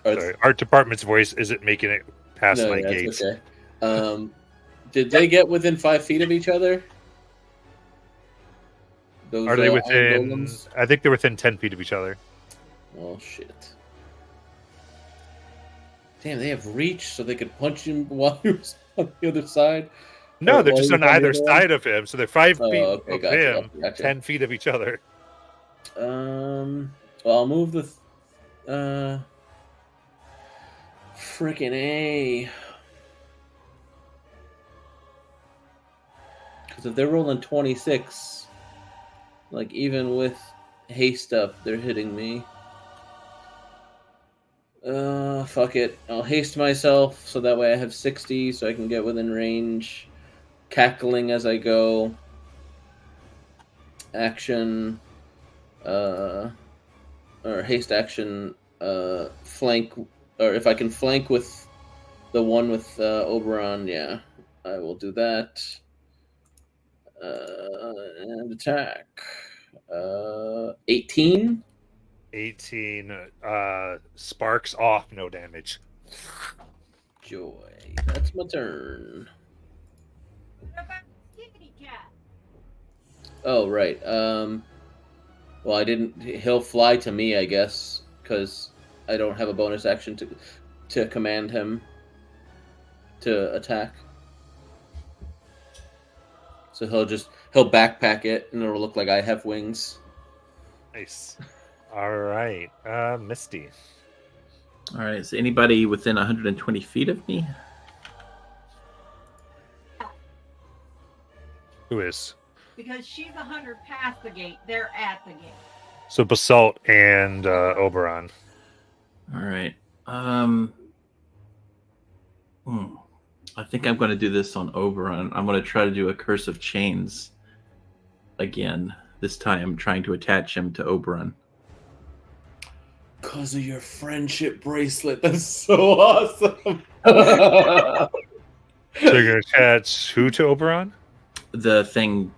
Sorry, art department's voice isn't making it past my gate. That's okay. Did they get within 5 feet of each other? Those, Are they iron within? golems? I think they're within 10 feet of each other. Oh shit! Damn, they have reach, so they could punch him while he was on the other side. No, Or they're while just he was on the either other one? side of him, so they're 5 Oh, feet okay, of gotcha, him, gotcha. 10 feet of each other. Well, I'll move the freaking A. Because if they're rolling 26, like even with haste up, they're hitting me. Fuck it. I'll haste myself so that way I have 60 so I can get within range. Cackling as I go. Action. Or haste action. Flank. Or if I can flank with the one with Oberon, yeah. I will do that. And attack. 18. 18 sparks off, no damage. Joy. That's my turn. What about Kitty Cat? Oh, right. Well, I didn't. He'll fly to me, I guess, because I don't have a bonus action to command him to attack. So he'll backpack it, and it'll look like I have wings. Nice. All right, Misty. All right. Is anybody within 120 feet of me? Who is? Because she's 100 past the gate. They're at the gate. So Basalt and Oberon. All right. I think I'm going to do this on Oberon. I'm going to try to do a Curse of Chains again. This time, trying to attach him to Oberon. Because of your friendship bracelet. That's so awesome. So you're going to attach who to Oberon? The thing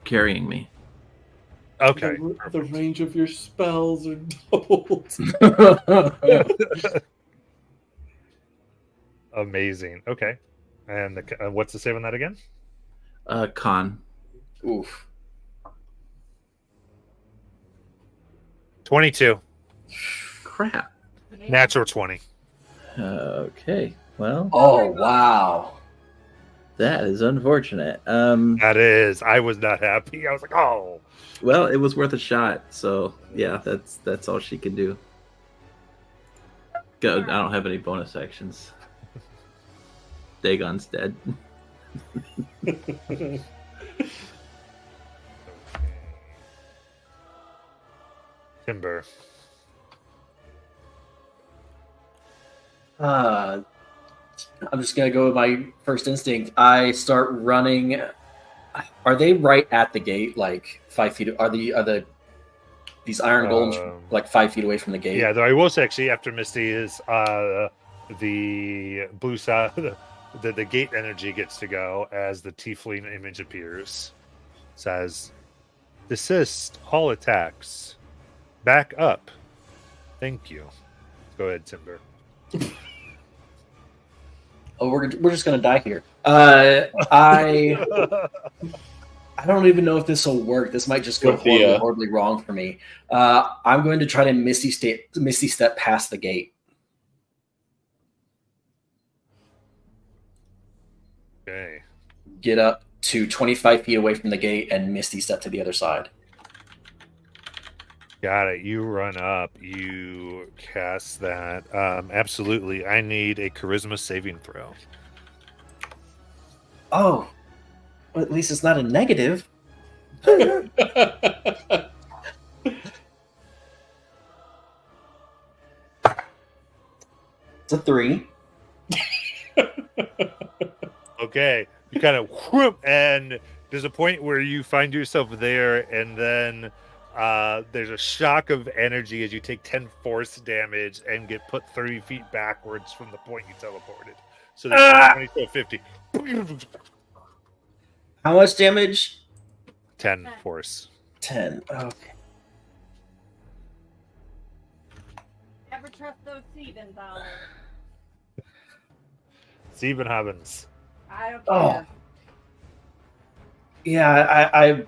carrying me. Okay. The range of your spells are doubled. Amazing. Okay. And what's the save on that again? Con. Oof. 22. Crap. Natural 20. Okay. Well, Oh wow. that is unfortunate. That is. I was not happy. I was like, oh. Well, it was worth a shot. So yeah, that's all she can do. Go. I don't have any bonus actions. Dagon's dead. Timber. I'm just gonna go with my first instinct. I start running. Are they right at the gate, like 5 feet? Are these iron golems like 5 feet away from the gate? Yeah, though I will say actually after Misty is the blue side, the gate energy gets to go as the tiefling image appears. Says, desist all attacks. Back up. Thank you. Go ahead, Timber. Oh, we're just gonna die here. I don't even know if this will work. This might just go With the, horribly wrong for me. I'm going to try to misty step past the gate. Okay. Get up to 25 feet away from the gate and misty step to the other side. Got it. You run up. You cast that. Absolutely. I need a charisma saving throw. Oh, well, at least it's not a negative. It's a 3. Okay. You kind of whoop, and there's a point where you find yourself there, and then there's a shock of energy as you take 10 force damage and get put 30 feet backwards from the point you teleported. So there's 20 to 50. How much damage? 10 force. 10. Okay. Never trust those Steven dollars. Steven Hobbins. I don't Oh. care. Yeah, I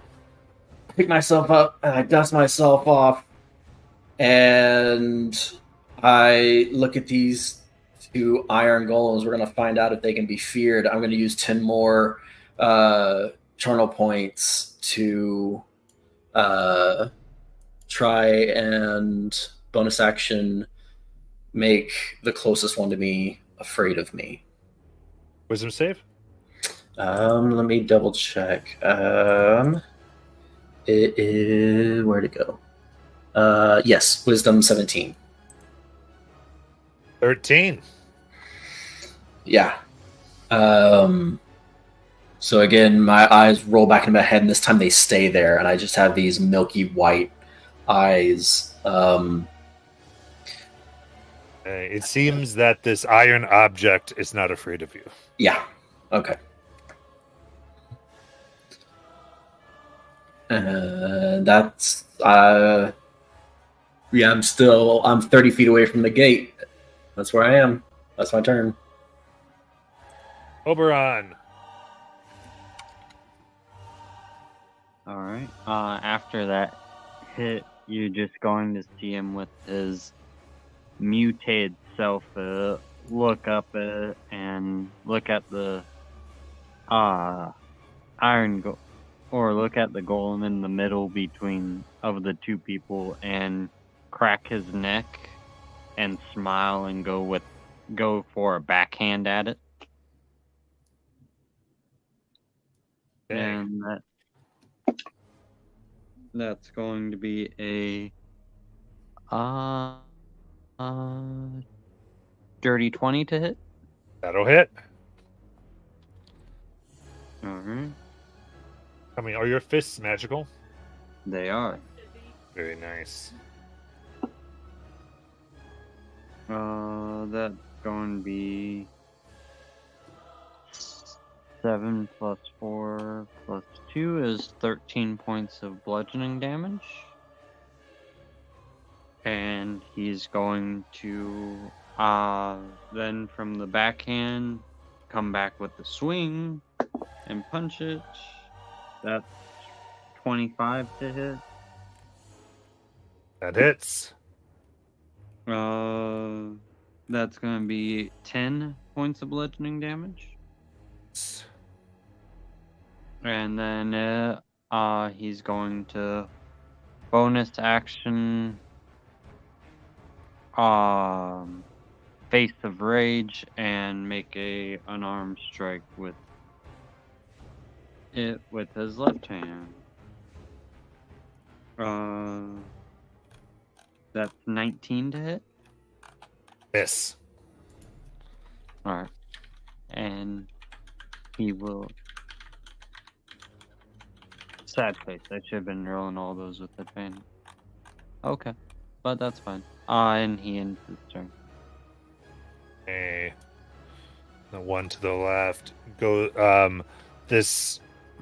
pick myself up and I dust myself off, and I look at these 2 iron golems. We're gonna find out if they can be feared. I'm gonna use 10 more charnel points to try and bonus action make the closest one to me afraid of me. Wisdom save? Let me double check. It is where'd it go? Yes, wisdom 17. 13. Yeah. So again, my eyes roll back in my head, and this time they stay there, and I just have these milky white eyes. It seems that this iron object is not afraid of you. Yeah. Okay. That's yeah. I'm 30 feet away from the gate. That's where I am. That's my turn. Oberon. All right. After that hit, you're just going to see him with his mutated self look up and look at the look at the golem in the middle between of the 2 people and crack his neck and smile and go for a backhand at it. Okay. And that's going to be a dirty 20 to hit. That'll hit. Alright. I mean, are your fists magical? They are. Very nice. That's going to be 7 plus 4 plus 2 is 13 points of bludgeoning damage. And he's going to then from the backhand come back with the swing and punch it. That's 25 to hit. That hits. That's going to be 10 points of bludgeoning damage. And then he's going to bonus action Face of Rage and make a unarmed strike with it with his left hand. That's 19 to hit. Yes. Alright. And he will. Sad face. I should have been rolling all those with advantage. Okay. But that's fine. And he ends his turn. Okay. The one to the left. Go. This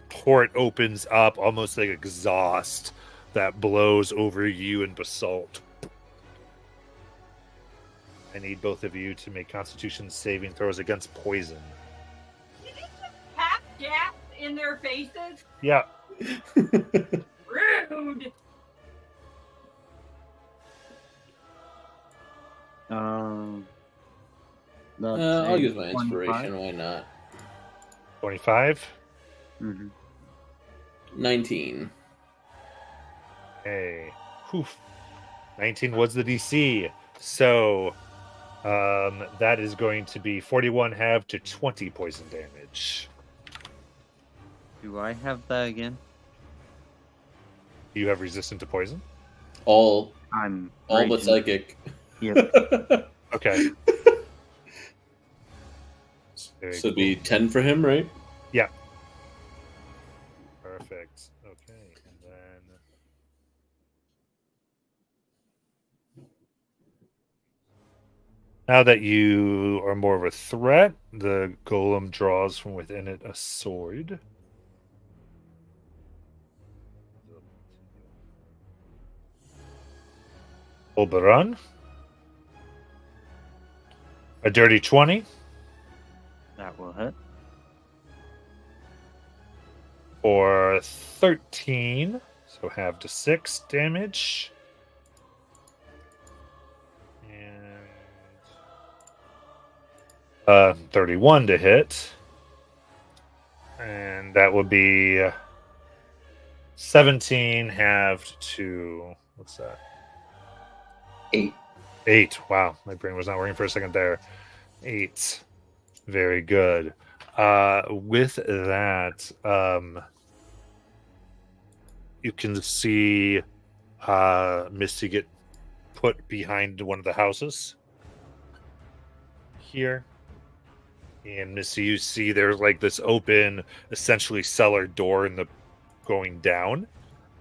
port opens up almost like exhaust that blows over you and Basalt. I need both of you to make Constitution saving throws against poison. Did it just tap gas in their faces? Yeah. Rude. I'll use my inspiration. Why not? 25. 19. Okay. Whew. 19 was the DC. So that is going to be 41 half to 20 poison damage. Do I have that again? Do you have resistant to poison? All I'm but raging. psychic. Yep. Okay. Very So it'd be 10 for him, right? Yeah. Perfect. Okay. And then now that you are more of a threat, the golem draws from within it a sword. Oberon. A dirty 20. That will hit. For 13. So half to 6 damage. And 31 to hit. And that would be 17 halved to, what's that? 8. 8. Wow, my brain was not working for a second there. 8. Very good. With that, you can see Misty get put behind one of the houses here. And Misty, you see there's like this open, essentially cellar door in the going down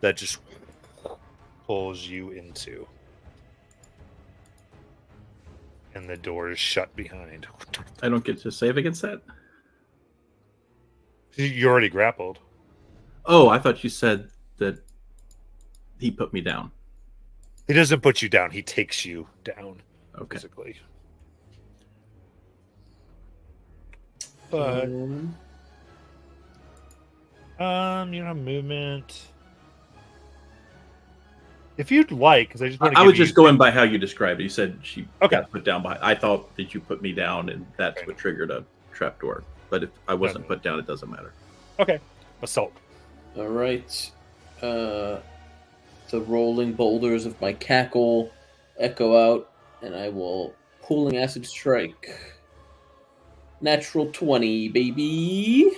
that just pulls you into. And the door is shut behind. I don't get to save against that? You already grappled. Oh, I thought you said that he put me down. He doesn't put you down. He takes you down Okay. physically. But movement. If you'd like, because I just want to. I was just going by how you described it. You said she Okay. got put down by. I thought that you put me down, and that's Okay. what triggered a trapdoor. But if I wasn't put down, it doesn't matter. Okay. Assault. All right. The rolling boulders of my cackle echo out, and I will pooling acid strike. Natural 20, baby.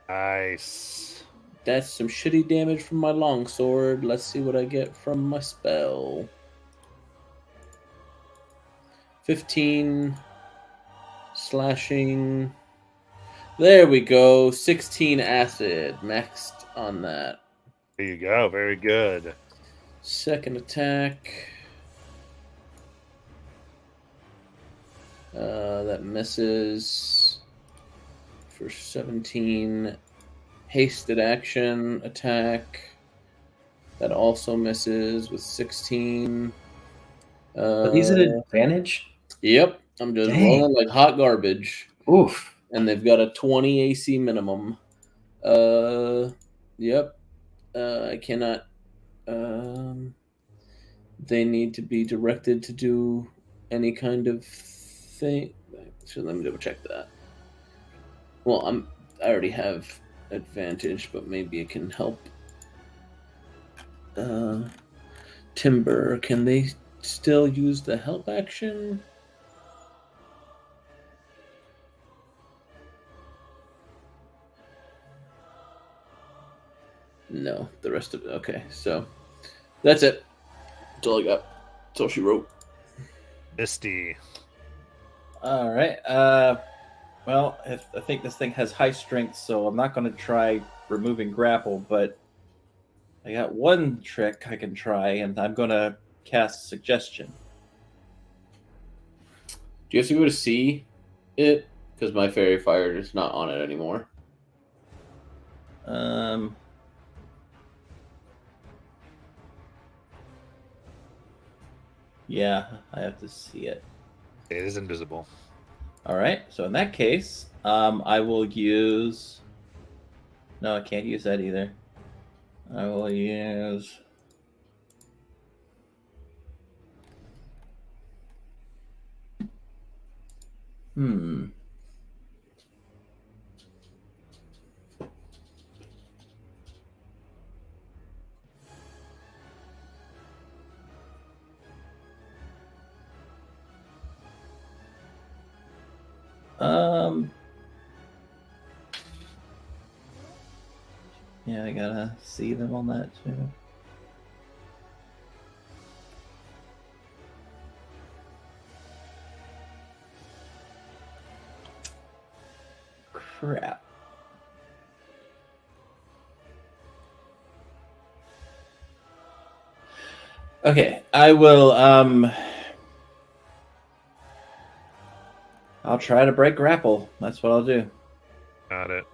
Nice. That's some shitty damage from my longsword. Let's see what I get from my spell. 15 slashing. There we go. 16 acid. Maxed on that. There you go. Very good. Second attack. That misses for 17. Hasted action attack. That also misses with 16. Are these at advantage? Yep. I'm just Dang. rolling like hot garbage. Oof. And they've got a 20 AC minimum. Yep. I cannot. They need to be directed to do any kind of thing. So let me double check that. Well, I already have advantage, but maybe it can help. Timber, can they still use the help action? No, the rest of it. Okay, so that's it. That's all I got. That's all she wrote. Misty. All right. Well, I think this thing has high strength, so I'm not going to try removing grapple, but I got one trick I can try, and I'm going to cast suggestion. Do you have to go to see it? Because my fairy fire is not on it anymore. Yeah, I have to see it. It is invisible. All right. So in that case, I will use. No, I can't use that either. I will use. Hmm. Yeah, I gotta see them on that too. Crap. Okay, I will I'll try to break grapple. That's what I'll do. Got it.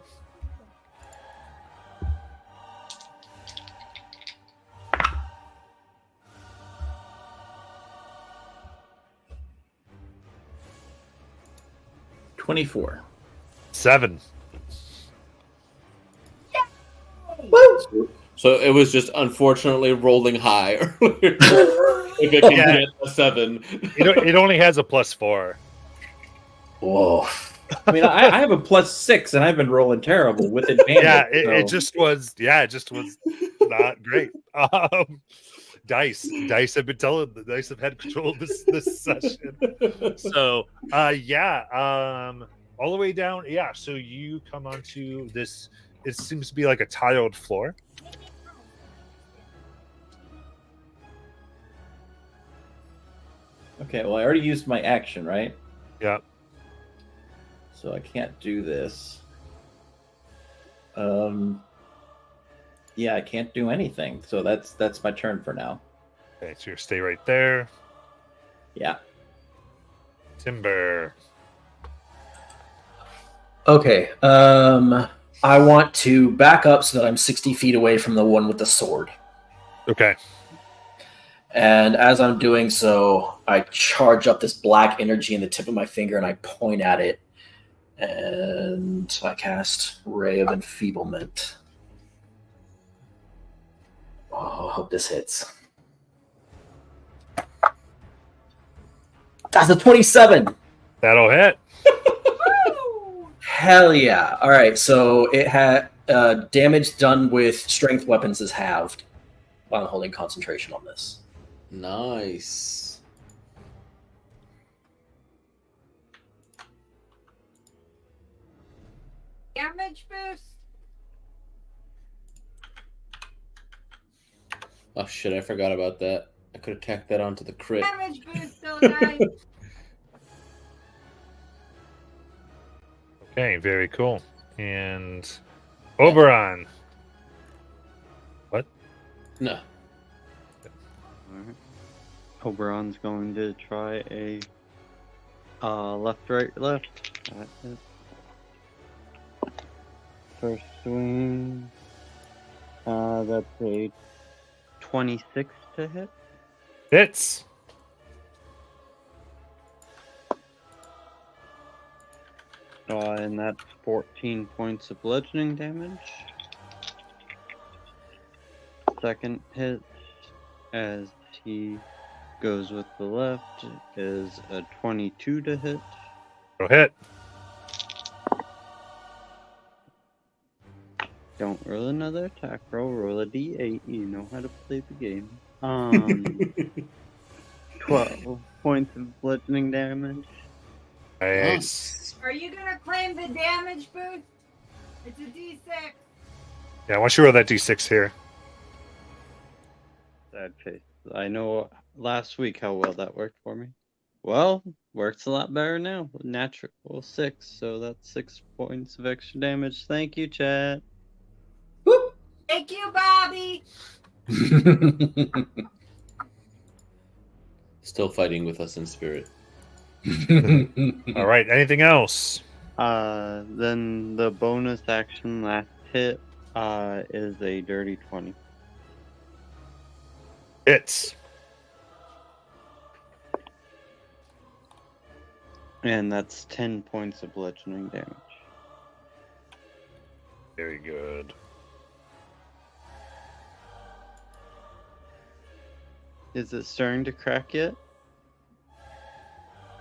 $24. 7. So it was just unfortunately rolling high earlier. If it can Yeah. get a 7. It only has a +4. Whoa. I mean, I have a +6, and I've been rolling terrible with advantage. Yeah, it so- just was. Yeah, it just was not great. Dice have been telling. The dice have had control of this session. So yeah, all the way down. Yeah, so you come onto this. It seems to be like a tiled floor. Okay, well, I already used my action, right? Yeah. So I can't do this. Yeah, I can't do anything. So that's my turn for now. Okay, so you stay right there. Yeah. Timber. Okay. I want to back up so that I'm 60 feet away from the one with the sword. Okay. And as I'm doing so, I charge up this black energy in the tip of my finger and I point at it. And I cast Ray of Enfeeblement. Oh, I hope this hits. That's a 27. That'll hit. Hell yeah. All right, so it had damage done with strength weapons is halved while I'm holding concentration on this. Nice. Damage boost. Oh shit, I forgot about that. I could have tacked that onto the crit. Damage boost, still guys. Okay, very cool. And Oberon. What? No. Alright. Oberon's going to try a left, right, left. That is- First swing. That's a 26 to hit. Hits. And that's 14 points of bludgeoning damage. Second hit, as he goes with the left, is a 22 to hit. Go hit. Don't roll another attack roll. Roll a d8. You know how to play the game. 12 points of bludgeoning damage. Nice. Are you gonna claim the damage boost? It's a D6. Yeah, once you roll that d6 here. Sad face. I know last week how well that worked for me. Well, works a lot better now. Natural 6, so that's 6 points of extra damage. Thank you, chat. Thank you, Bobby. Still fighting with us in spirit. All right. Anything else? Then the bonus action last hit is a dirty 20. Hits. And that's 10 points of bludgeoning damage. Very good. Is it starting to crack yet?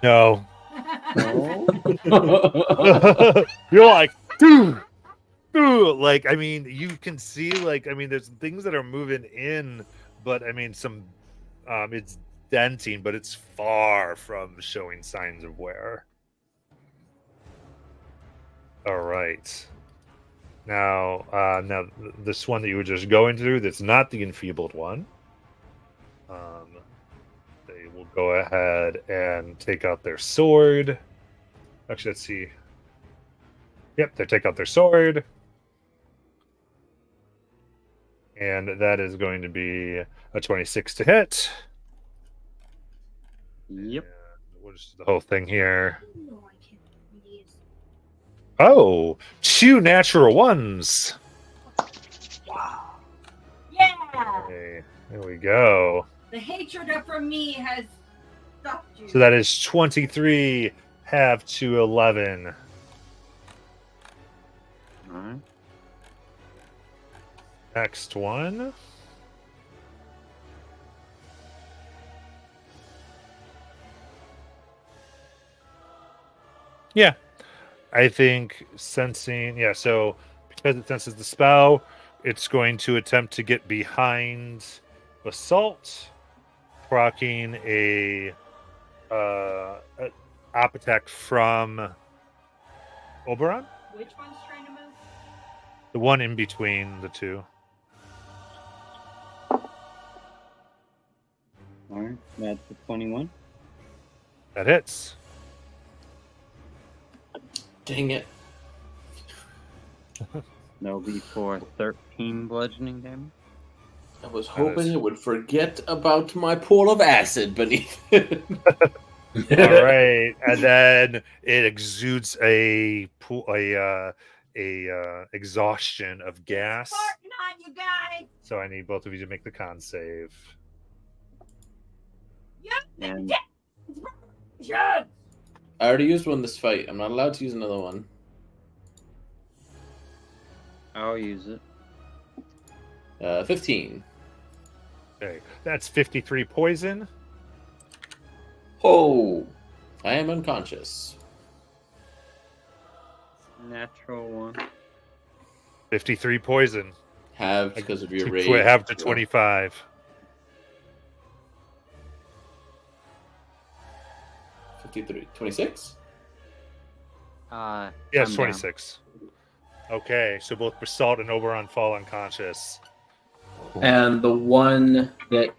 No. No. You're like, dude. Like, I mean, you can see, like, I mean, there's things that are moving in, but I mean, it's denting, but it's far from showing signs of wear. All right. Now, this one that you were just going through, that's not the enfeebled one. They will go ahead and take out their sword. Actually, let's see. Yep, they take out their sword. And that is going to be a 26 to hit. Yep. And what is the whole thing here? Oh, 2 natural ones. Yeah. Okay, there we go. The hatred from me has stopped you. So that is 23 half to 11. All right. Next one. Yeah. I think sensing, yeah, so because it senses the spell, it's going to attempt to get behind Assault, proccing a op attack from Oberon. Which one's trying to move? The one in between the two. All right. That's a 21. That hits. Dang it. That'll be for 13 bludgeoning damage. I was hoping it would forget about my pool of acid beneath it. All right, and then it exudes a exhaustion of gas. Farting on you guys. So I need both of you to make the con save. And Yes. I already used one this fight. I'm not allowed to use another one. I'll use it. 15. Okay, that's 53 poison. Oh, I am unconscious. Natural 1. 53 poison. Have because of your rage. Have to 25. 53. 26? Yes, Yes, 26. Okay, so both Basalt and Oberon fall unconscious. and the one that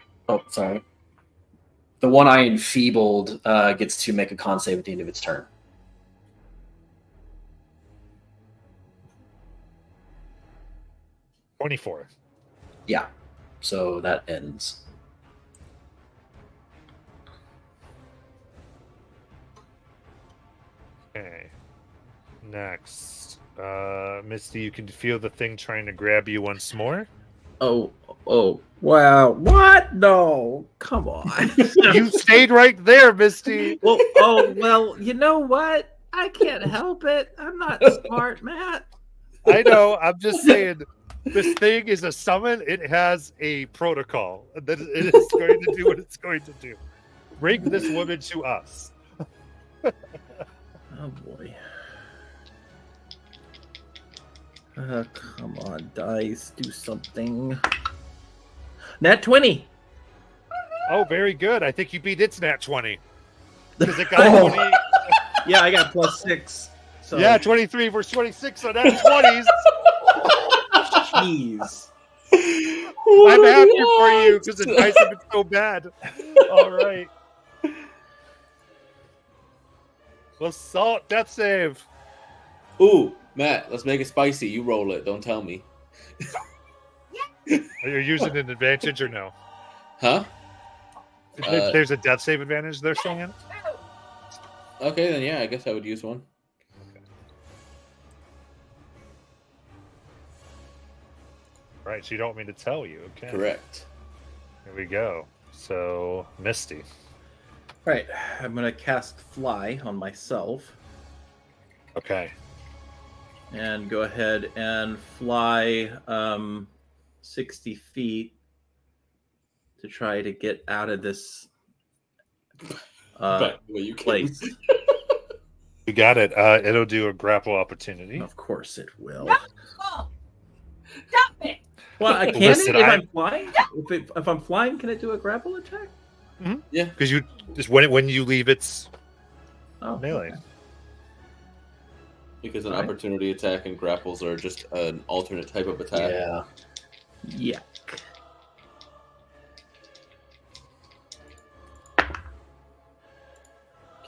the one I enfeebled gets to make a con save at the end of its turn. $24. Yeah, so that ends. Okay. Next. Misty, you can feel the thing trying to grab you once more. Oh, wow. What? No, come on. You stayed right there, Misty. Well, you know what? I can't help it. I'm not smart, Matt. I know. I'm just saying, this thing is a summon. It has a protocol. That it is going to do what it's going to do. Bring this woman to us. Oh boy. Come on, dice, do something. Nat 20. Oh, very good. I think you beat its nat 20. Because it got 20. Yeah, I got +6. So. Yeah, 23 versus 26 on nat 20s. Jeez. I'm happy for you because the dice have been so bad. All right. Assault, death save. Ooh, Matt, let's make it spicy. You roll it. Don't tell me. Are you using an advantage or no? Huh? There's a death save advantage they're saying? Okay, then yeah, I guess I would use one. Right, so you don't want me to tell you. Okay. Correct. Here we go. So, Misty. Right. I'm gonna cast Fly on myself Okay. and go ahead and fly 60 feet to try to get out of this Back the way you came. place. You got it. It'll do a grapple opportunity. Of course it will. Oh, stop it! Well, I can Listen, if I- I'm flying. If I'm flying, can it do a grapple attack? Yeah. Because you just when you leave its Oh, melee. okay. Because an Right. opportunity attack and grapples are just an alternate type of attack. Yeah. Yeah.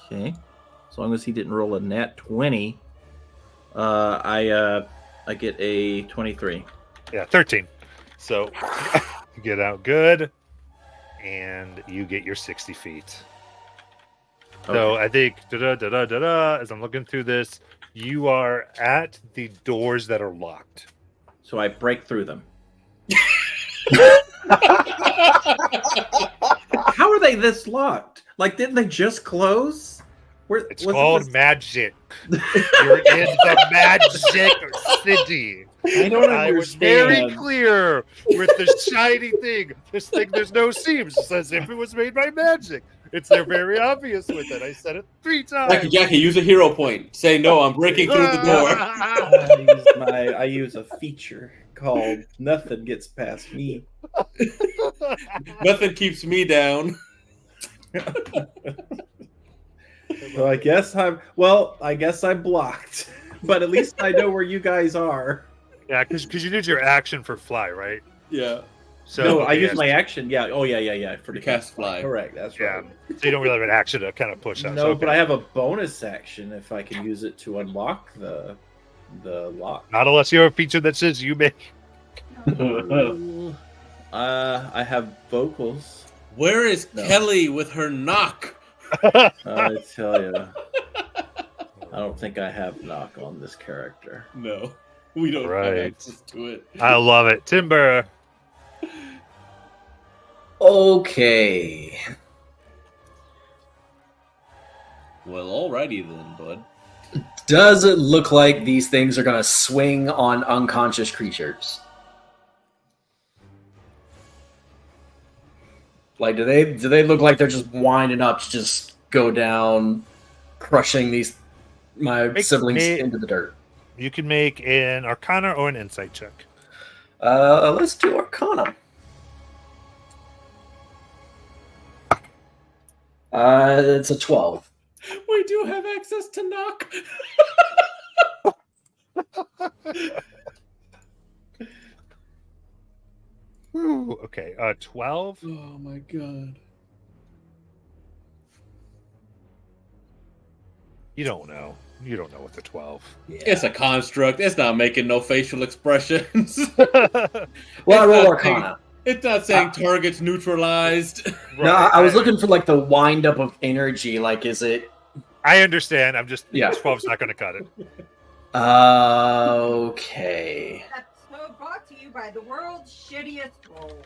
Okay. As long as he didn't roll a nat 20, I get a 23. Yeah, 13. So you get out good, and you get your 60 feet. So I think as I'm looking through this, you are at the doors that are locked. So I break through them. How are they this locked? Like, didn't they just close? It's called magic. You're in the magic city. I don't I was very understand. clear with the shiny thing. This thing, there's no seams. It's as if it was made by magic. They're very obvious with it. I said it 3 times. Jackie, use a hero point. Say no. I'm breaking through the door. I use a feature called "Nothing Gets Past Me." Nothing keeps me down. So I guess I'm blocked, but at least I know where you guys are. Yeah, because you did your action for fly, right? Yeah. So No, I okay, use yes. my action. Yeah. Oh, yeah. For the To cast fly. Correct. That's Yeah. right. So you don't really have an action to kind of push out. No, So, but okay. I have a bonus action if I can use it to unlock the lock. Not unless you have a feature that says you may. I have vocals. Where is No. Kelly with her knock? I tell you, I don't think I have knock on this character. No, we don't have Right. access to it. I love it. Timber. Okay. Well, alrighty then, bud. Does it look like these things are going to swing on unconscious creatures? Like, do they look like they're just winding up to just go down, crushing my Make siblings me- into the dirt? You can make an Arcana or an Insight check. Let's do Arcana. It's a 12. We do have access to knock. Ooh, okay. 12. Oh my god. You don't know. You don't know what the 12. It's a construct. It's not making no facial expressions. Well, I It's roll not Arcana. It's not saying targets neutralized. No, I was looking for like the wind up of energy. Like, is it? I understand. I'm just. Yeah. 12's not going to cut it. Okay. Episode brought to you by the world's shittiest roll.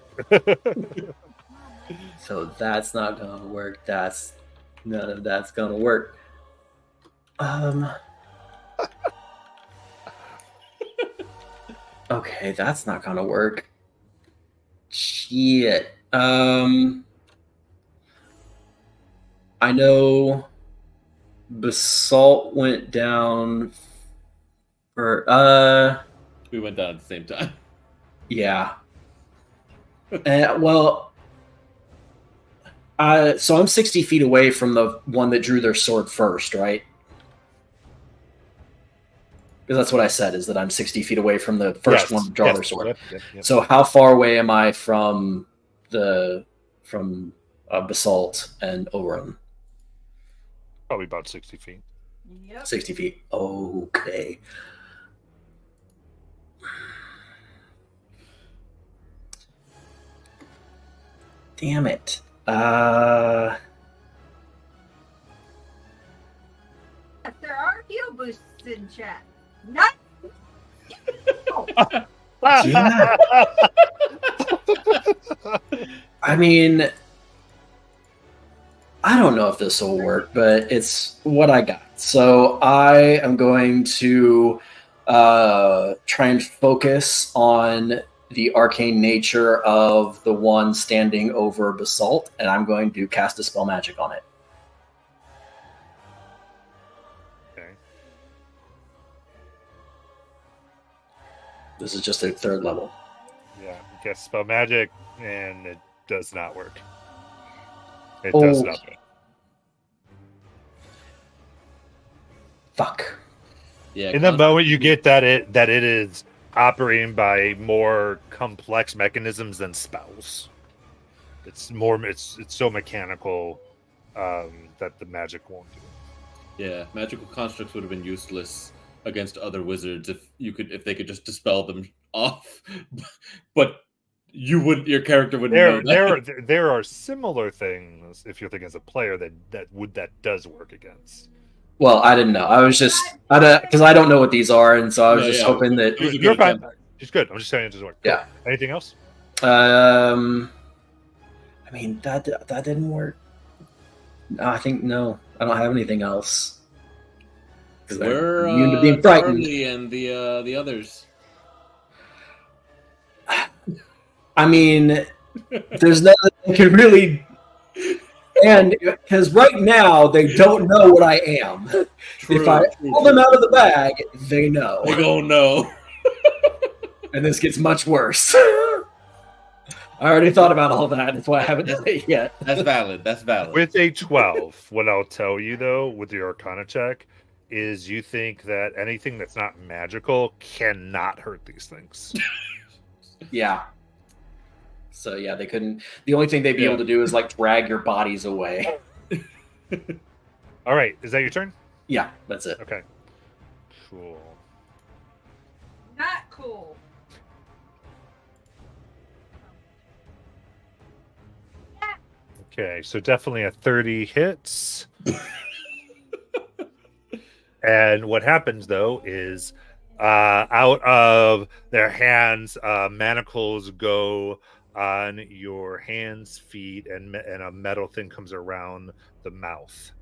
So that's not gonna work. None of that's gonna work. Okay, that's not gonna work. Shit. I know Basalt went down for We went down at the same time. yeah. Well, so I'm 60 feet away from the one that drew their sword first, right? Because that's what I said, is that I'm 60 feet away from the first one to draw their sword. Yep. So how far away am I from Basalt and Oberon? Probably about 60 feet. Yep. 60 feet. Okay. Damn it. heal boosts in chat. Not. Yeah. I mean, I don't know if this will work, but it's what I got. So I am going to try and focus on the arcane nature of the one standing over Basalt, and I'm going to cast a spell magic on it. Okay. This is just a 3rd level. Yeah, you cast spell magic, and it does not work. It does nothing. Fuck. Yeah. In the moment you get that it is operating by more complex mechanisms than spells. It's so mechanical that the magic won't do it. Yeah, magical constructs would have been useless against other wizards if they could just dispel them off. But your character wouldn't know that. There are similar things if you're thinking as a player that does work against. Well, I didn't know. I was just because I don't know what these are, and so I was just hoping that You're fine. It's good. I'm just saying it doesn't work. Yeah. Anything else? I mean that didn't work. No, I think no. I don't have anything else. We're immune to being frightened. Charlie and the others. I mean, there's nothing that can really. And because right now they don't know what I am. If I pull them out of the bag, they know. They don't know. And this gets much worse. I already thought about all that. That's why I haven't done it yet. That's valid. That's valid. With a 12, what I'll tell you though, with your Arcana check, is you think that anything that's not magical cannot hurt these things. Yeah. So yeah, they couldn't. The only thing they'd be able to do is like drag your bodies away. All right, is that your turn? Yeah, that's it. Okay. Cool. Not cool. Okay, so definitely a 30 hits. And what happens though is out of their hands, manacles go on your hands, feet, and a metal thing comes around the mouth.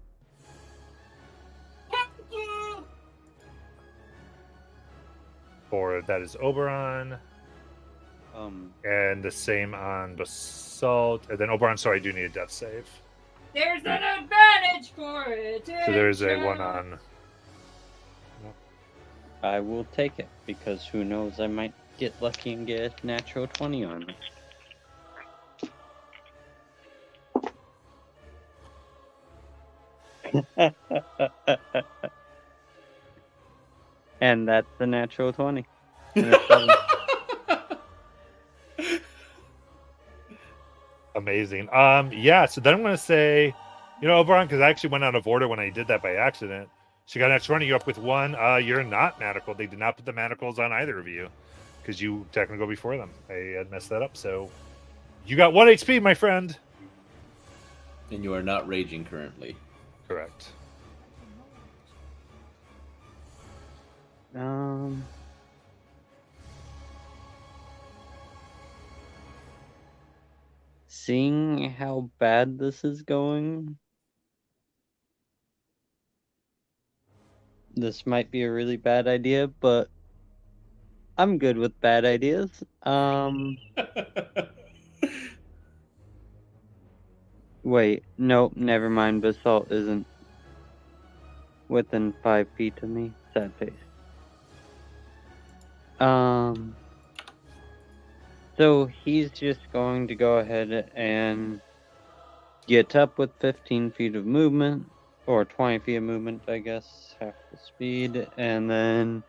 Or that is Oberon. And the same on Basalt. And then Oberon, sorry, I do need a death save. There's an advantage for it. So there's a one on. I will take it because who knows, I might get lucky and get a natural 20 on it. And that's the natural 20. Amazing. Yeah, so then I'm going to say, Oberon, because I actually went out of order when I did that by accident. So you got an extra 20, you're up with 1. You're not manacled. They did not put the manacles on either of you because you technically go before them. I had messed that up. So you got 1 HP, my friend. And you are not raging currently. Correct. Seeing how bad this is going, this might be a really bad idea, but I'm good with bad ideas. Wait, nope, never mind. Basalt isn't within 5 feet of me. Sad face. So he's just going to go ahead and get up with 15 feet of movement, or 20 feet of movement, I guess, half the speed, and then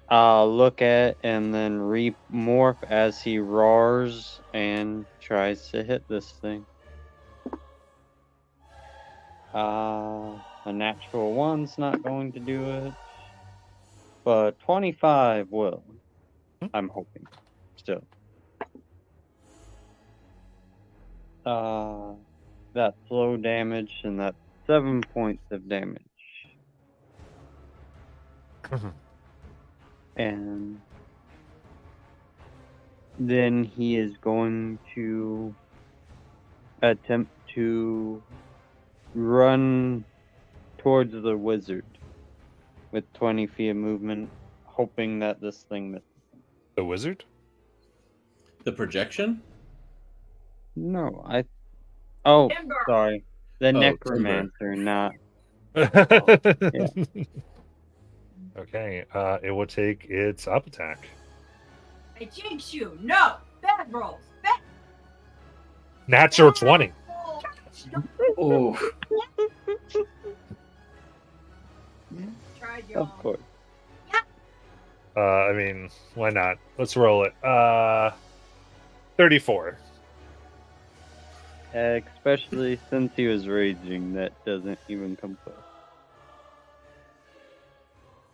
look at and then remorph as he roars and tries to hit this thing. A natural 1's not going to do it, but 25 will. I'm hoping. Still. That's low damage, and that's 7 points of damage. And then he is going to attempt to run towards the wizard with 20 feet of movement, hoping that this thing misses. The wizard? The projection? No, Oh, Timber. sorry. The Oh, necromancer, not. Okay, it will take its up attack. I jinx you. No. Bad rolls. Bad Natural 20. Oh, Tried Of y'all. course. I mean, why not? Let's roll it. 34. Especially since he was raging, that doesn't even come close.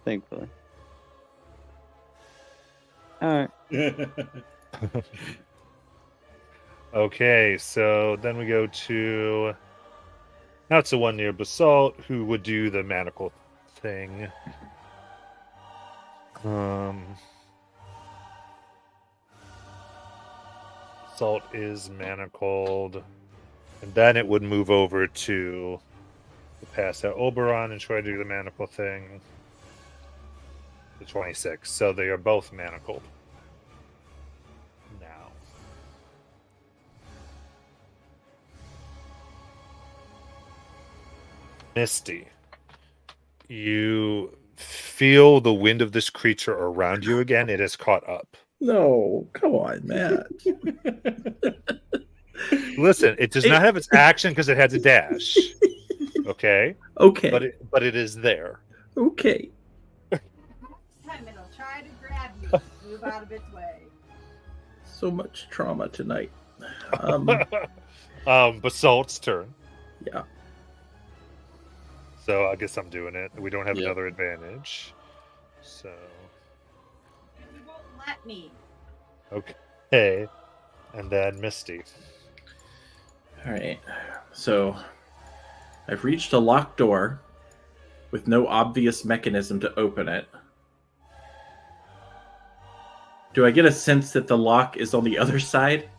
Thankfully. Alright. Okay, so then we go to. Now it's the one near Basalt who would do the manacle thing. Basalt is manacled. And then it would move over to pass out Oberon and try to do the manacle thing. The 26. So they are both manacled. Now. Misty. You feel the wind of this creature around you again. It has caught up. No, come on, Matt. Listen, it does not have its action because it has a dash. Okay? Okay. But it is there. Okay. Next time it'll try to grab you. Move out of its way. So much trauma tonight. Basalt's turn. Yeah. So I guess I'm doing it. We don't have Yep. another advantage. So You won't let me. okay. And then Misty. All right. So I've reached a locked door with no obvious mechanism to open it. Do I get a sense that the lock is on the other side?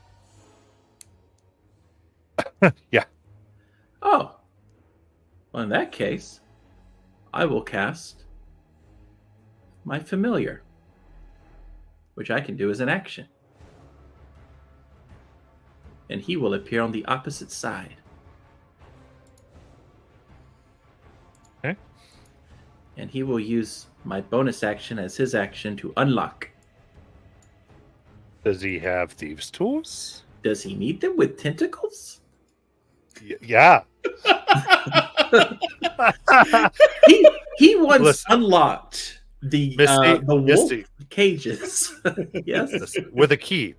Yeah. Oh. Well, in that case, I will cast my familiar, which I can do as an action. And he will appear on the opposite side. Okay. And he will use my bonus action as his action to unlock. Does he have thieves' tools? Does he need them with tentacles? Yeah. He once Listen. unlocked the wolf Misty. cages. Yes. Listen, with a key.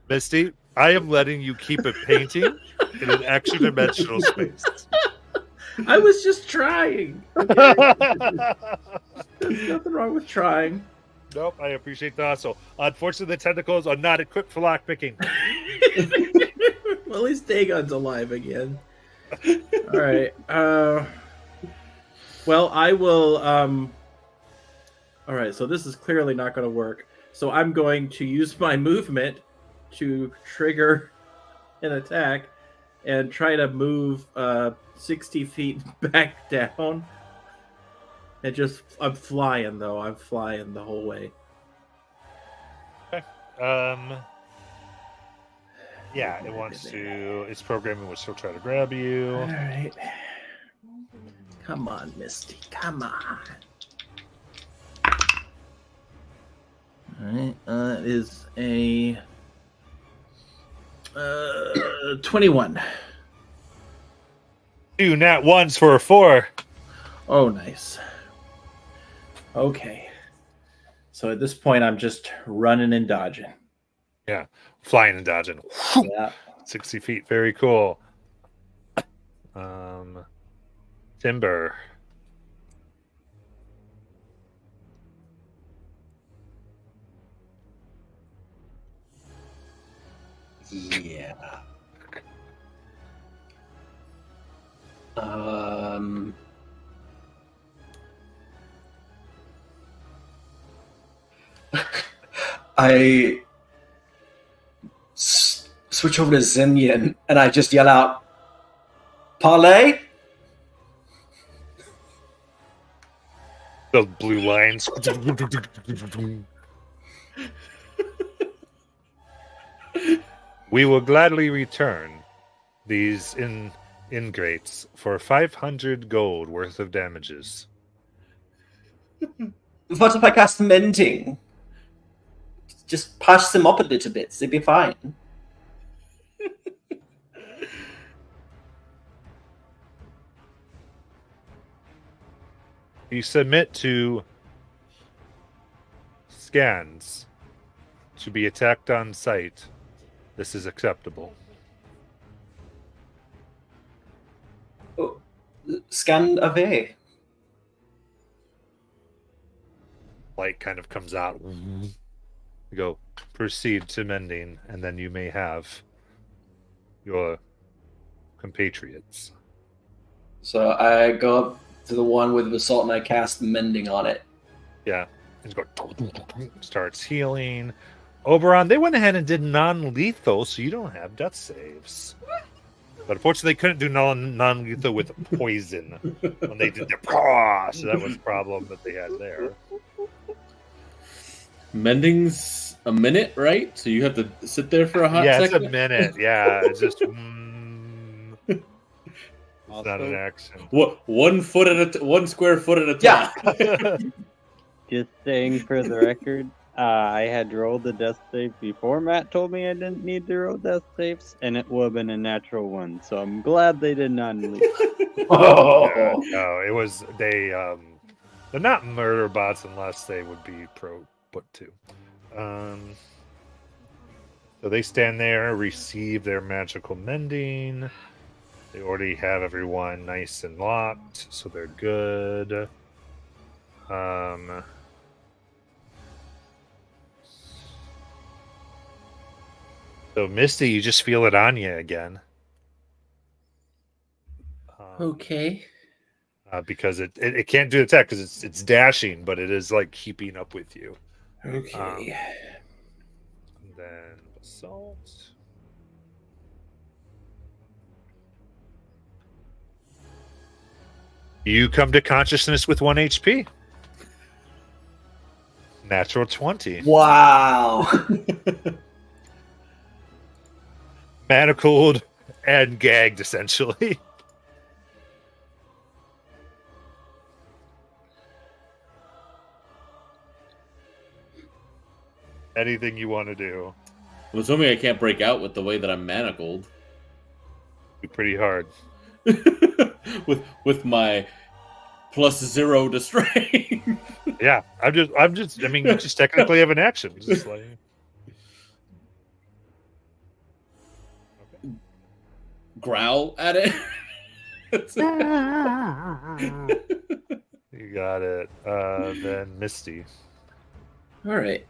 Misty, I am letting you keep a painting in an extra dimensional space. I was just trying. Okay? There's nothing wrong with trying. Nope, I appreciate the hustle. Unfortunately, the tentacles are not equipped for lockpicking. Well, at least Dagon's alive again. All right. Well, I will. All right. So this is clearly not going to work. So I'm going to use my movement to trigger an attack and try to move 60 feet back down. And I'm flying though. I'm flying the whole way. Yeah, it wants to. Its programming will still try to grab you. All right. Come on, Misty. Come on. All right. It is a 21. 2 nat ones for a 4. Oh, nice. Okay. So at this point, I'm just running and dodging. Yeah, flying and dodging. Yeah. 60 feet, very cool. Timber. Yeah. I switch over to Zinyan and I just yell out, "Parlay!" The blue lines. We will gladly return these ingrates for 500 gold worth of damages. What if I cast mending? Just patch them up a little bit. They'd be fine. You submit to scans to be attacked on sight. This is acceptable. Oh, scan away. Light kind of comes out. You go, proceed to mending, and then you may have your compatriots. So I go up to the one with basalt and I cast mending on it. Yeah. And go, starts healing. Oberon, they went ahead and did non-lethal, so you don't have death saves. But unfortunately, they couldn't do non-lethal with poison when they did their so that was a problem that they had there. Mending's a minute, right? So you have to sit there for a hot Yeah, second? it's a minute. Yeah, it's just it's not an action. What 1 foot at a 1 square foot at a time. Yeah. Just saying for the record, I had rolled the death save before Matt told me I didn't need to roll death saves, and it would have been a natural one. So I'm glad they did not leave. Oh. Yeah, no, it was they're not murder bots unless they would be put to. So they stand there, receive their magical mending. They already have everyone nice and locked, so they're good. So Misty, you just feel it on you again. Okay. Because it can't do the attack because it's dashing, but it is like keeping up with you. Okay. And then assault. You come to consciousness with 1 HP. Natural 20. Wow. Manacled and gagged, essentially. Anything you want to do. I'm assuming I can't break out with the way that I'm manacled. Be pretty hard. with my +0 to strength. Yeah, I mean, you just technically have an action. Just like... Growl at it. You got it. Then Misty. All right.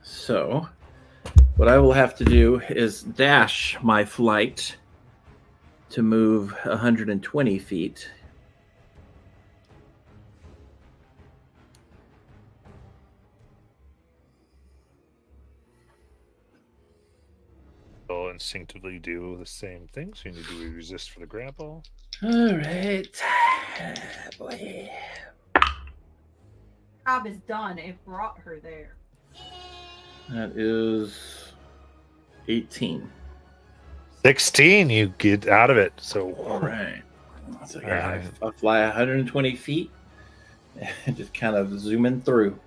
So, what I will have to do is dash my flight to move 120 feet. They'll instinctively do the same thing, so you need to resist for the grapple. All right. Boy. Job is done. It brought her there. That is 18. 16, you get out of it. So, All right. So All yeah, right. I fly 120 feet and just kind of zooming through.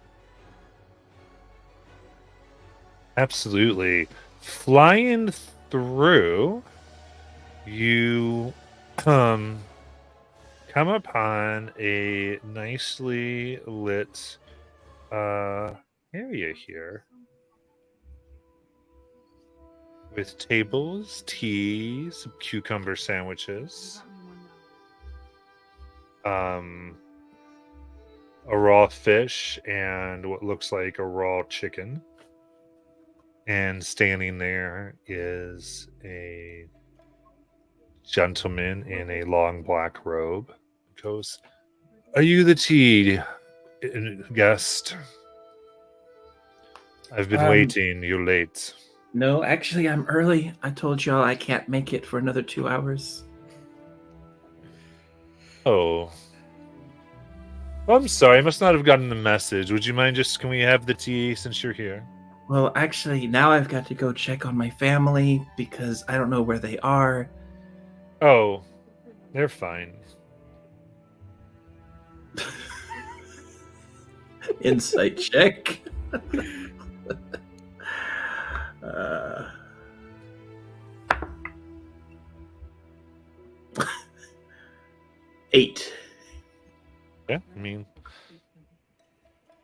Absolutely. Flying through, you come upon a nicely lit area here with tables, tea, some cucumber sandwiches, a raw fish, and what looks like a raw chicken. And standing there is a gentleman in a long black robe. He goes, "Are you the tea guest?" I've been waiting. You're late. No, actually, I'm early. I told y'all I can't make it for another 2 hours. Oh. Well, I'm sorry. I must not have gotten the message. Would you mind can we have the tea since you're here? Well, actually, now I've got to go check on my family because I don't know where they are. Oh, they're fine. Insight check. 8. Yeah, I mean,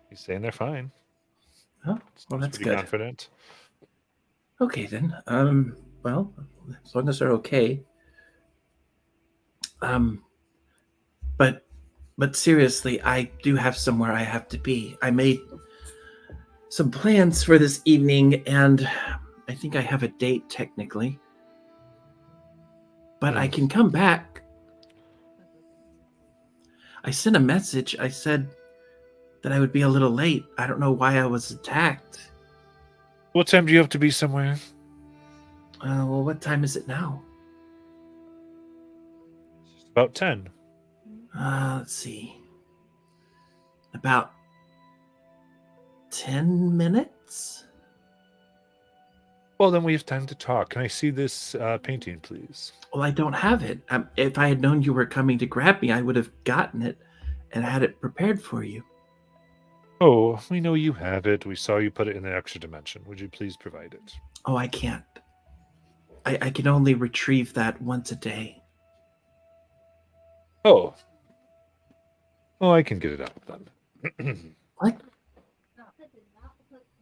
he's saying they're fine. Oh, well, that's pretty good. confident. Okay, then. Well, as long as they're okay. But seriously, I do have somewhere I have to be. I made some plans for this evening, and I think I have a date technically. But I can come back. I sent a message. I said that I would be a little late. I don't know why I was attacked. What time do you have to be somewhere? Well, what time is it now? It's about 10. Let's see. About 10 minutes? Well, then we have time to talk. Can I see this painting, please? Well, I don't have it. If I had known you were coming to grab me, I would have gotten it and had it prepared for you. Oh, we know you have it. We saw you put it in the extra dimension. Would you please provide it? Oh, I can't. I can only retrieve that once a day. Oh. Well, I can get it out then. What?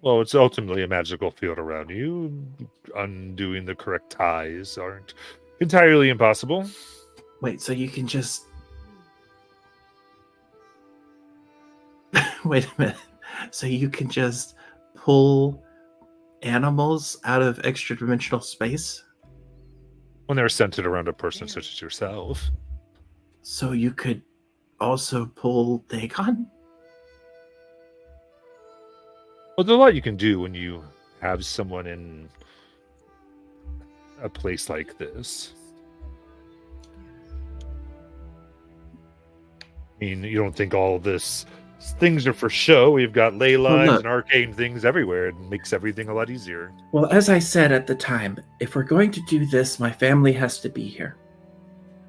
Well, it's ultimately a magical field around you. Undoing the correct ties aren't entirely impossible. Wait, so you can just... Wait a minute. So you can just pull animals out of extra-dimensional space? When they're centered around a person such as yourself. So you could also pull Dagon? Well, there's a lot you can do when you have someone in a place like this. I mean, you don't think all this things are for show. We've got ley lines look. and arcane things everywhere. It makes everything a lot easier. Well, as I said at the time, if we're going to do this, my family has to be here.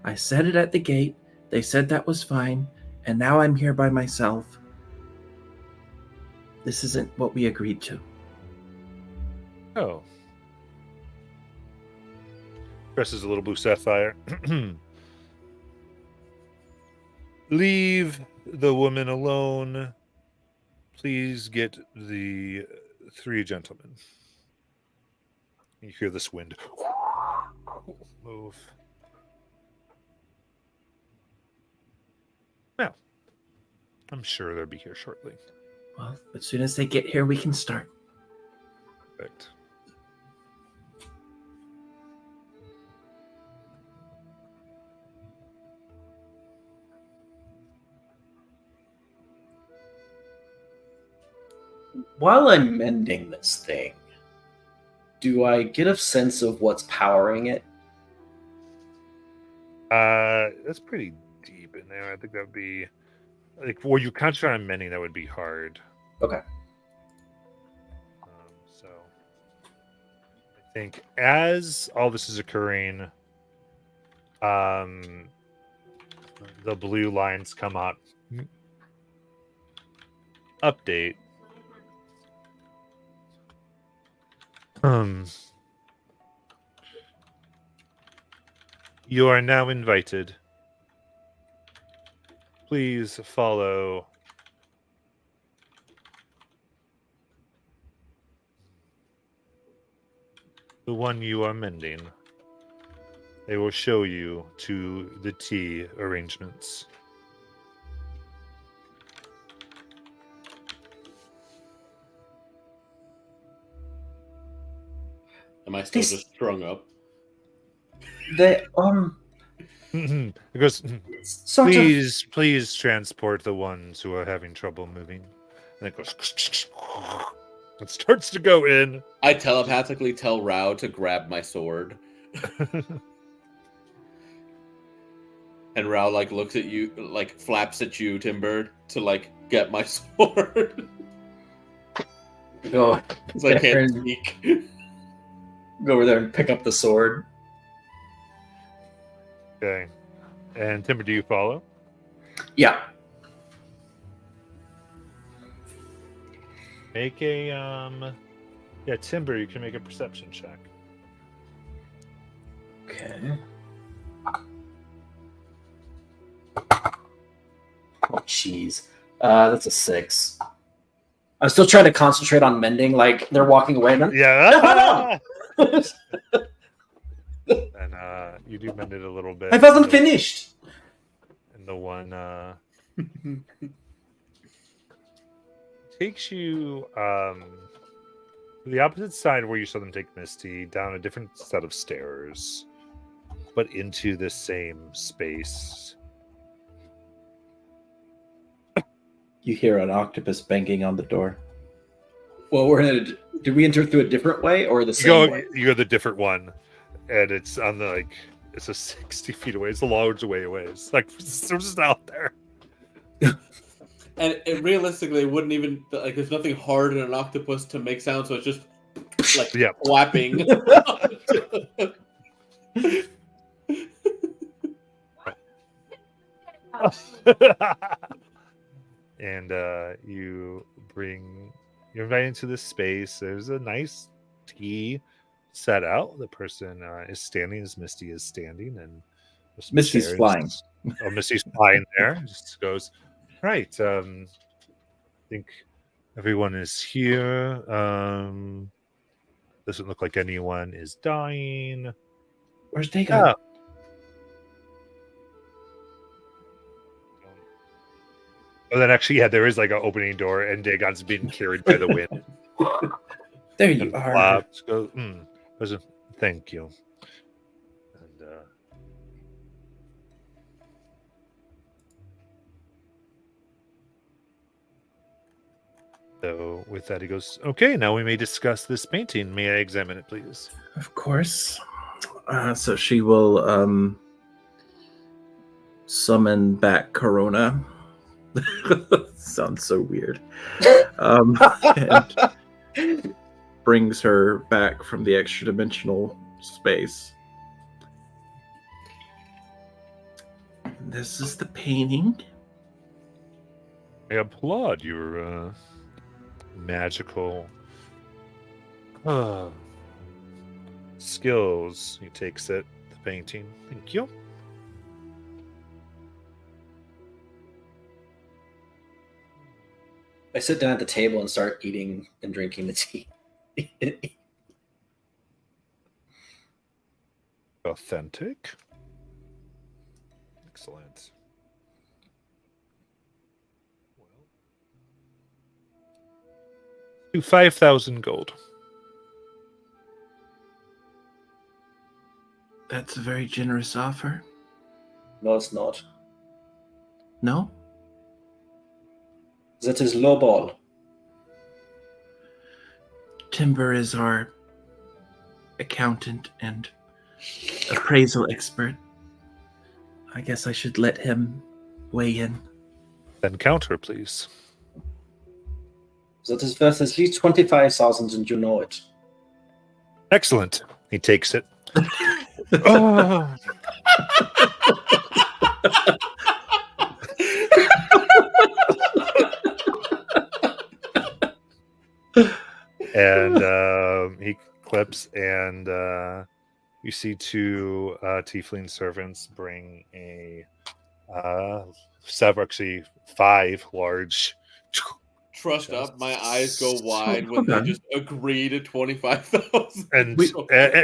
I said it at the gate. They said that was fine. And now I'm here by myself. This isn't what we agreed to. Oh. Presses a little blue sapphire. Leave the woman alone. Please get the 3 gentlemen. You hear this wind move. Now, I'm sure they'll be here shortly. Well, as soon as they get here, we can start. Perfect. While I'm mending this thing, do I get a sense of what's powering it? That's pretty deep in there. I think that would be like, were you concentrate on mending, that would be hard. Okay. So I think as all this is occurring, the blue lines come up. Update. You are now invited. Please follow the one you are mending. They will show you to the tea arrangements. Am I still This- just strung up? The It goes, sort of please transport the ones who are having trouble moving. And it goes, It starts to go in. I telepathically tell Rao to grab my sword. And Rao looks at you, flaps at you, Timber, to get my sword. Go, Because I can't speak. go over there and pick up the sword. Okay. And Timber, do you follow? Yeah. Make a yeah, Timber, you can make a perception check. Okay. Oh, jeez. That's a 6. I'm still trying to concentrate on mending. Like they're walking away. And Yeah. And you do mend it a little bit. I wasn't finished. And the one takes you to the opposite side where you saw them take Misty, down a different set of stairs, but into the same space. You hear an octopus banging on the door. Well, did we enter through a different way or the same way? You go the different one, and it's on the it's a 60 feet away. It's a large way away. It's it's just out there. And realistically, it wouldn't even there's nothing hard in an octopus to make sound, so it's just flapping. And you're invited into this space. There's a nice tea set out. The person is standing as Misty is standing, and Misty's chairs. flying. Oh, Misty's flying there. Just goes, right. I think everyone is here. Doesn't look like anyone is dying. Where's Dagon? Oh, then actually, yeah, there is an opening door, and Dagon's being carried by the wind. There you And are. flops, goes, thank you. And so with that, he goes, okay, now we may discuss this painting. May I examine it, please? Of course. So she will summon back Corona. Sounds so weird. And brings her back from the extra dimensional space. This is the painting. I applaud your magical skills. He takes it, the painting. Thank you. I sit down at the table and start eating and drinking the tea. Authentic. Excellent. To 5,000 gold. That's a very generous offer. No, it's not. No? That is lowball. Timber is our accountant and appraisal expert. I guess I should let him weigh in. Then counter, please. That is worth at least 25,000, and you know it. Excellent. He takes it. Oh. And he clips, and you see two tiefling servants bring a actually 5 large. Trust up, my eyes go wide when they just agree to 25,000. And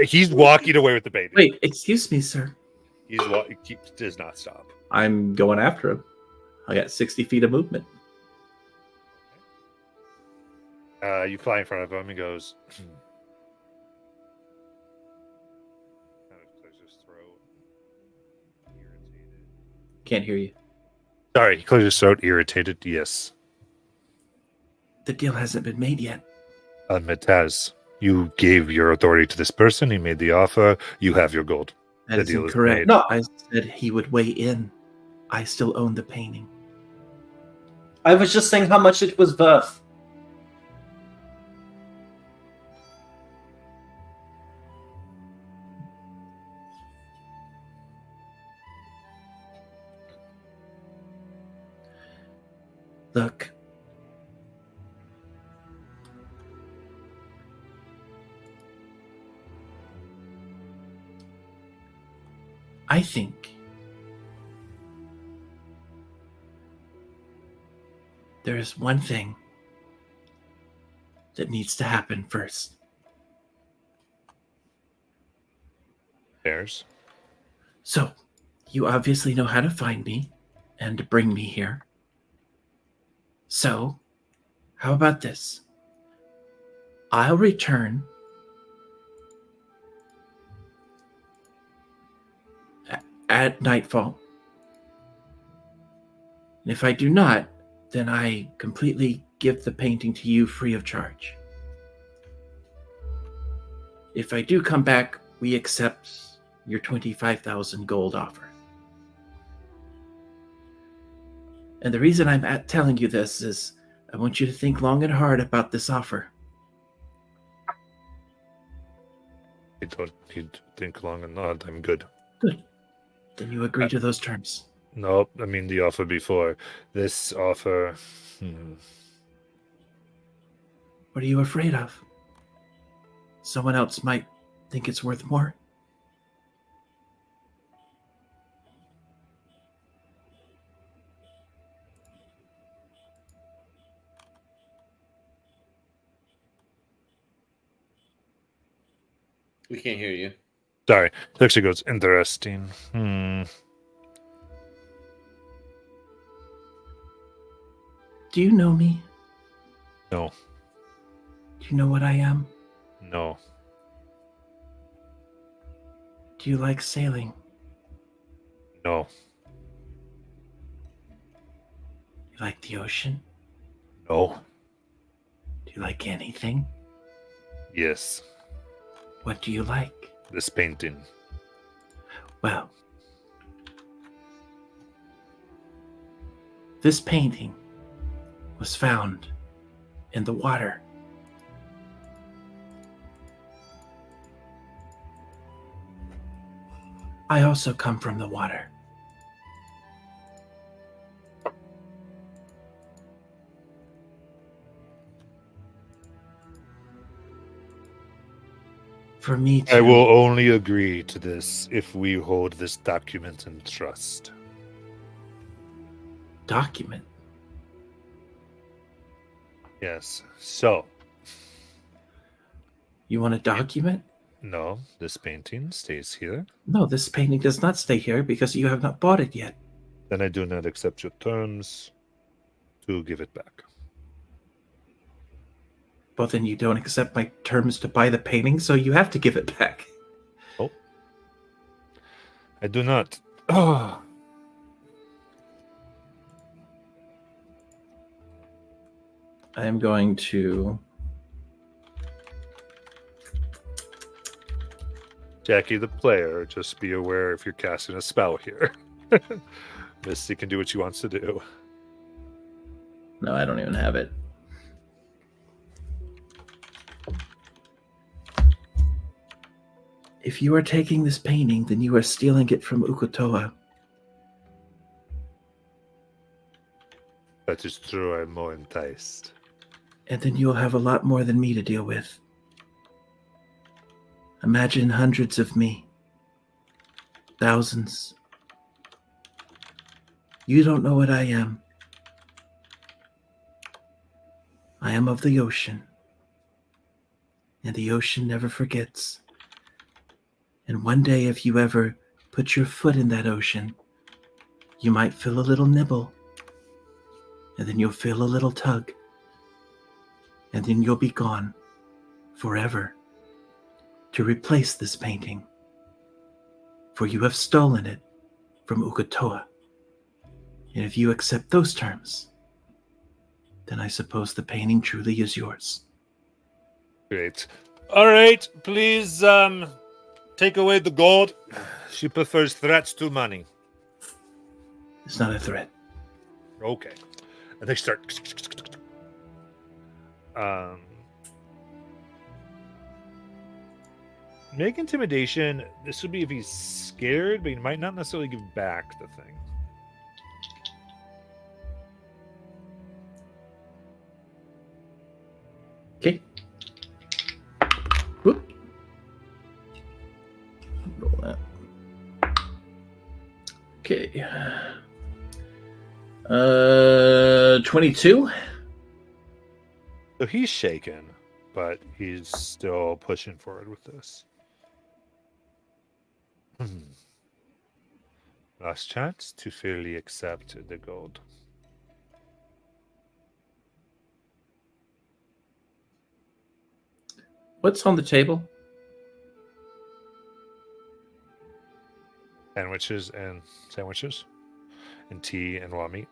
he's walking away with the baby. Wait, excuse me, sir. He does not stop. I'm going after him. I got 60 feet of movement. You fly in front of him. He goes. Kind of clears his throat. Irritated. Can't hear you. Sorry, he clears his throat. Irritated. Yes. The deal hasn't been made yet. Amethyst, you gave your authority to this person. He made the offer. You have your gold. That The is deal is incorrect. made. No. I said he would weigh in. I still own the painting. I was just saying how much it was worth. Look. I think there is one thing that needs to happen first. Bears. So, you obviously know how to find me and to bring me here. So, how about this? I'll return at nightfall. And if I do not, then I completely give the painting to you free of charge. If I do come back, we accept your 25,000 gold offer. And the reason I'm telling you this is I want you to think long and hard about this offer. I don't need to think long and hard. I'm good. Good. Then you agree to those terms. Nope. I mean the offer before. This offer. What are you afraid of? Someone else might think it's worth more. We can't hear you. Sorry. It actually goes interesting. Do you know me? No. Do you know what I am? No. Do you like sailing? No. You like the ocean? No. Do you like anything? Yes. What do you like? This painting. Well, this painting was found in the water. I also come from the water. For me to... I will only agree to this if we hold this document in trust. Document? Yes. So, You want a document? no, this painting stays here. No, this painting does not stay here because you have not bought it yet. Then I do not accept your terms to give it back. Well, then you don't accept my terms to buy the painting, so you have to give it back. Oh. I do not. Oh. I am going to... Jackie the player, just be aware if you're casting a spell here. Misty can do what she wants to do. No, I don't even have it. If you are taking this painting, then you are stealing it from Ukutoa. That is true, I'm more enticed. And then you'll have a lot more than me to deal with. Imagine hundreds of me. Thousands. You don't know what I am. I am of the ocean. And the ocean never forgets. And one day, if you ever put your foot in that ocean, you might feel a little nibble. And then you'll feel a little tug. And then you'll be gone forever to replace this painting. For you have stolen it from Ukutoa. And if you accept those terms, then I suppose the painting truly is yours. Great. All right, please take away the gold. She prefers threats to money. It's not a threat. Okay. And they start. Make intimidation. This would be if he's scared, but he might not necessarily give back the thing. Okay. Whoop. Roll that. Okay. 22. So he's shaken, but he's still pushing forward with this. Last chance to fairly accept the gold. What's on the table? Sandwiches and tea and raw meat.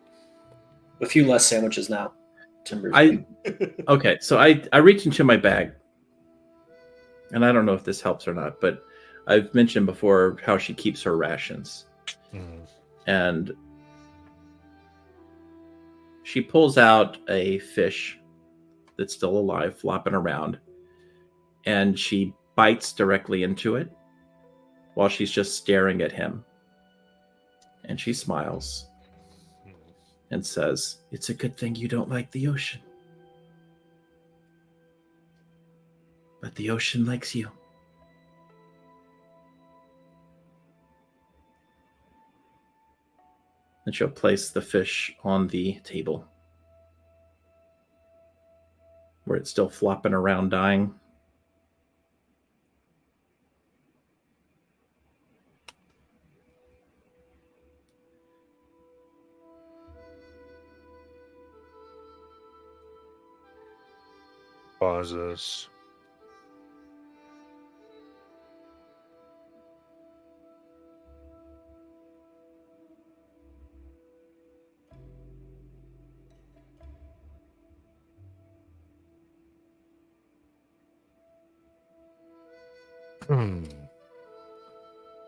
A few less sandwiches now. Timbers. Okay, so I reach into my bag, and I don't know if this helps or not, but I've mentioned before how she keeps her rations, and she pulls out a fish that's still alive, flopping around, and she bites directly into it while she's just staring at him, and she smiles and says, It's a good thing you don't like the ocean. But the ocean likes you. and she'll place the fish on the table where it's still flopping around dying. Pauses.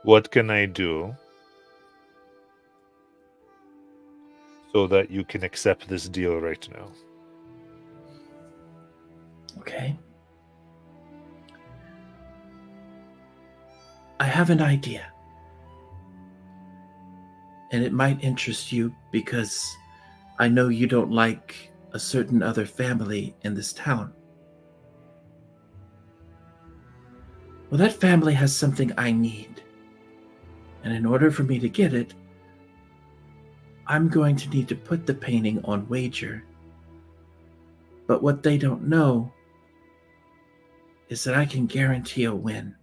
What can I do so that you can accept this deal right now? Okay. I have an idea. And it might interest you because I know you don't like a certain other family in this town. Well, that family has something I need. And in order for me to get it, I'm going to need to put the painting on wager. But what they don't know is that I can guarantee a win.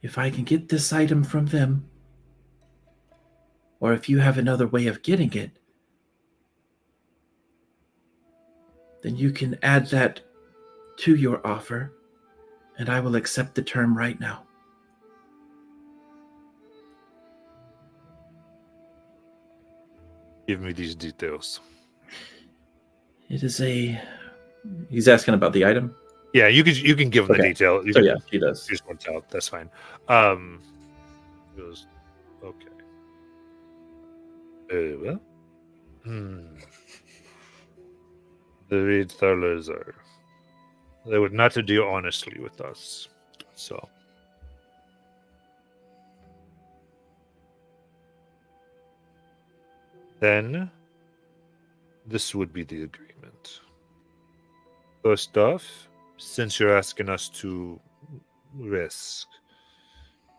If I can get this item from them, or if you have another way of getting it, then you can add that to your offer, and I will accept the term right now. Give me these details. It is a... He's asking about the item. Yeah, you can give him the Okay. detail. You So can yeah, he does. just one out. That's fine. He goes, okay. Very well. The Reed Thrallers are... They would not deal honestly with us. So... Then, this would be the agreement. First off, since you're asking us to risk,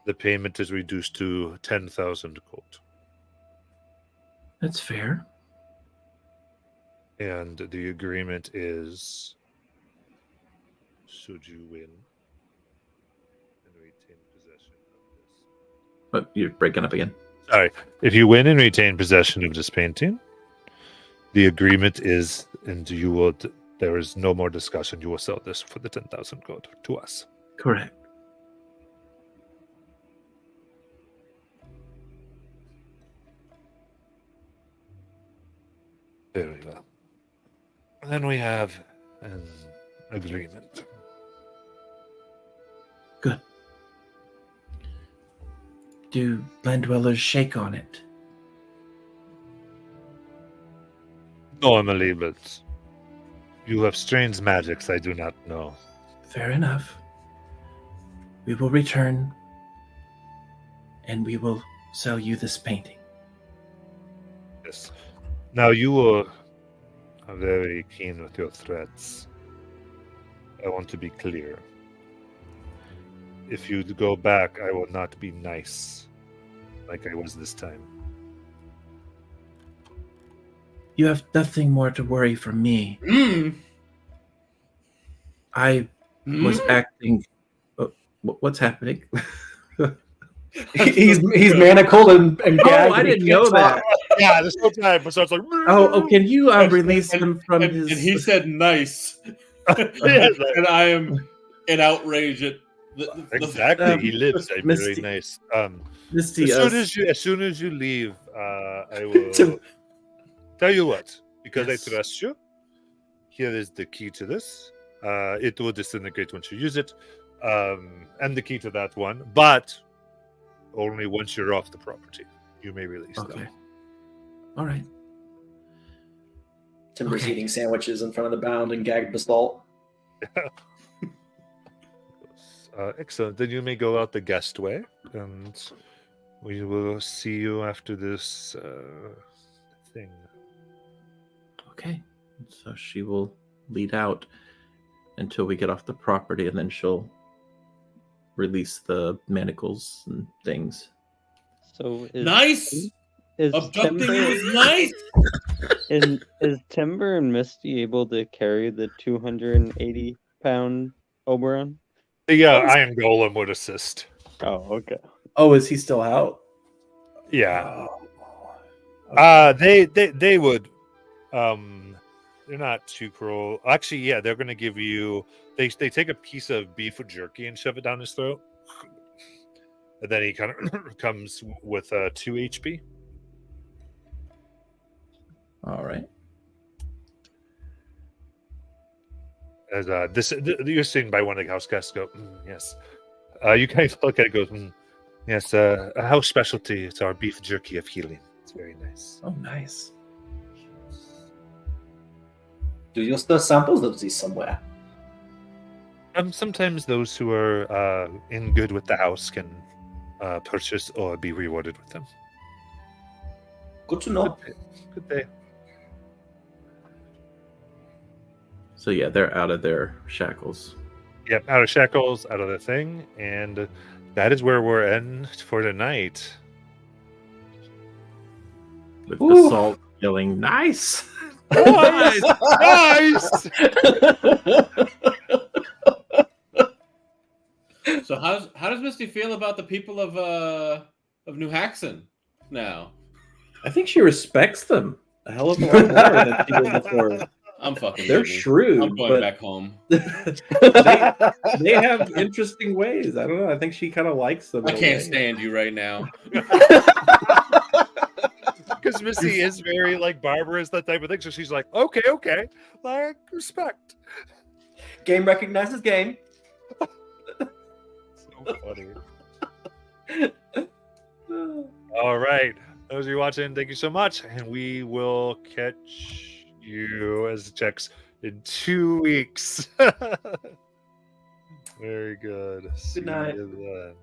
the payment is reduced to 10,000 gold. That's fair. And the agreement is, should you win and retain possession of this. But you're breaking up again. Sorry. If you win and retain possession of this painting, the agreement is, and you will, there is no more discussion, you will sell this for the 10,000 gold to us. Correct. Very well. Then we have an agreement. Good. Do land dwellers shake on it? Normally, but you have strange magics I do not know. Fair enough. We will return and we will sell you this painting. Yes. Now you are very keen with your threats. I want to be clear. If you go back, I will not be nice like I was this time. You have nothing more to worry from me. I was acting. What's happening? he's manacled and gagged. Oh, I and he didn't can't know that. talk. Yeah, this whole time it starts like. Oh, can you release him from and his? he said nice. Yeah, And I am in outrage at exactly. He lives a very Misty- nice. Misty, As soon as you leave, I will tell you what. Because Yes. I trust you. Here is the key to this. It will disintegrate once you use it, and the key to that one. But only once you're off the property, you may release Okay. them. All right. Timber's Okay. eating sandwiches in front of the bound and gagged basalt. Excellent. Then you may go out the guest way, and we will see you after this thing. Okay. So she will lead out until we get off the property, and then she'll release the manacles and things. So nice. Is Abducting Timber, you is nice. is Timber and Misty able to carry the 280-pound Oberon? The Iron Golem would assist. Oh, okay. Oh, is he still out? Yeah. Oh. They would. They're not too cruel. Actually, yeah, they're gonna give you. They take a piece of beef jerky and shove it down his throat, and then he kind of comes with 2 HP. All right. As you're seen by one of the house guests go, yes. You guys look at it, goes, yes. A house specialty. It's our beef jerky of healing. It's very nice. Oh, nice. Do you store samples of this somewhere? Sometimes those who are in good with the house can purchase or be rewarded with them. Good to know. Good day. So yeah, they're out of their shackles. Yep, out of shackles, out of the thing, and that is where we're in for tonight. With Ooh. the salt yelling, "Nice!" Nice! Nice! So how does Misty feel about the people of New Haxon now? I think she respects them a hell of a lot more than she did before. I'm fucking. They're leaving. shrewd, I'm going but back home. they have interesting ways. I don't know. I think she kind of likes them. I in a can't way. stand you right now. Because Missy is very like barbarous, that type of thing. So she's like, okay, like respect. Game recognizes game. So funny. All right, those of you watching, thank you so much, and we will catch you as checks in 2 weeks. Very good. See night. you then.